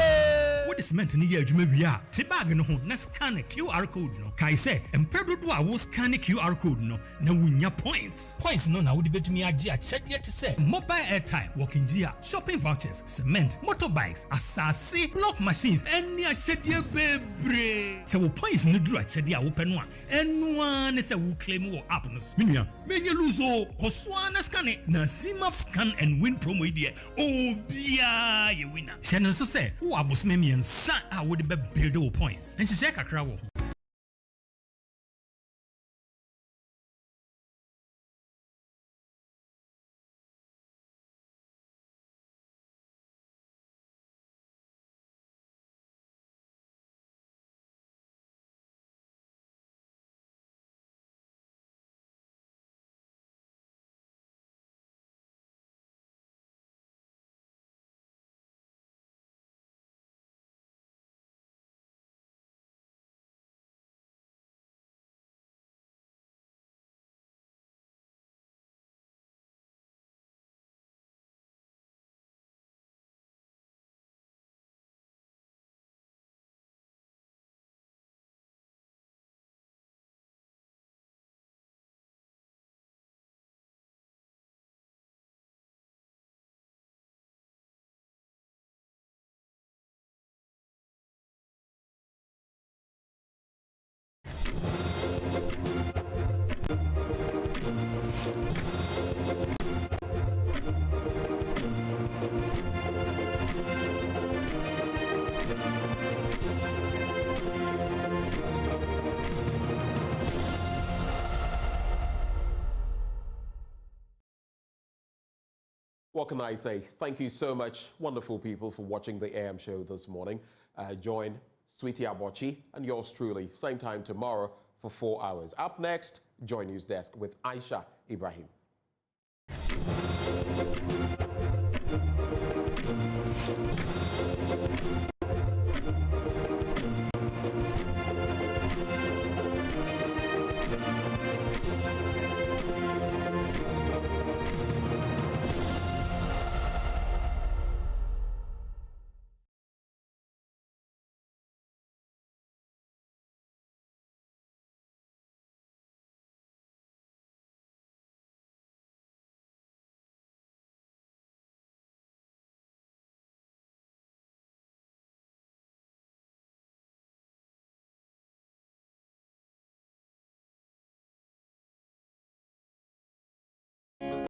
What is meant to be a Jumavia? Tibag no, na scan a QR code no. Kai say, and Pedro will scan a QR code no. Now win your points. Points no, now would be to me a check yet to say mobile airtime, walking gear, shopping vouchers, cement, motorbikes, assassin, block machines, and near check your baby. So points no do a check the open one. And one is a who claim or apples. Minia, make you lose all, Koswana scan it, na Simaf scan and win promo idea. Oh, yeah, you winner. Shannon so say, who are boss me and son, I would be build all points. And she check a crowd. What can I say? Thank you so much, wonderful people, for watching the AM show this morning. Join Sweetie Abochi and yours truly, same time tomorrow for 4 hours. Up next, Joy News Desk with Aisha Ibrahim.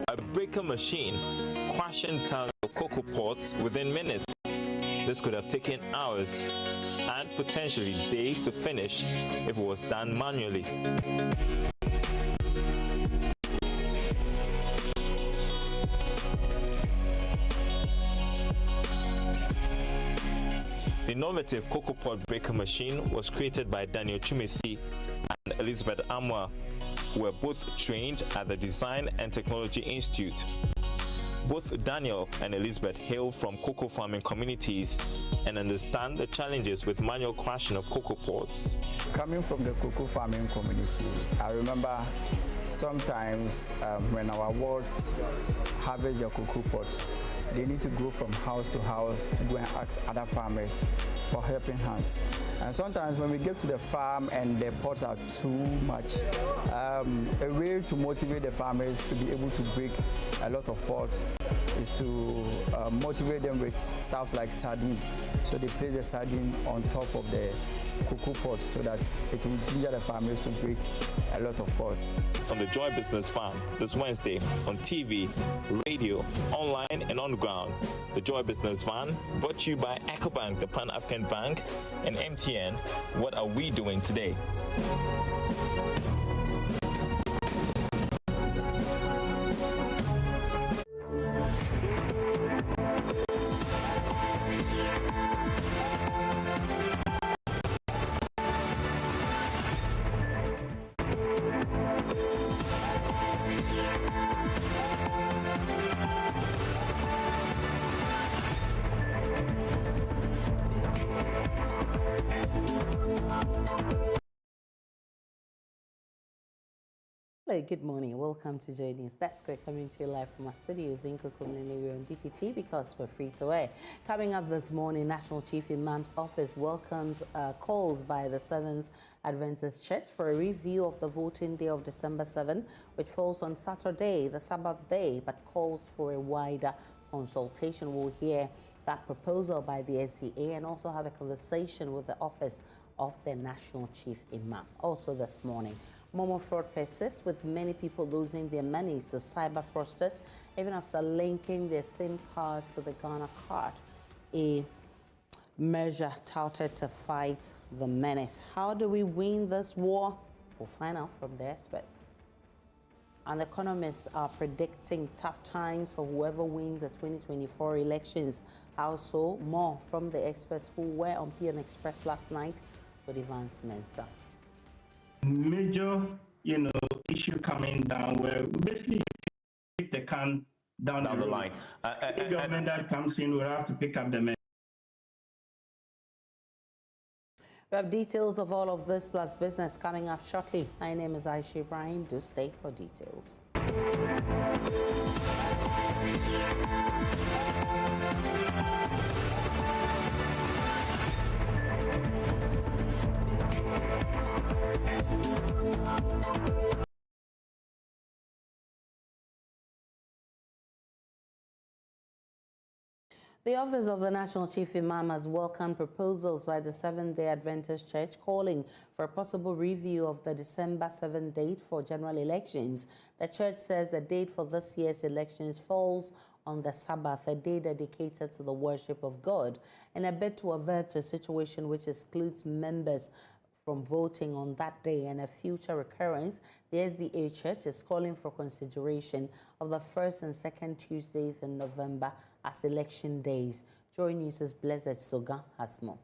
A breaker machine crashing tons of cocoa pods within minutes. This could have taken hours and potentially days to finish if it was done manually. The innovative cocoa pod breaker machine was created by Daniel Chumesi and Elizabeth Amwa, who were both trained at the Design and Technology Institute. Both Daniel and Elizabeth hail from cocoa farming communities and understand the challenges with manual crushing of cocoa pods. Coming from the cocoa farming community, I remember sometimes when our wards harvest their cocoa pods, they need to go from house to house to go and ask other farmers for helping hands. And sometimes when we get to the farm and the pots are too much, a way to motivate the farmers to be able to break a lot of pots is to motivate them with stuff like sardine. So they place the sardine on top of the cocoa pots so that it will ginger the farmers to break a lot of pots. On the Joy Business Farm this Wednesday on TV, radio, online and on ground. The Joy Business Van brought to you by EcoBank, the Pan-African Bank, and MTN. What are we doing today? Hello, good morning. Welcome to JoyNews. That's great, coming to you live from our studios in Kokomlele. We're on DTT because we're free to air. Coming up this morning, National Chief Imam's Office welcomes calls by the Seventh Adventist Church for a review of the voting day of December 7, which falls on Saturday, the Sabbath day, but calls for a wider consultation. We'll hear that proposal by the SCA and also have a conversation with the Office of the National Chief Imam. Also this morning, Momo fraud persists, with many people losing their monies to cyber fraudsters, even after linking their SIM cards to the Ghana card, a measure touted to fight the menace. How do we win this war? We'll find out from the experts. And economists are predicting tough times for whoever wins the 2024 elections. How so? More from the experts who were on PM Express last night with Evans Mensah. Major, issue coming down where we basically kick the can down the line. The government that comes in will have to pick up the men. We have details of all of this plus business coming up shortly. My name is Aisha Ibrahim. Do stay for details. The Office of the National Chief Imam has welcomed proposals by the Seventh-day Adventist Church calling for a possible review of the December 7 date for general elections. The church says the date for this year's elections falls on the Sabbath, a day dedicated to the worship of God, in a bid to avert a situation which excludes members from voting on that day and a future recurrence. The SDA Church is calling for consideration of the first and second Tuesdays in November as election days. JoyNews' Blessed Soga has more.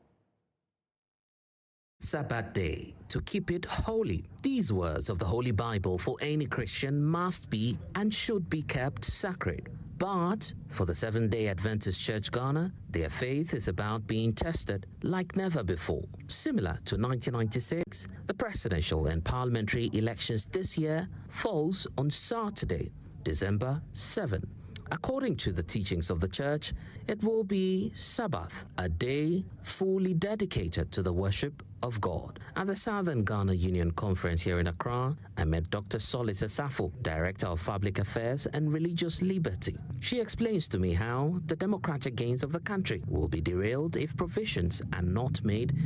Sabbath day, to keep it holy. These words of the Holy Bible for any Christian must be and should be kept sacred. But for the Seventh-day Adventist Church Ghana, their faith is about being tested like never before. Similar to 1996, the presidential and parliamentary elections this year falls on Saturday, December 7. According to the teachings of the church, it will be Sabbath, a day fully dedicated to the worship of God. At the Southern Ghana Union Conference here in Accra, I met Dr. Solis Asafo, Director of Public Affairs and Religious Liberty. She explains to me how the democratic gains of the country will be derailed if provisions are not made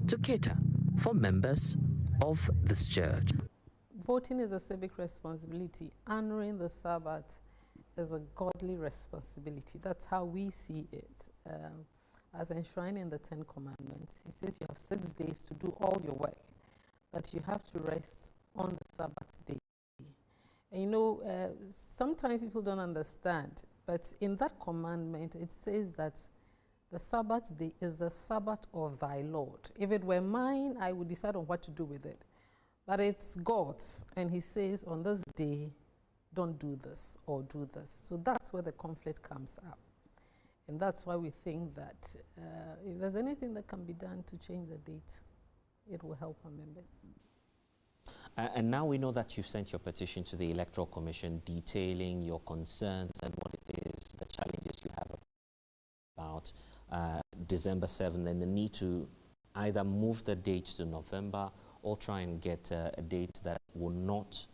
to cater for members of this church. Voting is a civic responsibility. Honoring the Sabbath is a godly responsibility. That's how we see it. As enshrined in the 10 Commandments, he says you have 6 days to do all your work, but you have to rest on the Sabbath day. And sometimes people don't understand, but in that commandment, it says that the Sabbath day is the Sabbath of thy Lord. If it were mine, I would decide on what to do with it. But it's God's, and he says on this day, don't do this or do this. So that's where the conflict comes up. And that's why we think that if there's anything that can be done to change the date, it will help our members. And now we know that you've sent your petition to the Electoral Commission detailing your concerns and what it is, the challenges you have about December 7th and the need to either move the date to November or try and get a date that will not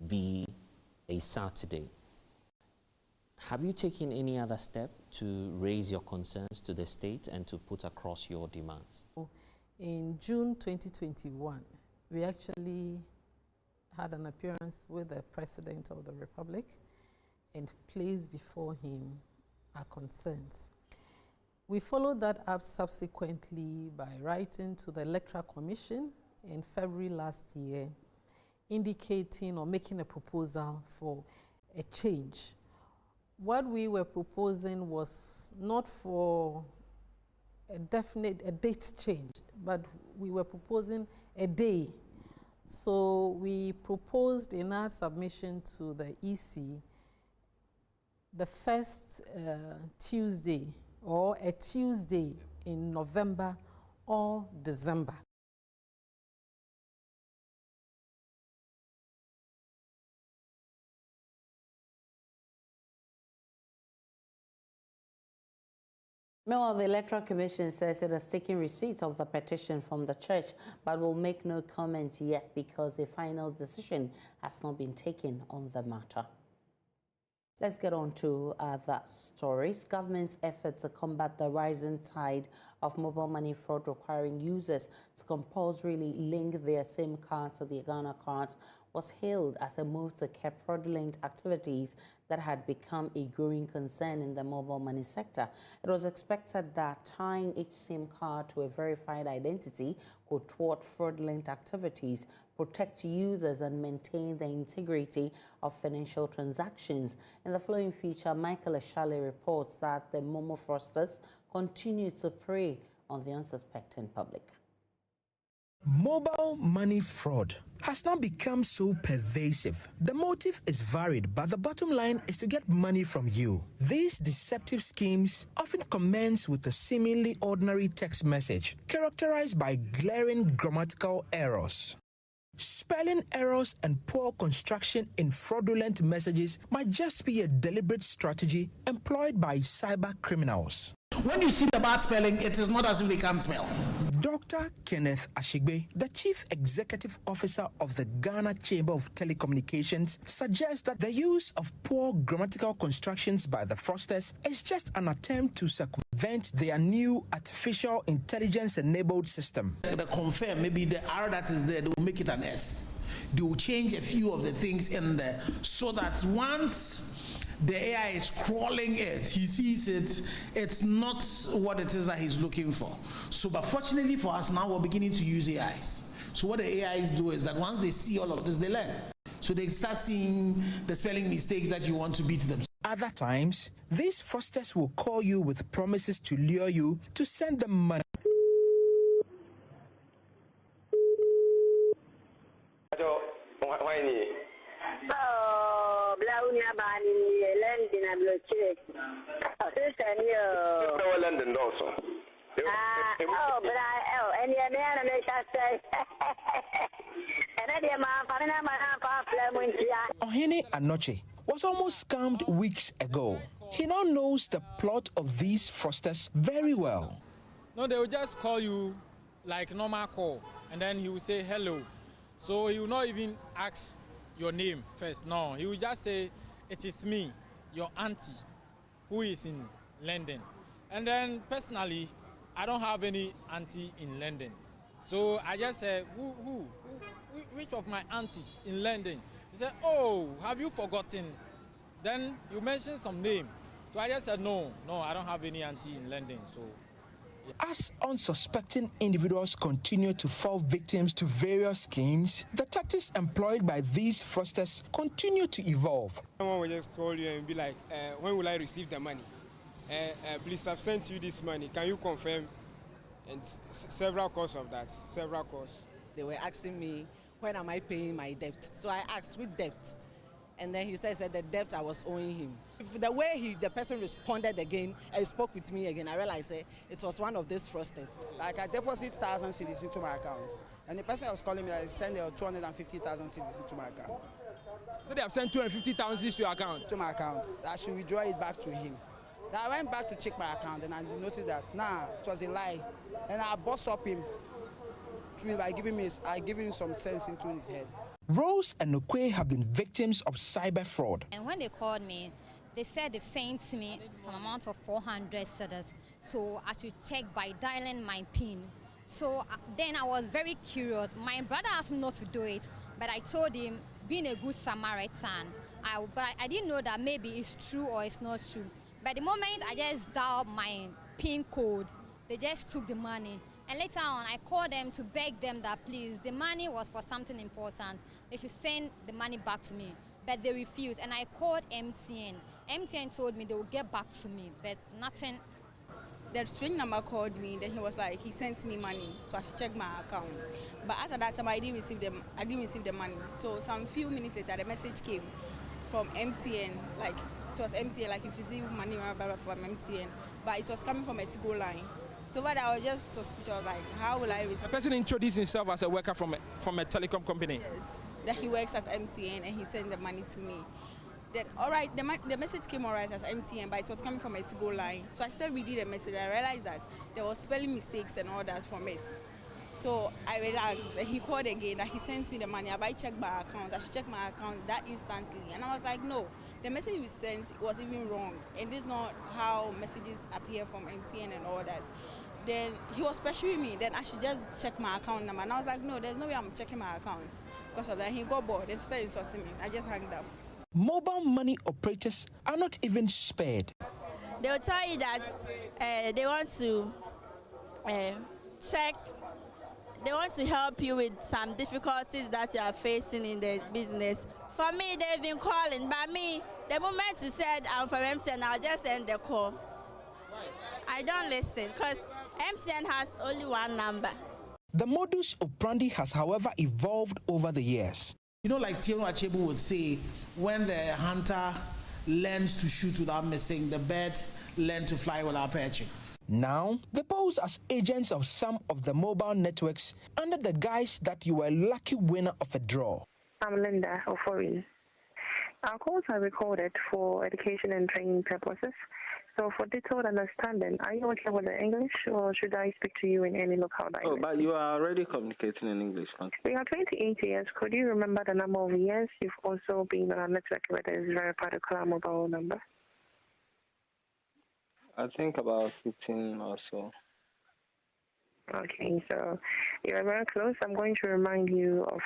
be a Saturday. Have you taken any other step to raise your concerns to the state and to put across your demands? In June 2021, we actually had an appearance with the President of the Republic and placed before him our concerns. We followed that up subsequently by writing to the Electoral Commission in February last year, indicating or making a proposal for a change. What we were proposing was not for a date change, but we were proposing a day. So we proposed in our submission to the EC the first Tuesday or a Tuesday in November or December. Meanwhile, the Electoral Commission says it has taken receipt of the petition from the church, but will make no comment yet because a final decision has not been taken on the matter. Let's get on to other stories. Government's effort to combat the rising tide of mobile money fraud requiring users to compulsorily link their SIM cards to their Ghana cards was hailed as a move to curb fraudulent activities that had become a growing concern in the mobile money sector. It was expected that tying each SIM card to a verified identity could thwart fraudulent activities, protect users, and maintain the integrity of financial transactions. In the following feature, Michael Ashale reports that the Momo fraudsters continue to prey on the unsuspecting public. Mobile money fraud has now become so pervasive. The motive is varied, but the bottom line is to get money from you. These deceptive schemes often commence with a seemingly ordinary text message characterized by glaring grammatical errors. Spelling errors and poor construction in fraudulent messages might just be a deliberate strategy employed by cyber criminals. When you see the bad spelling, it is not as if they can't spell. Dr. Kenneth Ashigbe, the Chief Executive Officer of the Ghana Chamber of Telecommunications, suggests that the use of poor grammatical constructions by the fraudsters is just an attempt to circumvent their new artificial intelligence-enabled system. They confirm maybe the R that is there, they will make it an S. They will change a few of the things in there so that once the AI is crawling it, he sees it, it's not what it is that he's looking for. So, but fortunately for us now, we're beginning to use AIs. So what the AIs do is that once they see all of this, they learn. So they start seeing the spelling mistakes that you want to beat them. Other times, these fraudsters will call you with promises to lure you to send them money. London also. Ohene Anoche was almost scammed weeks ago. He now knows the plot of these fraudsters very well. No, they will just call you like normal call, and then he will say hello. So he will not even ask your name first. No, he will just say, "It is me, your auntie, who is in London." And then personally, I don't have any auntie in London. So I just said, which of my aunties in London? He said, "Oh, have you forgotten?" Then you mentioned some name. So I just said, no, I don't have any auntie in London. So. Yeah. As unsuspecting individuals continue to fall victims to various schemes, the tactics employed by these fraudsters continue to evolve. Someone will just call you and be like, when will I receive the money? Please, I've sent you this money. Can you confirm? And several calls of that, several calls. They were asking me, when am I paying my debt? So I asked, with debt? And then he said the debt I was owing him. The way the person responded again and spoke with me again, I realized it was one of these fraudsters. Like I deposit 1,000 cedis into my account, and the person was calling me, I sent 250,000 cedis into my account. So they have sent 250,000 cedis to your account? To my account. I should withdraw it back to him. Then I went back to check my account, and I noticed that, it was a lie. And I bossed up him by giving him some sense into his head. Rose and Okwe have been victims of cyber fraud. And when they called me, they said they've sent me some amount of 400 cedis. So I should check by dialing my PIN. So then I was very curious. My brother asked me not to do it, but I told him, being a good Samaritan, but I didn't know that maybe it's true or it's not true. But the moment I just dialed my PIN code, they just took the money. And later on, I called them to beg them that please, the money was for something important. They should send the money back to me. But they refused. And I called MTN. MTN told me they would get back to me, but nothing. The string number called me, then he was like, he sent me money, so I should check my account. But after that time, I didn't receive the money. So some few minutes later, the message came from MTN, like it was MTN, like if you receive money from MTN, but it was coming from a Tigo line. So but I was just suspicious, like, how will I receive? The person introduced himself as a worker from a telecom company. Yes, that he works at MTN and he sent the money to me. Then, all right, the message came all right as MTN, but it was coming from a Tigo line. So I started reading the message. I realized that there was spelling mistakes and all that from it. So I relaxed. Then he called again that he sent me the money. I checked my account. I should check my account that instantly. And I was like, no, the message you sent was even wrong. And this is not how messages appear from MTN and all that. Then he was pressuring me. Then I should just check my account number. And I was like, no, there's no way I'm checking my account. Because of that, he got bored and started insulting me. I just hung up. Mobile money operators are not even spared. They will tell you that they want to check. They want to help you with some difficulties that you are facing in the business. For me, they've been calling, but me, the moment you said I'm from MTN, I'll just end the call. I don't listen because MTN has only one number. The modus operandi has, however, evolved over the years. You know, like Tino Achebu would say, when the hunter learns to shoot without missing, the birds learn to fly without perching. Now, they pose as agents of some of the mobile networks under the guise that you were a lucky winner of a draw. I'm Linda Ofori. Our calls are recorded for education and training purposes. So for detailed understanding, are you okay with the English or should I speak to you in any local dialect? Oh, but you are already communicating in English. We are 28 years. Could you remember the number of years you've also been on a network with this very particular mobile number? I think about 15 or so. Okay, so you are very close. I'm going to remind you of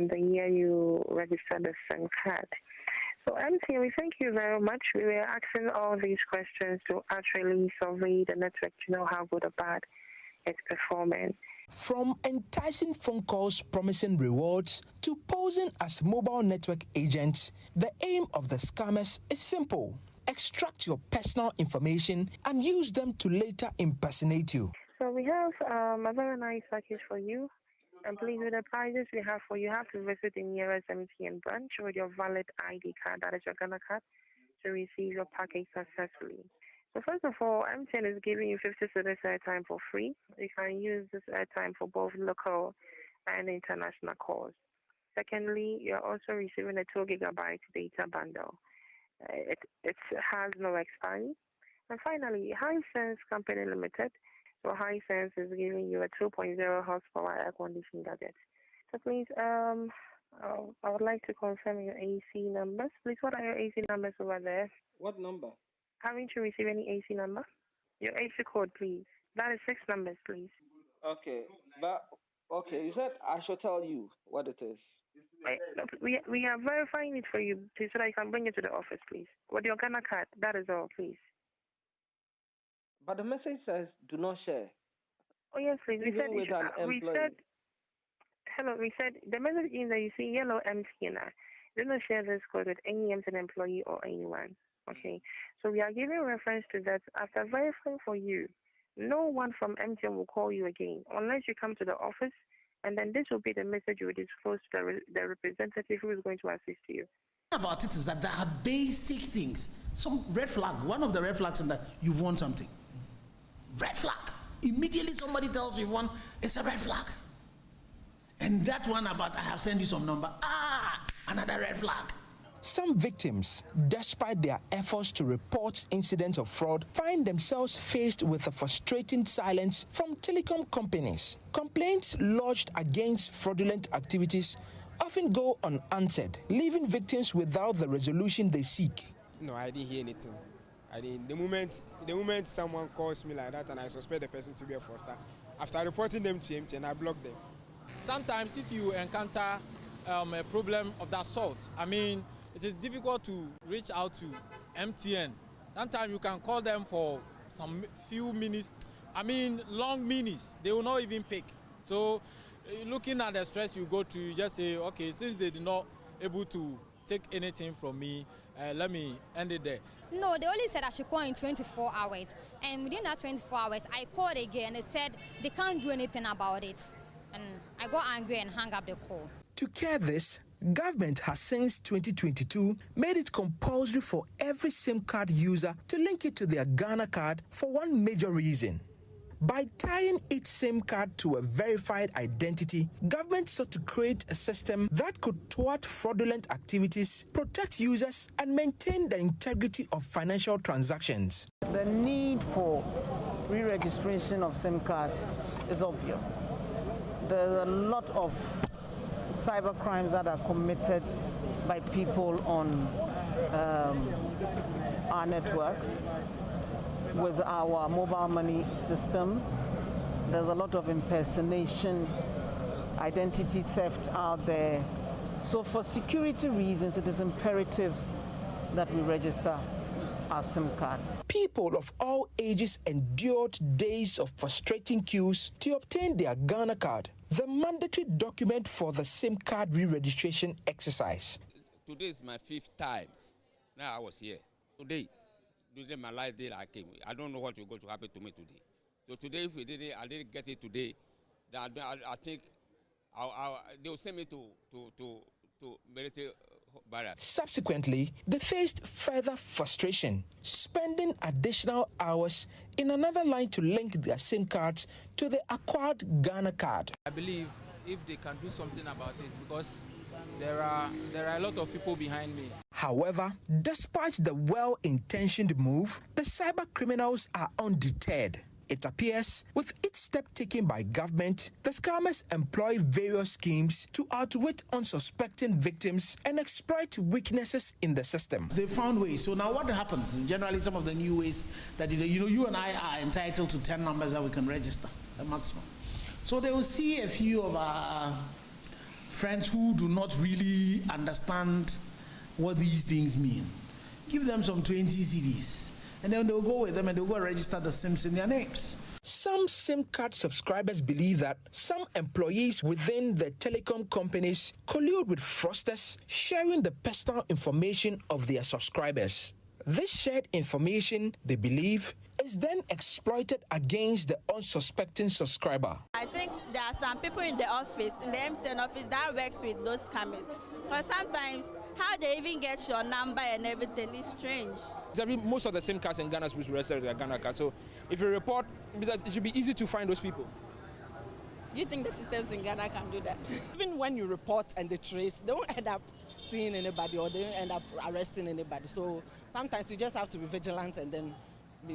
the year you registered the SIM card. So, MT, we thank you very much. We were asking all these questions to actually survey the network to know how good or bad it's performing. From enticing phone calls promising rewards to posing as mobile network agents, the aim of the scammers is simple. Extract your personal information and use them to later impersonate you. So we have a very nice package for you. And please, with the prices we have for you, have to visit the nearest MTN branch with your valid ID card, that is your Ghana card, to receive your package successfully. So first of all, MTN is giving you 50 cedis airtime for free. You can use this airtime for both local and international calls. Secondly, you're also receiving a 2 gigabyte data bundle. It has no expiry. And finally, Hisense Company Limited. So Hisense is giving you a 2.0 horsepower air conditioning gadget. So please, I would like to confirm your AC numbers. Please, what are your AC numbers over there? What number? Haven't you received any AC number? Your AC code, please. That is 6 numbers, please. Okay, but okay, you said I should tell you what it is. We are verifying it for you, please, so that I can bring it to the office, please. With your Ghana card, that is all, please. But the message says, do not share. Oh, yes, please. We said, the message in there, you see yellow MTN. Do not share this code with any MTN employee or anyone. Okay? So we are giving reference to that. After verifying for you, no one from MTN will call you again unless you come to the office, and then this will be the message you will disclose to the representative who is going to assist you. About it is that there are basic things. Some red flag. One of the red flags is that you've won something. Red flag. Immediately somebody tells you one, it's a red flag. And that one about I have sent you some number. Another red flag. Some victims, despite their efforts to report incidents of fraud, find themselves faced with a frustrating silence from telecom companies. Complaints lodged against fraudulent activities often go unanswered, leaving victims without the resolution they seek. No, I didn't hear anything. The moment someone calls me like that and I suspect the person to be a fraudster, after reporting them to MTN, I block them. Sometimes if you encounter a problem of that sort, I mean, it is difficult to reach out to MTN. Sometimes you can call them for some few minutes, I mean long minutes, they will not even pick. So looking at the stress you go through, you just say, okay, since they did not able to take anything from me, let me end it there. No, they only said I should call in 24 hours. And within that 24 hours, I called again and they said they can't do anything about it. And I got angry and hung up the call. To cure this, government has since 2022 made it compulsory for every SIM card user to link it to their Ghana card for one major reason: By tying each SIM card to a verified identity, government sought to create a system that could thwart fraudulent activities, protect users, and maintain the integrity of financial transactions. The need for re-registration of SIM cards is obvious. There's a lot of cyber crimes that are committed by people on our networks. With our mobile money system, there's a lot of impersonation, identity theft out there. So for security reasons, it is imperative that we register our SIM cards. People of all ages endured days of frustrating queues to obtain their Ghana card, the mandatory document for the SIM card re-registration exercise. Today is my 5th time. Now I was here. Today my last day I came. I don't know what is going to happen to me today. So today, if I didn't get it today, I think they will send me to military barracks. Subsequently, they faced further frustration, spending additional hours in another line to link their SIM cards to the acquired Ghana card. I believe if they can do something about it, because there are a lot of people behind me. However, despite the well-intentioned move, the cyber criminals are undeterred. It appears, with each step taken by government, the scammers employ various schemes to outwit unsuspecting victims and exploit weaknesses in the system. They found ways. So now what happens? Generally, some of the new ways that you and I are entitled to 10 numbers that we can register, the maximum. So they will see a few of our friends who do not really understand what these things mean. Give them some 20 CDs, and then they'll go with them and they'll go register the SIMs in their names. Some SIM card subscribers believe that some employees within the telecom companies collude with fraudsters, sharing the personal information of their subscribers. This shared information, they believe, is then exploited against the unsuspecting subscriber. I think there are some people in the office, in the MTN office, that works with those scammers. Because sometimes how they even get your number and everything is strange. Most of the SIM cards in Ghana are supposed to register their Ghana card. So if you report, it should be easy to find those people. Do you think the systems in Ghana can do that? Even when you report and they trace, they won't end up seeing anybody or they won't end up arresting anybody. So sometimes you just have to be vigilant and then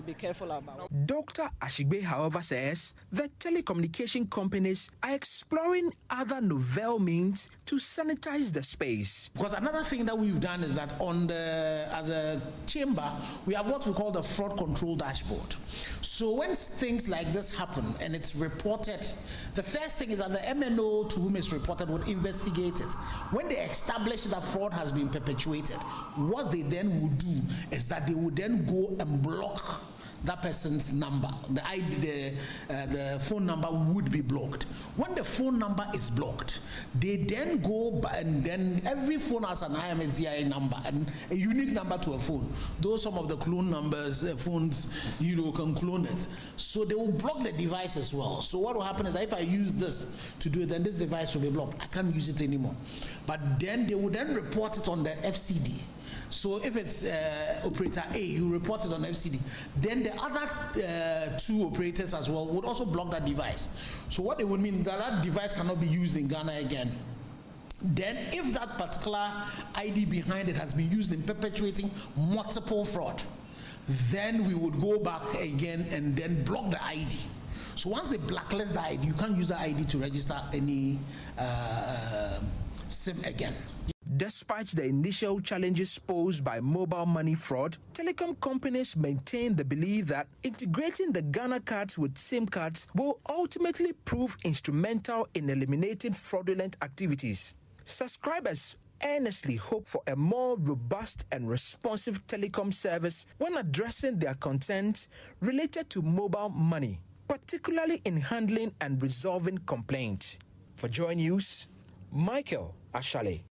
be careful about. Dr. Ashigbe, however, says that telecommunication companies are exploring other novel means to sanitize the space. Because another thing that we've done is that as a chamber, we have what we call the fraud control dashboard. So when things like this happen and it's reported, the first thing is that the MNO to whom it's reported would investigate it. When they establish that fraud has been perpetuated, what they then would do is that they would then go and block that person's number. The ID, the phone number would be blocked. When the phone number is blocked, they then go by, and then every phone has an IMSDI number and a unique number to a phone. Those some of the clone numbers, phones, can clone it. So they will block the device as well. So what will happen is that if I use this to do it, then this device will be blocked. I can't use it anymore. But then they will then report it on the FCD. So if it's operator A, you report it on FCD. Then the other 2 operators as well would also block that device. So what it would mean that that device cannot be used in Ghana again. Then if that particular ID behind it has been used in perpetuating multiple fraud, then we would go back again and then block the ID. So once they blacklist the ID, you can't use the ID to register any SIM again. Despite the initial challenges posed by mobile money fraud, telecom companies maintain the belief that integrating the Ghana cards with SIM cards will ultimately prove instrumental in eliminating fraudulent activities. Subscribers earnestly hope for a more robust and responsive telecom service when addressing their concerns related to mobile money, particularly in handling and resolving complaints. For JoyNews, Michael Ashale.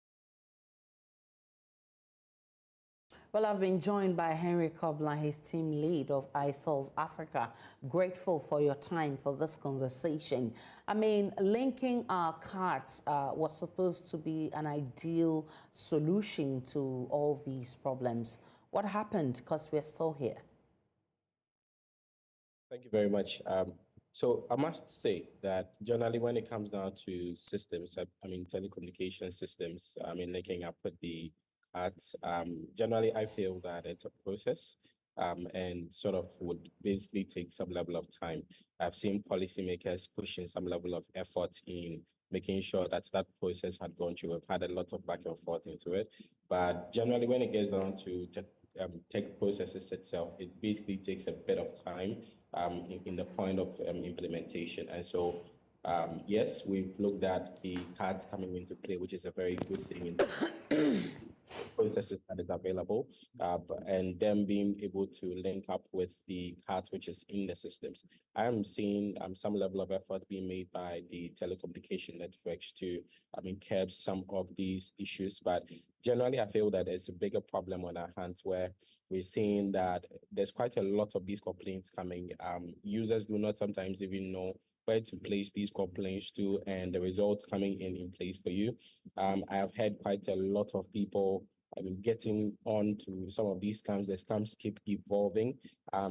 Well, I've been joined by Henry Kobler, his team lead of iSolve Africa. Grateful for your time for this conversation. I mean, linking our cards was supposed to be an ideal solution to all these problems. What happened? Because we're still here. Thank you very much. So I must say that generally when it comes down to systems, I mean, telecommunication systems, I mean, linking up with the cards, generally I feel that it's a process and sort of would basically take some level of time. I've seen policymakers pushing some level of effort in making sure that that process had gone through. We've had a lot of back and forth into it, but generally when it gets down to tech processes itself, it basically takes a bit of time in the point of implementation. And so, yes, we've looked at the cards coming into play, which is a very good thing in processes that is available, and them being able to link up with the cards which is in the systems. I am seeing some level of effort being made by the telecommunication networks to, curb some of these issues. But generally, I feel that there's a bigger problem on our hands where we're seeing that there's quite a lot of these complaints coming. Users do not sometimes even know where to place these complaints to, and the results coming in place for you. I have had quite a lot of people getting on to some of these scams. The scams keep evolving.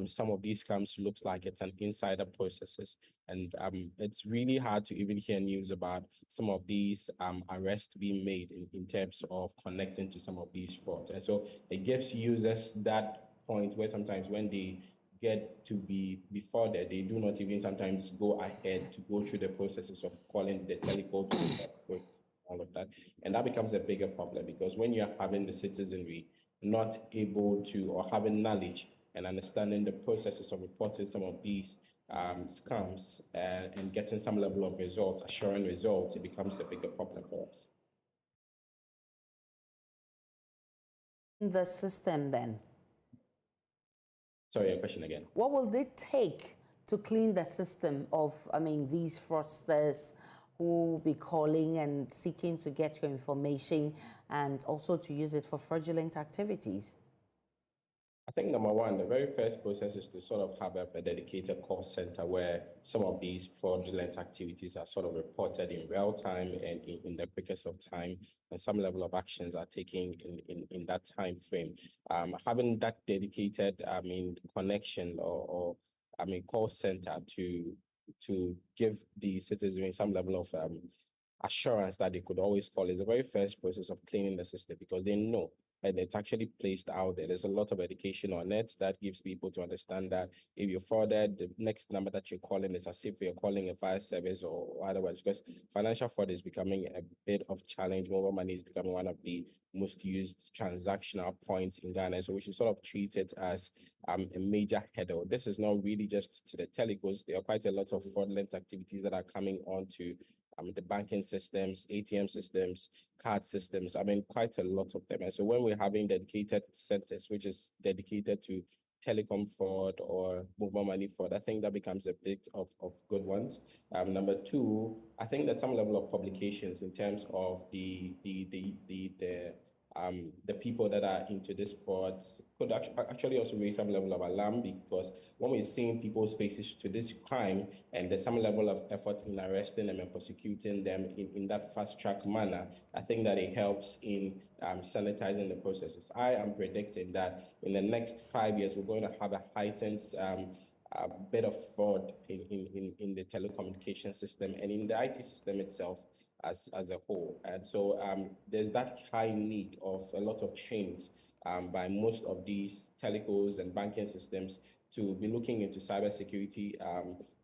Some of these scams looks like it's an insider processes, and it's really hard to even hear news about some of these arrests being made in terms of connecting to some of these frauds. And so it gives users that point where sometimes when they get to be before that, they do not even sometimes go ahead to go through the processes of calling the telecom all of that. And that becomes a bigger problem because when you're having the citizenry not able to or having knowledge and understanding the processes of reporting some of these scams and getting some level of results, assuring results, it becomes a bigger problem for us. The system then? Sorry, a question again. What will it take to clean the system of, these fraudsters who will be calling and seeking to get your information and also to use it for fraudulent activities? I think number one, the very first process is to sort of have a dedicated call center where some of these fraudulent activities are sort of reported in real time and in the quickest of time, and some level of actions are taken in that time frame. Having that dedicated, connection or call center to give the citizens some level of assurance that they could always call is the very first process of cleaning the system, because they know and it's actually placed out there. There's a lot of education on it that gives people to understand that if you're frauded, the next number that you're calling is as if you're calling a fire service or otherwise, because financial fraud is becoming a bit of challenge. Mobile money is becoming one of the most used transactional points in Ghana. So we should sort of treat it as a major header. This is not really just to the telecos. There are quite a lot of fraudulent activities that are coming onto the banking systems, ATM systems, card systems, quite a lot of them. And so when we're having dedicated centers, which is dedicated to telecom fraud or mobile money fraud, I think that becomes a bit of good ones. Number two, I think that some level of publications in terms of the people that are into this fraud could actually also raise some level of alarm, because when we're seeing people's faces to this crime and there's some level of effort in arresting them and prosecuting them in that fast track manner, I think that it helps in sanitizing the processes. I am predicting that in the next 5 years, we're going to have a heightened bit of fraud in the telecommunication system and in the IT system itself as a whole. And so there's that high need of a lot of trainings by most of these telecos and banking systems to be looking into cybersecurity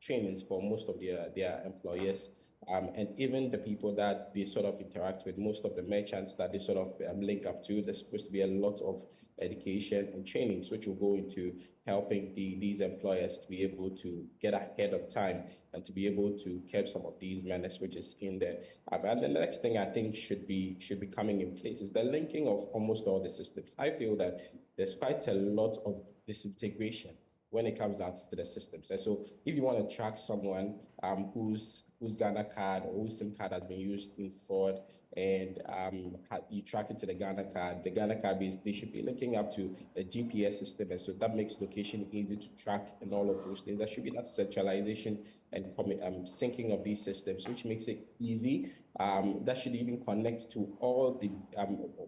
trainings for most of their employees. And even the people that they sort of interact with, most of the merchants that they sort of link up to, there's supposed to be a lot of education and trainings, which will go into helping these employers to be able to get ahead of time and to be able to curb some of these menace which is in there. And the next thing I think should be coming in place is the linking of almost all the systems. I feel that there's quite a lot of disintegration when it comes down to the systems. And so if you want to track someone whose Ghana card or whose SIM card has been used in fraud, and you track it to the Ghana card basically should be linking up to a GPS system. And so that makes location easy to track and all of those things. There should be that centralization and syncing of these systems, which makes it easy. That should even connect to all the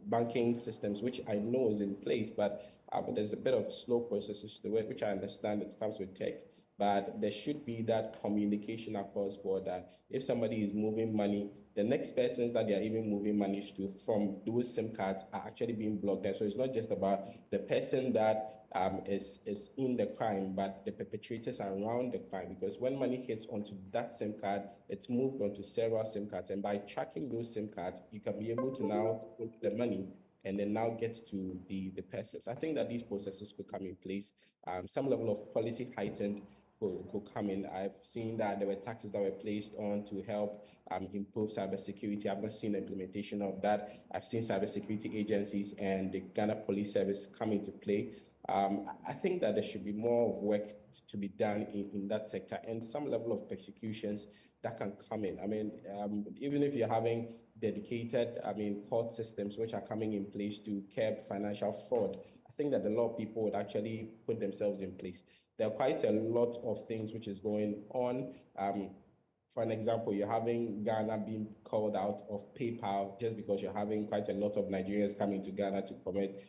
banking systems, which I know is in place, but there's a bit of slow processes to it, which I understand it comes with tech. but there should be that communication across board that if somebody is moving money, the next persons that they are even moving monies to from those SIM cards are actually being blocked. And so it's not just about the person that is in the crime, but the perpetrators around the crime. Because when money hits onto that SIM card, it's moved onto several SIM cards. And by tracking those SIM cards, you can be able to now put the money and then now get to the persons. I think that these processes could come in place. Some level of policy heightened could come in. I've seen that there were taxes that were placed on to help improve cybersecurity. I've not seen the implementation of that. I've seen cybersecurity agencies and the Ghana Police Service come into play. I think that there should be more of work to be done in that sector and some level of persecutions that can come in. I mean, even if you're having dedicated, court systems which are coming in place to curb financial fraud, I think that a lot of people would actually put themselves in place. There are quite a lot of things which is going on. For an example, you're having Ghana being called out of PayPal just because you're having quite a lot of Nigerians coming to Ghana to commit,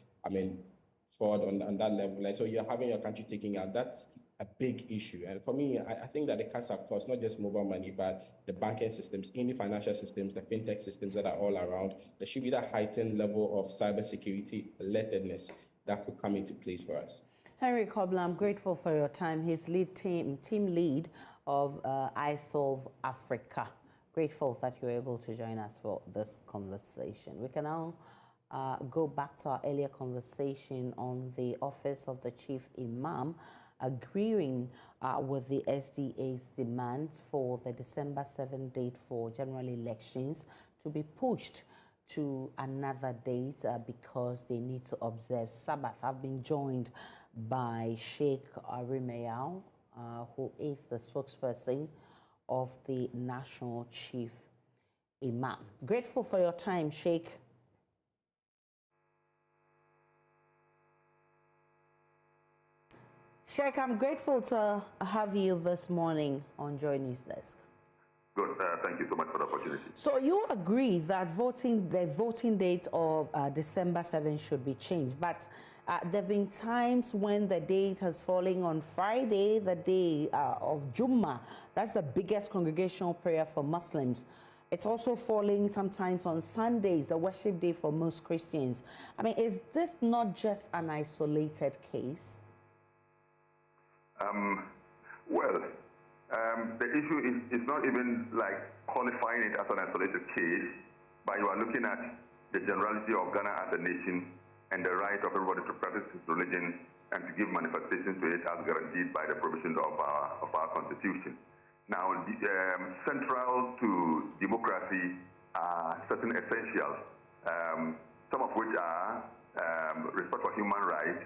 fraud on that level. And so you're having your country taking out. That's a big issue. And for me, I think that it cuts across not just mobile money, but the banking systems, any financial systems, the fintech systems that are all around. There should be that heightened level of cybersecurity alertedness that could come into place for us. Henry Kobler, I'm grateful for your time. He's team lead of iSolve Africa. Grateful that you were able to join us for this conversation. We can now go back to our earlier conversation on the Office of the Chief Imam agreeing with the SDA's demands for the December 7th date for general elections to be pushed to another date because they need to observe Sabbath. I've been joined by Sheikh Arimeyao, who is the spokesperson of the National Chief Imam. Grateful for your time, Sheikh. Sheikh, I'm grateful to have you this morning on JoyNews Desk. Good. Thank you so much for the opportunity. So you agree that the voting date of December 7th should be changed, but there have been times when the date has fallen on Friday, the day of Jummah. That's the biggest congregational prayer for Muslims. It's also falling sometimes on Sundays, the worship day for most Christians. I mean, is this not just an isolated case? The issue is not even like qualifying it as an isolated case, but you are looking at the generality of Ghana as a nation and the right of everybody to practice his religion and to give manifestation to it as guaranteed by the provisions of our constitution. Now, central to democracy are certain essentials, some of which are respect for human rights,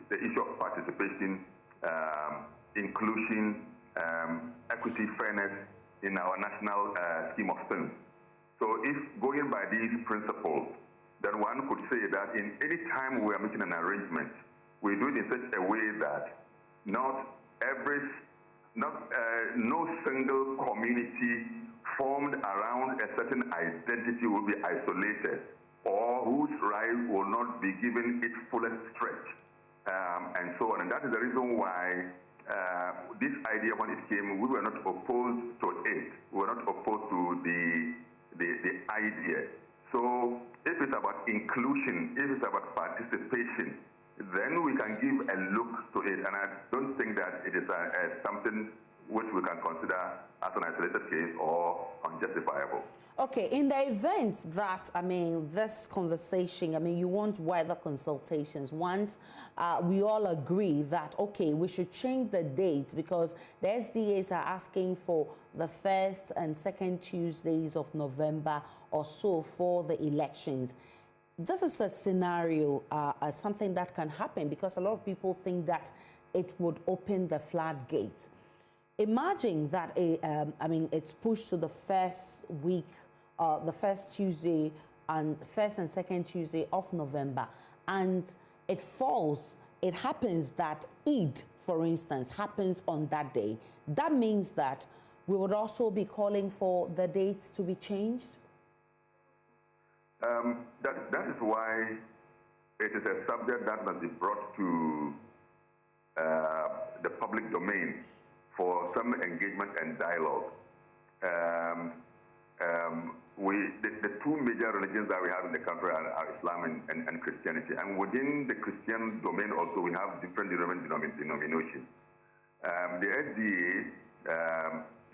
the issue of participation, inclusion, equity, fairness in our national scheme of things. So if going by these principles, then one could say that in any time we are making an arrangement, we do it in such a way that no single community formed around a certain identity will be isolated or whose right will not be given its fullest stretch, and so on. And that is the reason why this idea, when it came, we were not opposed to it. We were not opposed to the idea. So if it's about inclusion, if it's about participation, then we can give a look to it. And I don't think that it is something which we can consider as an isolated case or unjustifiable. Okay, in the event that, this conversation, you want wider consultations, once we all agree that, okay, we should change the date because the SDAs are asking for the 1st and 2nd Tuesdays of November or so for the elections. This is a scenario, something that can happen because a lot of people think that it would open the floodgates. Imagine that it's pushed to the first week, the first Tuesday and 1st and 2nd Tuesday of November, and it falls. It happens that Eid, for instance, happens on that day. That means that we would also be calling for the dates to be changed. That is why it is a subject that must be brought to the public domain for some engagement and dialogue. The two major religions that we have in the country are Islam and Christianity. And within the Christian domain also, we have different denominations. The SDA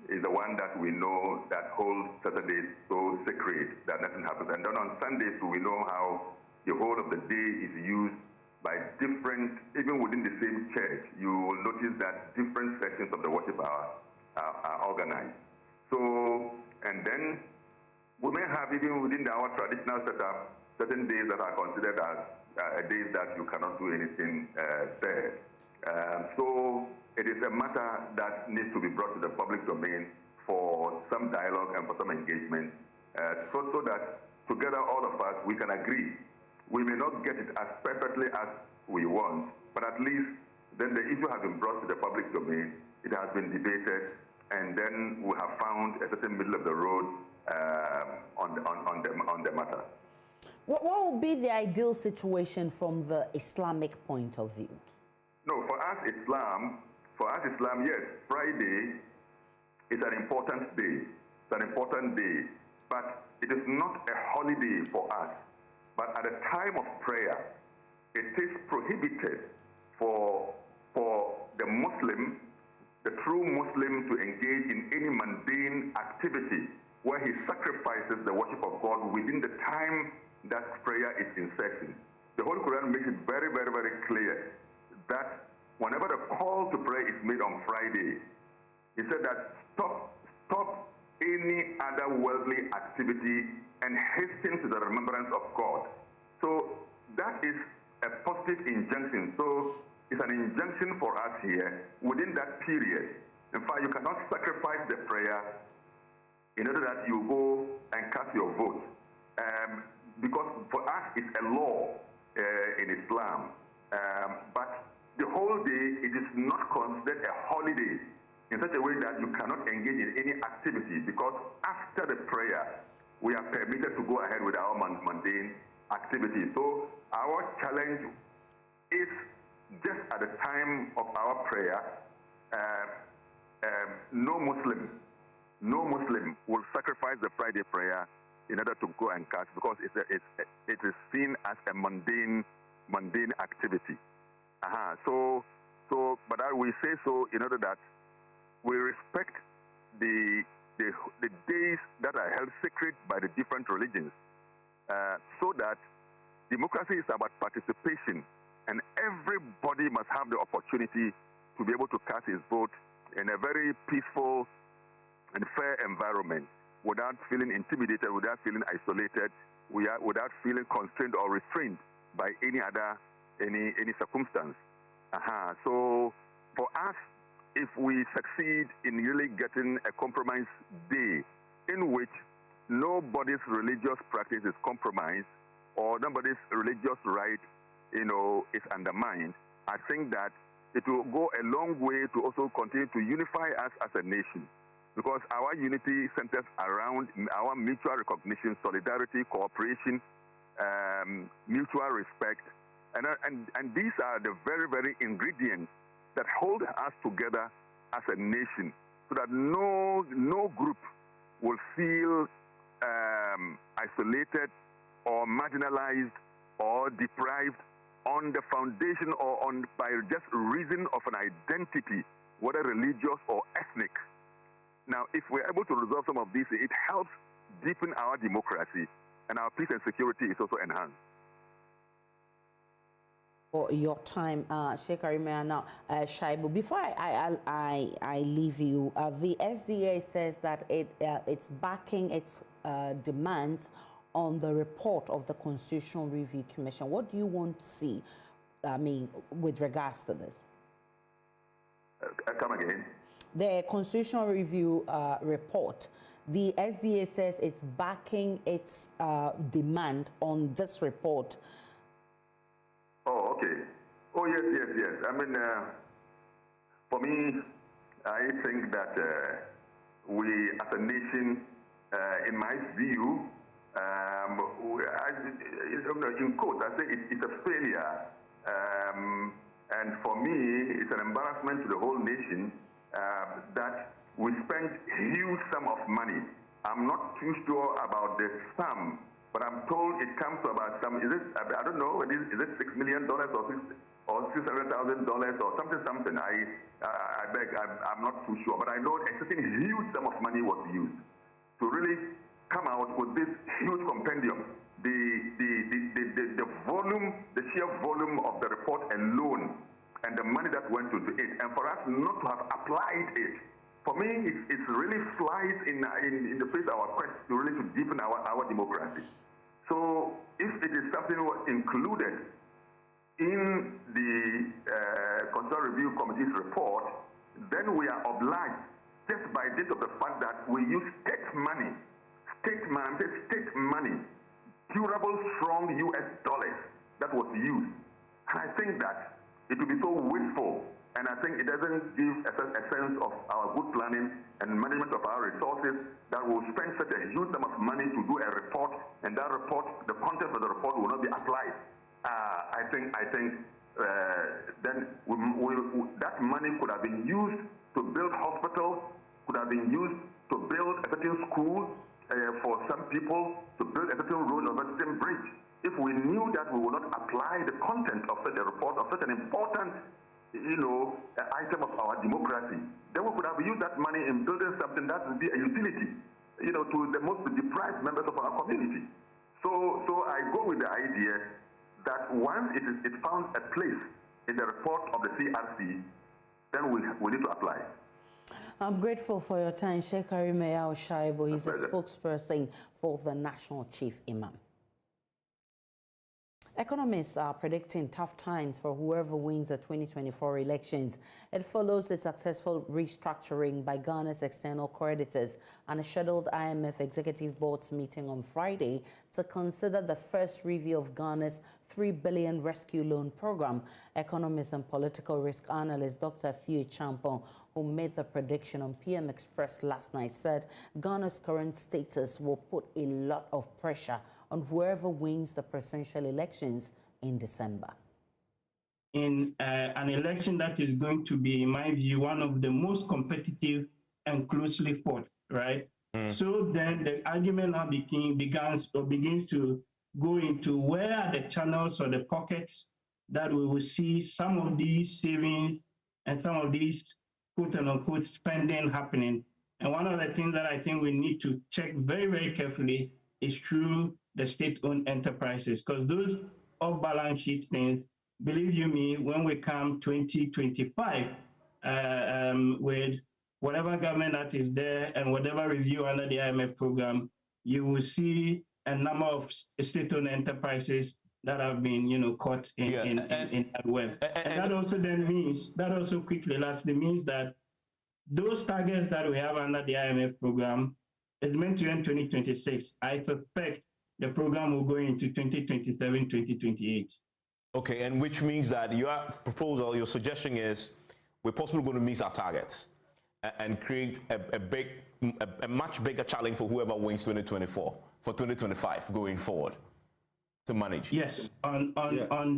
is the one that we know that holds Saturdays so sacred that nothing happens. And then on Sundays, we know how the whole of the day is used by different, even within the same church, you will notice that different sections of the worship are organized. So, and then we may have, even within our traditional setup, certain days that are considered as days that you cannot do anything there. So it is a matter that needs to be brought to the public domain for some dialogue and for some engagement, so that together all of us, we can agree. We may not get it as perfectly as we want, but at least then the issue has been brought to the public domain, it has been debated, and then we have found a certain middle of the road on the matter. What would be the ideal situation from the Islamic point of view? No, for us Islam, yes, Friday is an important day. It's an important day, but it is not a holiday for us. But at the time of prayer, it is prohibited for the Muslim, the true Muslim, to engage in any mundane activity where he sacrifices the worship of God within the time that prayer is in session. The Holy Quran makes it very, very, very clear that whenever the call to pray is made on Friday, he said that stop any other worldly activity and hasten to the remembrance of God. So that is a positive injunction. So it's an injunction for us here within that period. In fact, you cannot sacrifice the prayer in order that you go and cast your vote. Because for us, it's a law in Islam. But the whole day, it is not considered a holiday in such a way that you cannot engage in any activity, because after the prayer, we are permitted to go ahead with our mundane activities. So our challenge is just at the time of our prayer, no Muslim will sacrifice the Friday prayer in order to go and cast, because it is seen as a mundane activity. But we say so in order that we respect the days that are held sacred by the different religions, so that democracy is about participation, and everybody must have the opportunity to be able to cast his vote in a very peaceful and fair environment, without feeling intimidated, without feeling isolated, without feeling constrained or restrained by any circumstance. So for us, if we succeed in really getting a compromise day in which nobody's religious practice is compromised or nobody's religious right, is undermined, I think that it will go a long way to also continue to unify us as a nation, because our unity centers around our mutual recognition, solidarity, cooperation, mutual respect, and these are the very, very ingredients that hold us together as a nation, so that no group will feel isolated or marginalized or deprived on the foundation or by just reason of an identity, whether religious or ethnic. Now, if we're able to resolve some of these, it helps deepen our democracy, and our peace and security is also enhanced. For your time, Sheikh Arimea. Now, Shaibu, before I leave you, the SDA says that it's backing its demands on the report of the Constitutional Review Commission. What do you want to see, with regards to this? Come again. The Constitutional Review report, the SDA says it's backing its demand on this report. Oh, okay. Oh, yes. For me, I think that we, as a nation, in my view, in quotes, I say it's a failure And for me, it's an embarrassment to the whole nation that we spend huge sum of money. I'm not too sure about the sum, but I'm told it comes to about some, I don't know, is it $6 million or $600,000 or something. I beg, I'm not too sure, but I know a certain huge sum of money was used to really come out with this huge compendium. The volume, the sheer volume of the report alone, and the money that went into it, and for us not to have applied it, for me, it really flies in the face of our quest to really to deepen our democracy. So if it is something included in the Constitutional Review Committee's report, then we are obliged, just by dint of the fact that we use state money, durable, strong US dollars that was used. And I think that it will be so wasteful, and I think it doesn't give a sense of our good planning and management of our resources that we'll spend such a huge sum of money to do a report, and that report, the content of the report will not be applied. I think then that money could have been used to build hospitals, could have been used to build a certain school for some people, to build a certain road or a certain bridge. If we knew that we would not apply the content of such a report, of such an important, item of our democracy, then we could have used that money in building something that would be a utility, to the most deprived members of our community. So I go with the idea that once it found a place in the report of the CRC, then we need to apply. I'm grateful for your time, Sheikh Arimaya Oshaibo. He's a spokesperson for the National Chief Imam. Economists are predicting tough times for whoever wins the 2024 elections. It follows a successful restructuring by Ghana's external creditors and a scheduled IMF Executive Board's meeting on Friday to consider the first review of Ghana's $3 billion rescue loan program. Economist and political risk analyst Dr. Theo Champon, who made the prediction on PM Express last night, said Ghana's current status will put a lot of pressure on whoever wins the presidential elections in December. In an election that is going to be, in my view, one of the most competitive and closely fought, right? So then the argument now begins to go into where are the channels or the pockets that we will see some of these savings and some of these quote-unquote spending happening. And one of the things that I think we need to check very, very carefully is through the state-owned enterprises, because those off-balance sheet things, believe you me, when we come 2025 with whatever government that is there and whatever review under the IMF program, you will see a number of state-owned enterprises that have been, caught in that web. And that also then means, that also quickly lastly means that those targets that we have under the IMF program is meant to end 2026. I suspect the program will go into 2027, 2028. Okay, and which means that your proposal, your suggestion is we're possibly going to miss our targets and create a much bigger challenge for whoever wins 2024, for 2025 going forward to manage. Yes, on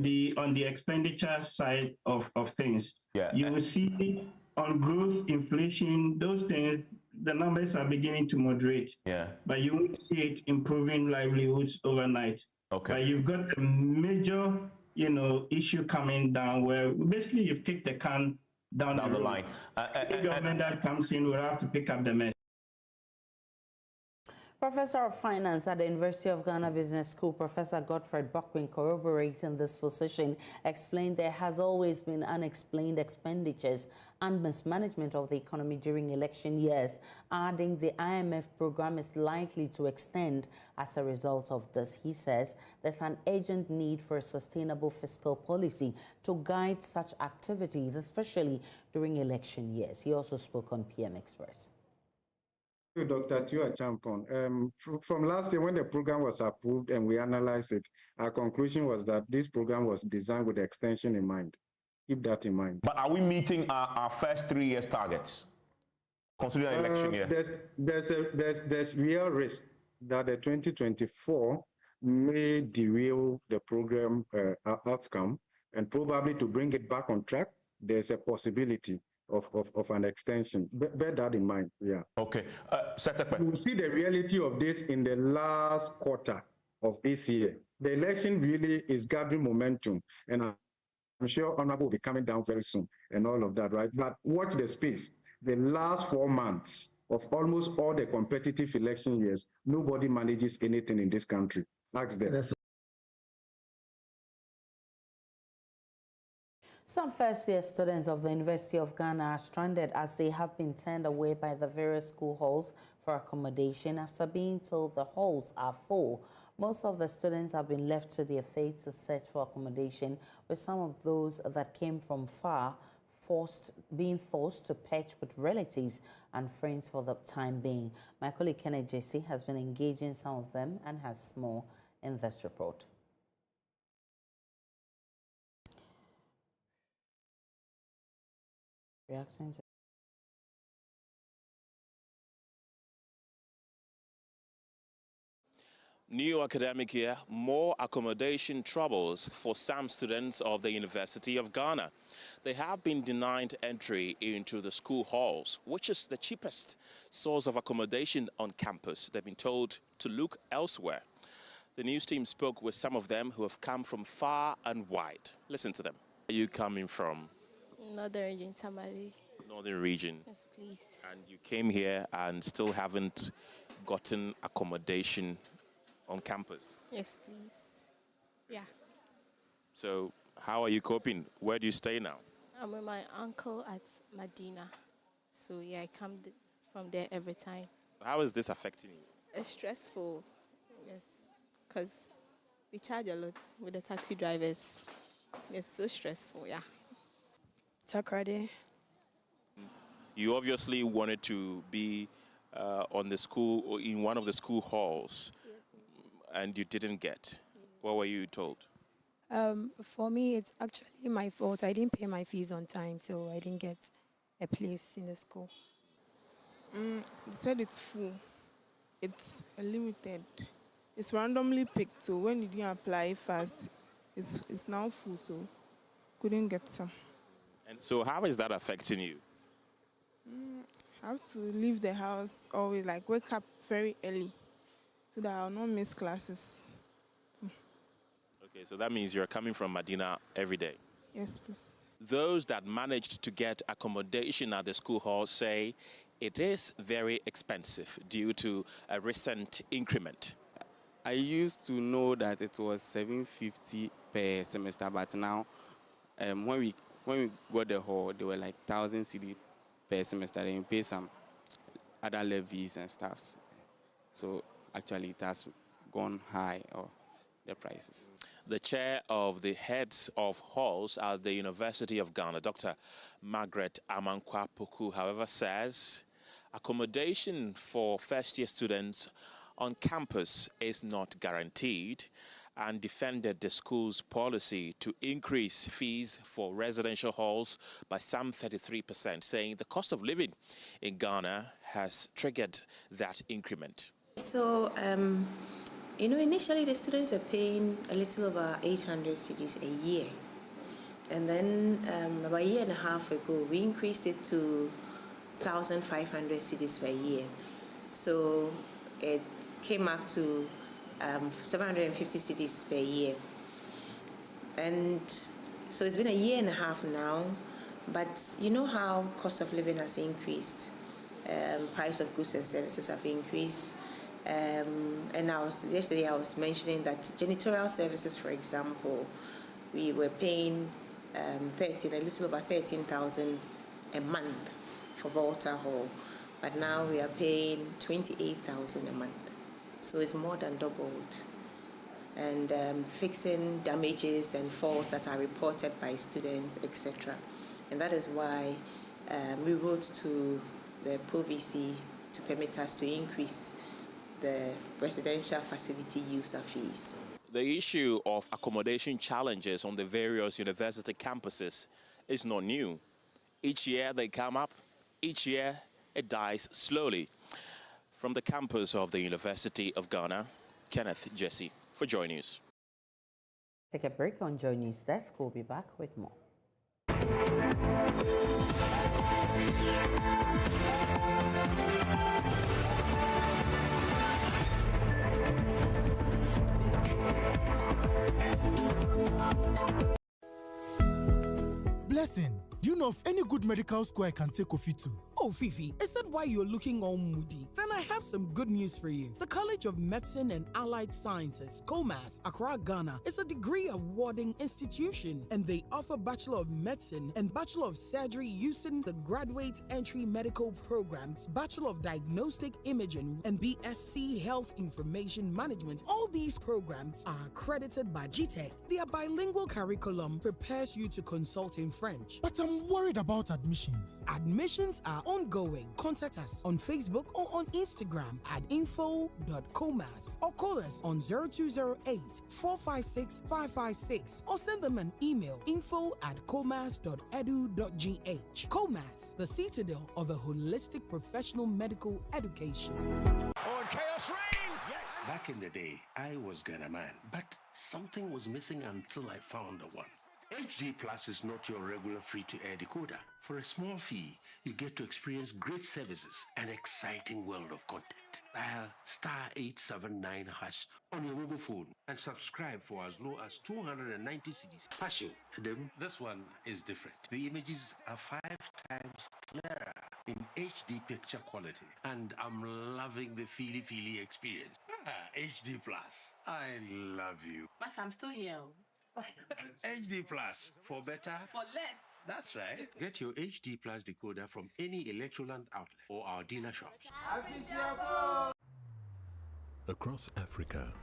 the expenditure side of things, you will see on growth, inflation, those things, the numbers are beginning to moderate. But you won't see it improving livelihoods overnight. Okay. But you've got a major, issue coming down where basically you've kicked the can down the line. Any government that comes in will have to pick up the mess. Professor of Finance at the University of Ghana Business School, Professor Godfred Bokwin, corroborating this position, explained there has always been unexplained expenditures and mismanagement of the economy during election years, adding the IMF program is likely to extend as a result of this. He says there's an urgent need for a sustainable fiscal policy to guide such activities, especially during election years. He also spoke on PM Express. Dr. Theo Champon, from last year when the program was approved and we analyzed it, our conclusion was that this program was designed with the extension in mind. Keep that in mind. But are we meeting our first 3 years targets, considering election year? There's real risk that the 2024 may derail the program outcome And probably to bring it back on track, there's a possibility of an extension. Bear that in mind, yeah. Okay, You will see the reality of this in the last quarter of this year. The election really is gathering momentum, and I'm sure Honorable will be coming down very soon and all of that, right? But watch the space. The last 4 months of almost all the competitive election years, nobody manages anything in this country. Ask them. Some first-year students of the University of Ghana are stranded as they have been turned away by the various school halls for accommodation after being told the halls are full. Most of the students have been left to their fate to search for accommodation, with some of those that came from far being forced to patch with relatives and friends for the time being. My colleague Kenneth Jesse has been engaging some of them and has more in this report. Reacting to New academic year, more accommodation troubles for some students of the University of Ghana. They have been denied entry into the school halls, which is the cheapest source of accommodation on campus. They've been told to look elsewhere. The news team spoke with some of them who have come from far and wide. Listen to them. Where are you coming from? Northern region, Tamale. Northern region. Yes, please. And you came here and still haven't gotten accommodation on campus? Yes, please. Yeah. So how are you coping? Where do you stay now? I'm with my uncle at Medina. So yeah, I come from there every time. How is this affecting you? It's stressful, yes, because we charge a lot with the taxi drivers. It's so stressful, yeah. Takrade. You obviously wanted to be on the school or in one of the school halls, and you didn't get. What were you told? For me, it's actually my fault. I didn't pay my fees on time, so I didn't get a place in the school. They said it's full. It's limited. It's randomly picked, so when you didn't apply fast, it's now full, so couldn't get some. And so how is that affecting you? I have to leave the house always, like wake up very early so that I'll not miss classes. Okay, so that means you're coming from Medina every day? Yes, please. Those that managed to get accommodation at the school hall say it is very expensive due to a recent increment. I used to know that it was $750 per semester, but now when we got the hall, they were like 1,000 cedi per semester. Then you pay some other levies and stuffs. So actually it has gone high, or the prices. The chair of the heads of halls at the University of Ghana, Dr. Margaret Amankwa Poku, however, says accommodation for first-year students on campus is not guaranteed, and defended the school's policy to increase fees for residential halls by some 33%, saying the cost of living in Ghana has triggered that increment. So, initially the students were paying a little over 800 cedis a year. And then about a year and a half ago, we increased it to 1,500 cedis per year. So it came up to 750 cedis per year. And so it's been a year and a half now, but you know how cost of living has increased. Price of goods and services have increased. And yesterday I was mentioning that janitorial services, for example, we were paying a little over 13,000 a month for Volta Hall, but now we are paying 28,000 a month. So it's more than doubled. And fixing damages and faults that are reported by students, etc. And that is why we wrote to the ProVC to permit us to increase the residential facility user fees. The issue of accommodation challenges on the various university campuses is not new. Each year they come up, each year it dies slowly. From the campus of the University of Ghana, Kenneth Jesse for JoyNews. Take a break on JoyNews Desk. We'll be back with more. Blessing, do you know of any good medical school I can take Kofi to? Oh, Fifi, is that why you're looking all moody? Then I have some good news for you. The College of Medicine and Allied Sciences, COMAS, Accra, Ghana, is a degree-awarding institution, and they offer Bachelor of Medicine and Bachelor of Surgery using the Graduate Entry Medical Programs, Bachelor of Diagnostic Imaging, and BSc Health Information Management. All these programs are accredited by GTEC. Their bilingual curriculum prepares you to consult in French. But I'm worried about admissions. Admissions are ongoing. Contact us on Facebook or on Instagram at info.comas or call us on 0208-456-556 or send them an email info@comas.edu.gh. COMAS, the citadel of a holistic professional medical education. Oh, and chaos reigns! Yes! Back in the day, I was Ghana man, but something was missing until I found the one. HD Plus is not your regular free-to-air decoder. For a small fee, you get to experience great services and exciting world of content. Dial *879# on your mobile phone and subscribe for as low as 290 cedis. Passion, this one is different. The images are 5 times clearer in HD picture quality, and I'm loving the feely experience. HD Plus, I love you. But I'm still here. HD Plus, for better, for less. That's right. Get your HD Plus decoder from any Electroland outlet or our dealer shops. Across Africa,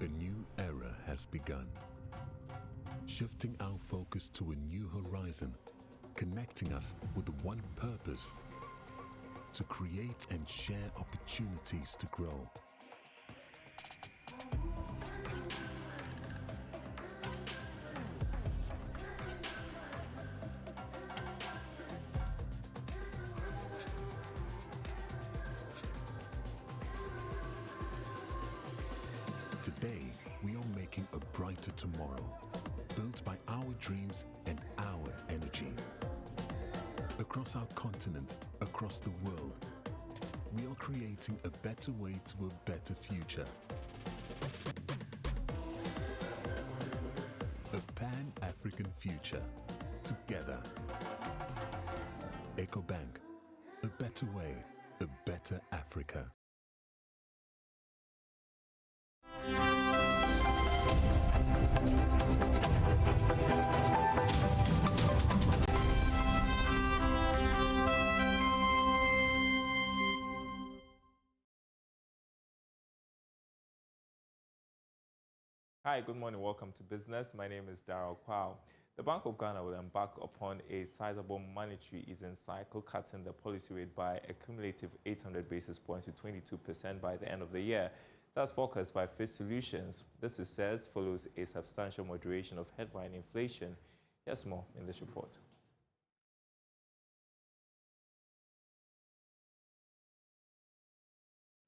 a new era has begun, shifting our focus to a new horizon, connecting us with one purpose: to create and share opportunities to grow. Today, we are making a brighter tomorrow, built by our dreams and our energy. Across our continent, across the world, we are creating a better way to a better future. A Pan-African future, together. EcoBank, a better way, a better Africa. Hi, good morning. Welcome to Business. My name is Darrell Kwao. The Bank of Ghana will embark upon a sizable monetary easing cycle, cutting the policy rate by a cumulative 800 basis points to 22% by the end of the year. That's forecast by Fitch Solutions. This, it says, follows a substantial moderation of headline inflation. Here's more in this report.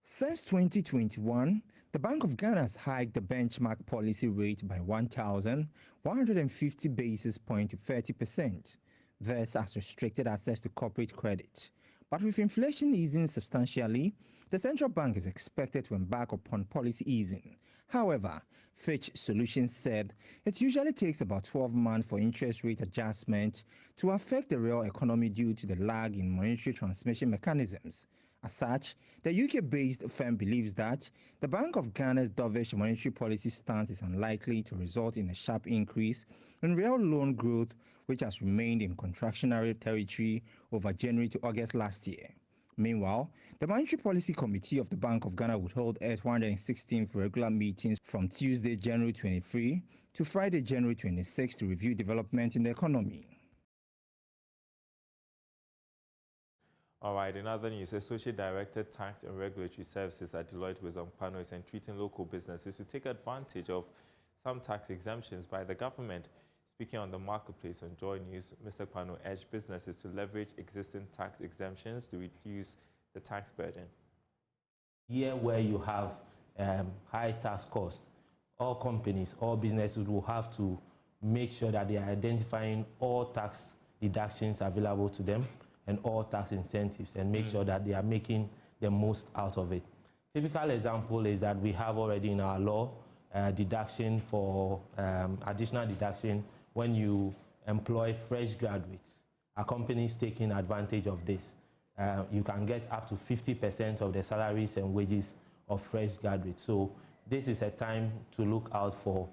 Since 2021, the Bank of Ghana has hiked the benchmark policy rate by 1,150 basis points to 30%. This has restricted access to corporate credit. But with inflation easing substantially, the central bank is expected to embark upon policy easing. However, Fitch Solutions said it usually takes about 12 months for interest rate adjustment to affect the real economy due to the lag in monetary transmission mechanisms. As such, the UK-based firm believes that the Bank of Ghana's dovish monetary policy stance is unlikely to result in a sharp increase in real loan growth, which has remained in contractionary territory over January to August last year. Meanwhile, the Monetary Policy Committee of the Bank of Ghana would hold its 116th regular meetings from Tuesday, January 23 to Friday, January 26 to review developments in the economy. All right, in other news, Associate Director Tax and Regulatory Services at Deloitte Wizong is entreating local businesses to take advantage of some tax exemptions by the government. Speaking on the marketplace on JoyNews, Mr. Pano urged businesses to leverage existing tax exemptions to reduce the tax burden. Here where you have high tax costs all companies, all businesses will have to make sure that they are identifying all tax deductions available to them and all tax incentives, and make sure that they are making the most out of it. Typical example is that we have already in our law deduction for additional deduction when you employ fresh graduates. Our companies taking advantage of this. You can get up to 50% of the salaries and wages of fresh graduates. So this is a time to look out for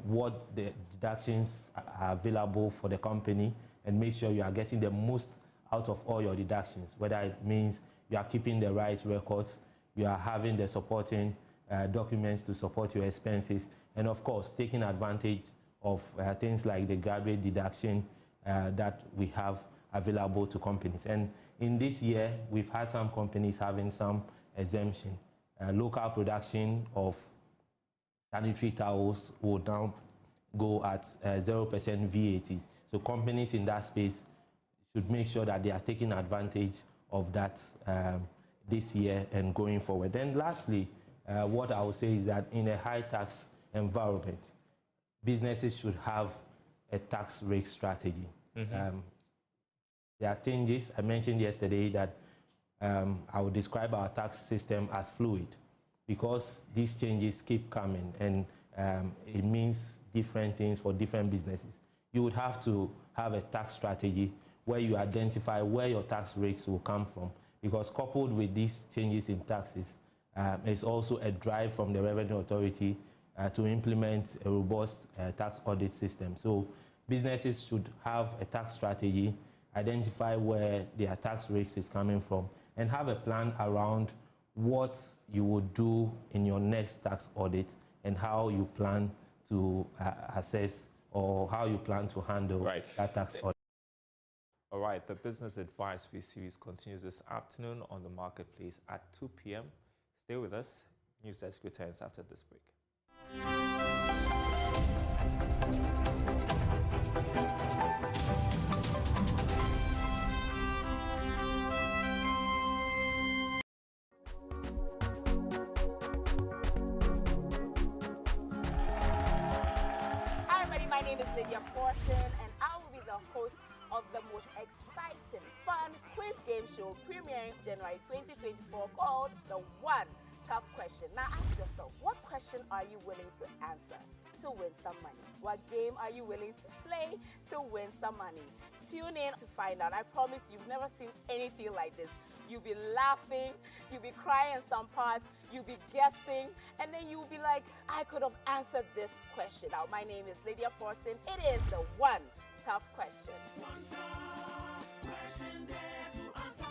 what the deductions are available for the company, and make sure you are getting the most out of all your deductions, whether it means you are keeping the right records, you are having the supporting documents to support your expenses, and of course, taking advantage of things like the graduate deduction that we have available to companies. And in this year, we've had some companies having some exemption. Local production of sanitary towels will now go at 0% VAT. So companies in that space should make sure that they are taking advantage of that this year and going forward. Then lastly, what I would say is that in a high tax environment, businesses should have a tax rate strategy. There are changes. I mentioned yesterday that I would describe our tax system as fluid, because these changes keep coming, and it means different things for different businesses. You would have to have a tax strategy where you identify where your tax rates will come from, because coupled with these changes in taxes is also a drive from the Revenue Authority to implement a robust tax audit system. So businesses should have a tax strategy, identify where their tax rates is coming from, and have a plan around what you would do in your next tax audit and how you plan to assess or how you plan to handle that tax audit. All right, the Business Advisory Series continues this afternoon on the Marketplace at 2 p.m. Stay with us. News Desk returns after this break. Hi everybody, my name is Lydia Forson, and I will be the host of the most exciting, fun quiz game show premiering January 2024 called The One Tough Question. Now ask yourself, what question are you willing to answer to win some money? What game are you willing to play to win some money? Tune in to find out. I promise you've never seen anything like this. You'll be laughing, you'll be crying in some parts, you'll be guessing, and then you'll be like, I could have answered this question. Now, my name is Lydia Forson. It is The One Tough Question. One tough question there to answer.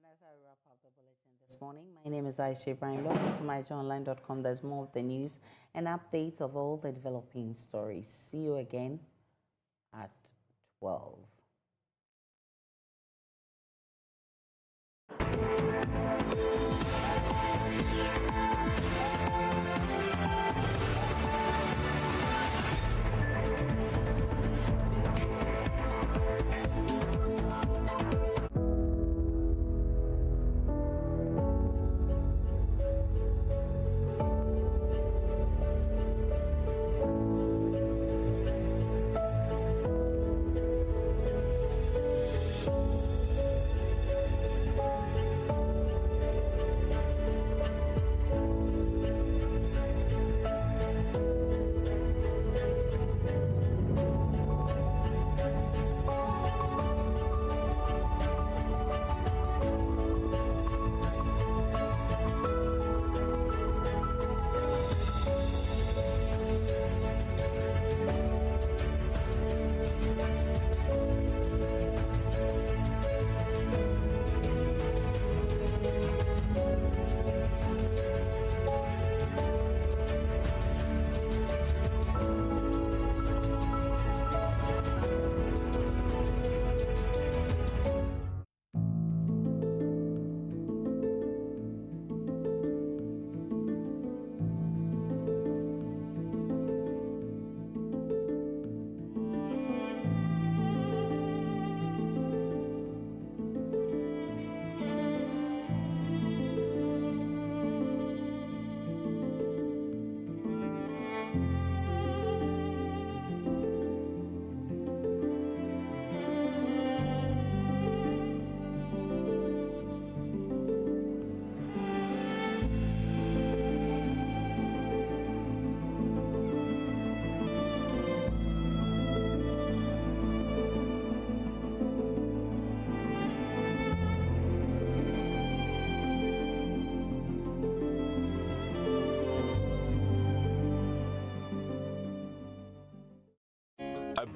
As I wrap up the bulletin this morning, my name is Aisha Ibrahim. Log into myjoyonline.com. There's more of the news and updates of all the developing stories. See you again at 12.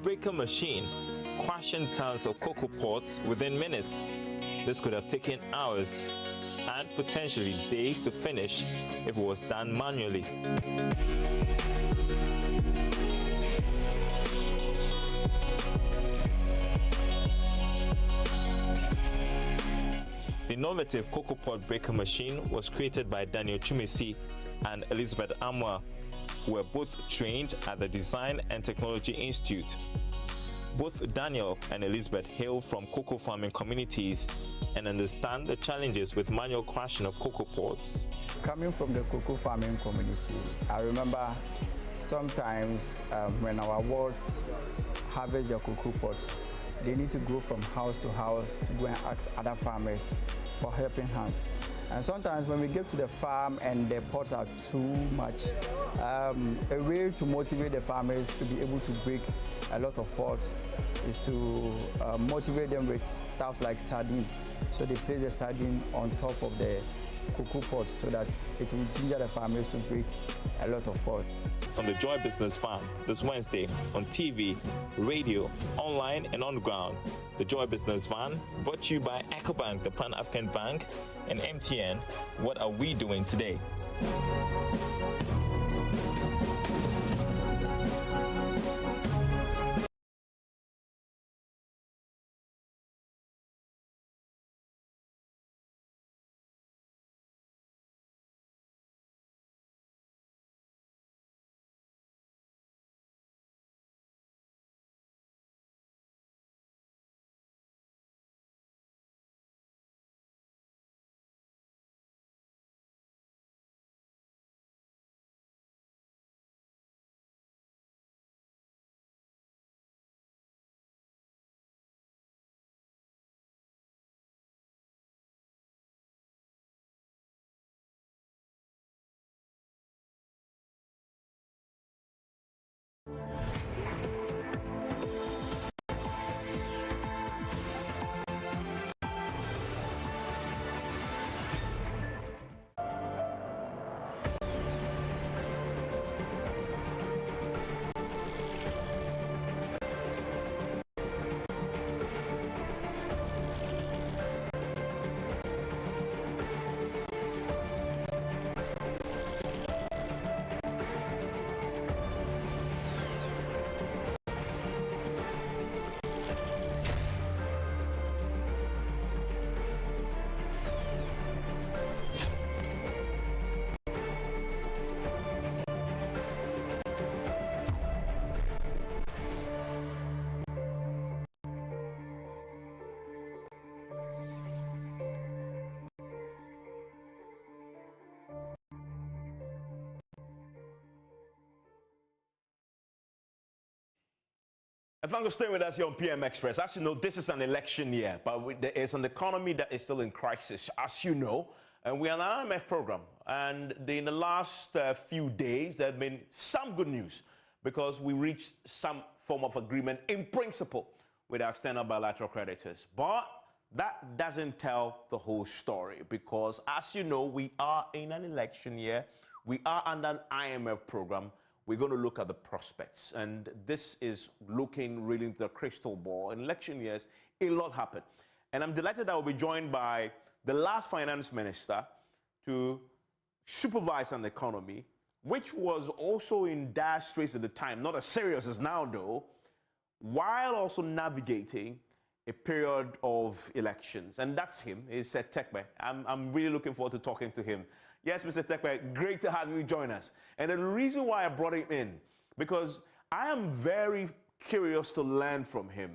breaker machine crushing tons of cocoa pods within minutes. This could have taken hours and potentially days to finish if it was done manually. The innovative cocoa pod breaker machine was created by Daniel Chumesi and Elizabeth Amwa, who were both trained at the Design and Technology Institute. Both Daniel and Elizabeth hail from cocoa farming communities and understand the challenges with manual crushing of cocoa pods. Coming from the cocoa farming community, I remember sometimes when our wards harvest their cocoa pods, they need to go from house to house to go and ask other farmers for helping hands. And sometimes when we get to the farm and the pods are too much, a way to motivate the farmers to be able to break a lot of pods is to motivate them with stuff like sardine. So they place the sardine on top of the cocoa pods so that it will ginger the farmers to break a lot of pods. On the Joy Business Farm this Wednesday on TV, radio, online and on the ground. The Joy Business Van brought to you by EcoBank, the Pan-African Bank, and MTN. What are we doing today? And thanks for staying with us here on PM Express. As you know, this is an election year, but there is an economy that is still in crisis, as you know. And we are an IMF program. And in the last few days, there have been some good news because we reached some form of agreement in principle with our external bilateral creditors. But that doesn't tell the whole story because, as you know, we are in an election year. We are under an IMF program. We're going to look at the prospects. And this is looking really into the crystal ball. In election years, a lot happened. And I'm delighted that we'll be joined by the last finance minister to supervise an economy, which was also in dire straits at the time, not as serious as now, though, while also navigating a period of elections. And that's him. He's Tekpe. I'm really looking forward to talking to him. Yes, Mr. Tekpe, great to have you join us. And the reason why I brought him in, because I am very curious to learn from him.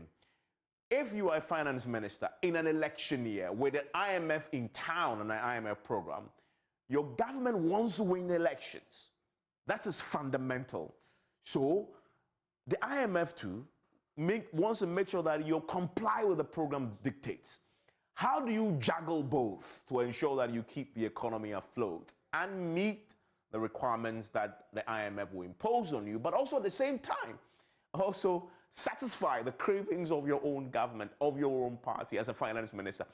If you are a finance minister in an election year with an IMF in town and an IMF program, your government wants to win the elections. That is fundamental. So the IMF too wants to make sure that you comply with the program dictates. How do you juggle both to ensure that you keep the economy afloat and meet the requirements that the IMF will impose on you, but also at the same time, also satisfy the cravings of your own government, of your own party as a finance minister?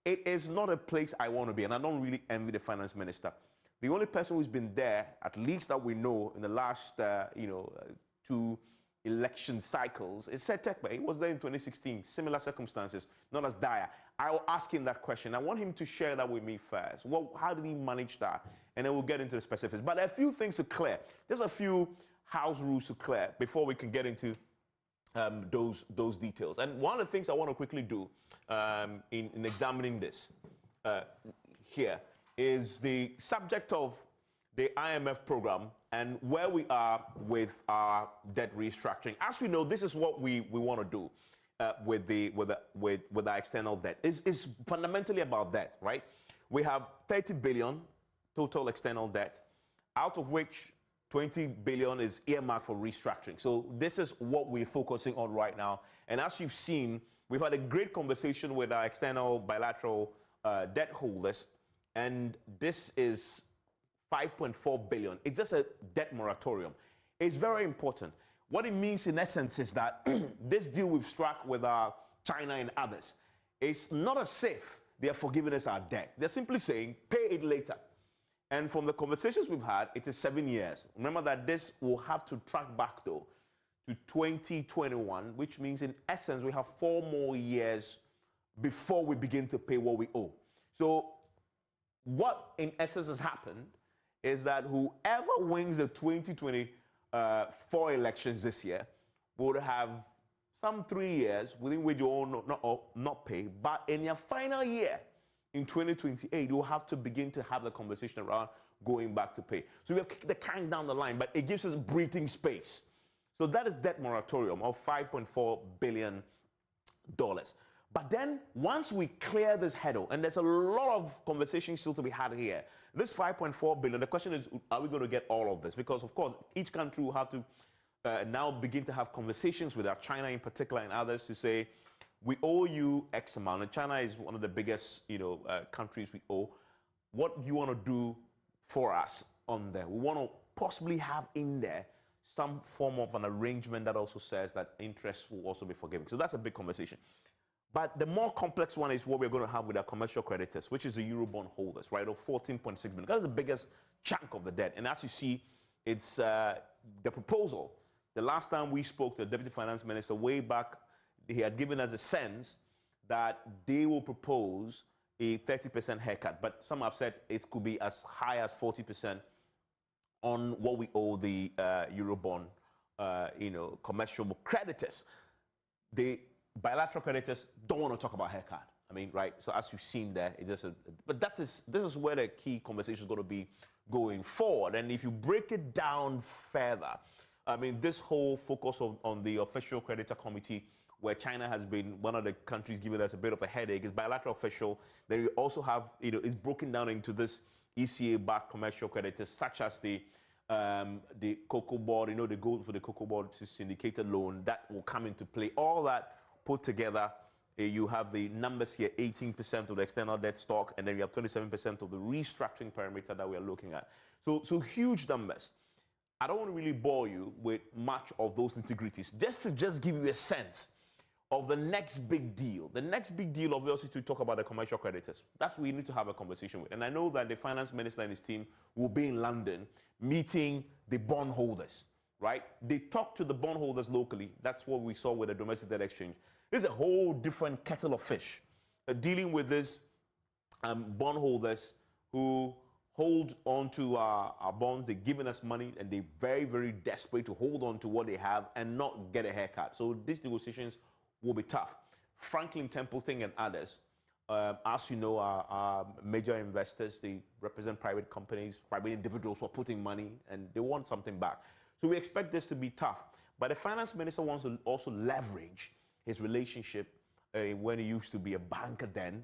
It is not a place I want to be, and I don't really envy the finance minister. The only person who's been there, at least that we know, in the last 2 election cycles. It's said Tekbe. He was there in 2016, similar circumstances, not as dire. I will ask him that question. I want him to share that with me first. How did he manage that? And then we'll get into the specifics. But there are a few things to clear. There's a few house rules to clear before we can get into those details. And one of the things I want to quickly do in examining this here is the subject of the IMF program and where we are with our debt restructuring. As we know, this is what we want to do with our external debt. It's fundamentally about that, right? We have 30 billion total external debt, out of which 20 billion is earmarked for restructuring. So this is what we're focusing on right now. And as you've seen, we've had a great conversation with our external bilateral debt holders, and this is 5.4 billion. It's just a debt moratorium. It's very important. What it means in essence is that this deal we've struck with China and others, it's not as if they are forgiving us our debt. They're simply saying, pay it later. And from the conversations we've had, it is 7 years. Remember that this will have to track back, though, to 2021, which means, in essence, we have 4 more years before we begin to pay what we owe. So what, in essence, has happened is that whoever wins the 2024 elections this year would have some 3 years within which you all not pay, but in your final year, in 2028, you'll have to begin to have the conversation around going back to pay. So we have kicked the can down the line, but it gives us breathing space. So that is debt moratorium of $5.4 billion. But then once we clear this hurdle, and there's a lot of conversation still to be had here, this $5.4 billion, the question is, are we going to get all of this? Because, of course, each country will have to now begin to have conversations with China in particular and others to say, we owe you X amount, and China is one of the biggest, countries we owe. What do you want to do for us on there? We want to possibly have in there some form of an arrangement that also says that interest will also be forgiven. So that's a big conversation. But the more complex one is what we're going to have with our commercial creditors, which is the Eurobond holders, right, of 14.6 billion. That's the biggest chunk of the debt. And as you see, it's the proposal. The last time we spoke to the Deputy Finance Minister way back, he had given us a sense that they will propose a 30% haircut, but some have said it could be as high as 40% on what we owe the Eurobond, commercial creditors. The bilateral creditors don't want to talk about haircut. I mean, right? So as you've seen there, but this is where the key conversation is going to be going forward. And if you break it down further, I mean, this whole focus on the official creditor committee, where China has been one of the countries giving us a bit of a headache, is bilateral official. Then you also have, it's broken down into this ECA-backed commercial creditors, such as the Cocoa Board, the goal for the Cocoa Board to syndicated loan, that will come into play. All that put together, you have the numbers here, 18% of the external debt stock, and then you have 27% of the restructuring parameter that we are looking at. So huge numbers. I don't want to really bore you with much of those nitty-gritties, just to give you a sense of the next big deal. The next big deal, obviously, to talk about the commercial creditors. That's what we need to have a conversation with. And I know that the finance minister and his team will be in London meeting the bondholders, right? They talk to the bondholders locally. That's what we saw with the domestic debt exchange. There's a whole different kettle of fish dealing with these bondholders who hold on to our bonds. They're giving us money, and they're very, very desperate to hold on to what they have and not get a haircut. So these negotiations will be tough. Franklin Templeton and others, as you know, are major investors. They represent private companies, private individuals who are putting money, and they want something back. So we expect this to be tough. But the finance minister wants to also leverage his relationship when he used to be a banker then.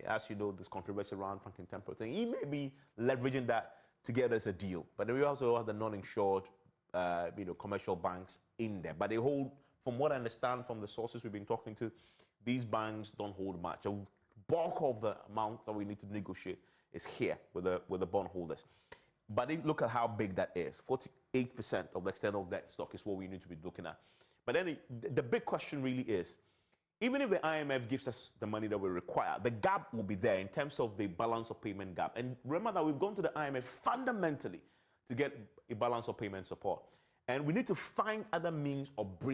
As you know, this controversy around Franklin Templeton. He may be leveraging that together as a deal. But then we also have the non-insured, commercial banks in there. But they hold, from what I understand from the sources we've been talking to, these banks don't hold much. A bulk of the amount that we need to negotiate is here with the bondholders. But look at how big that is. 48% of the external debt stock is what we need to be looking at. But then the big question really is, even if the IMF gives us the money that we require, the gap will be there in terms of the balance of payment gap. And remember that we've gone to the IMF fundamentally to get a balance of payment support. And we need to find other means of bridging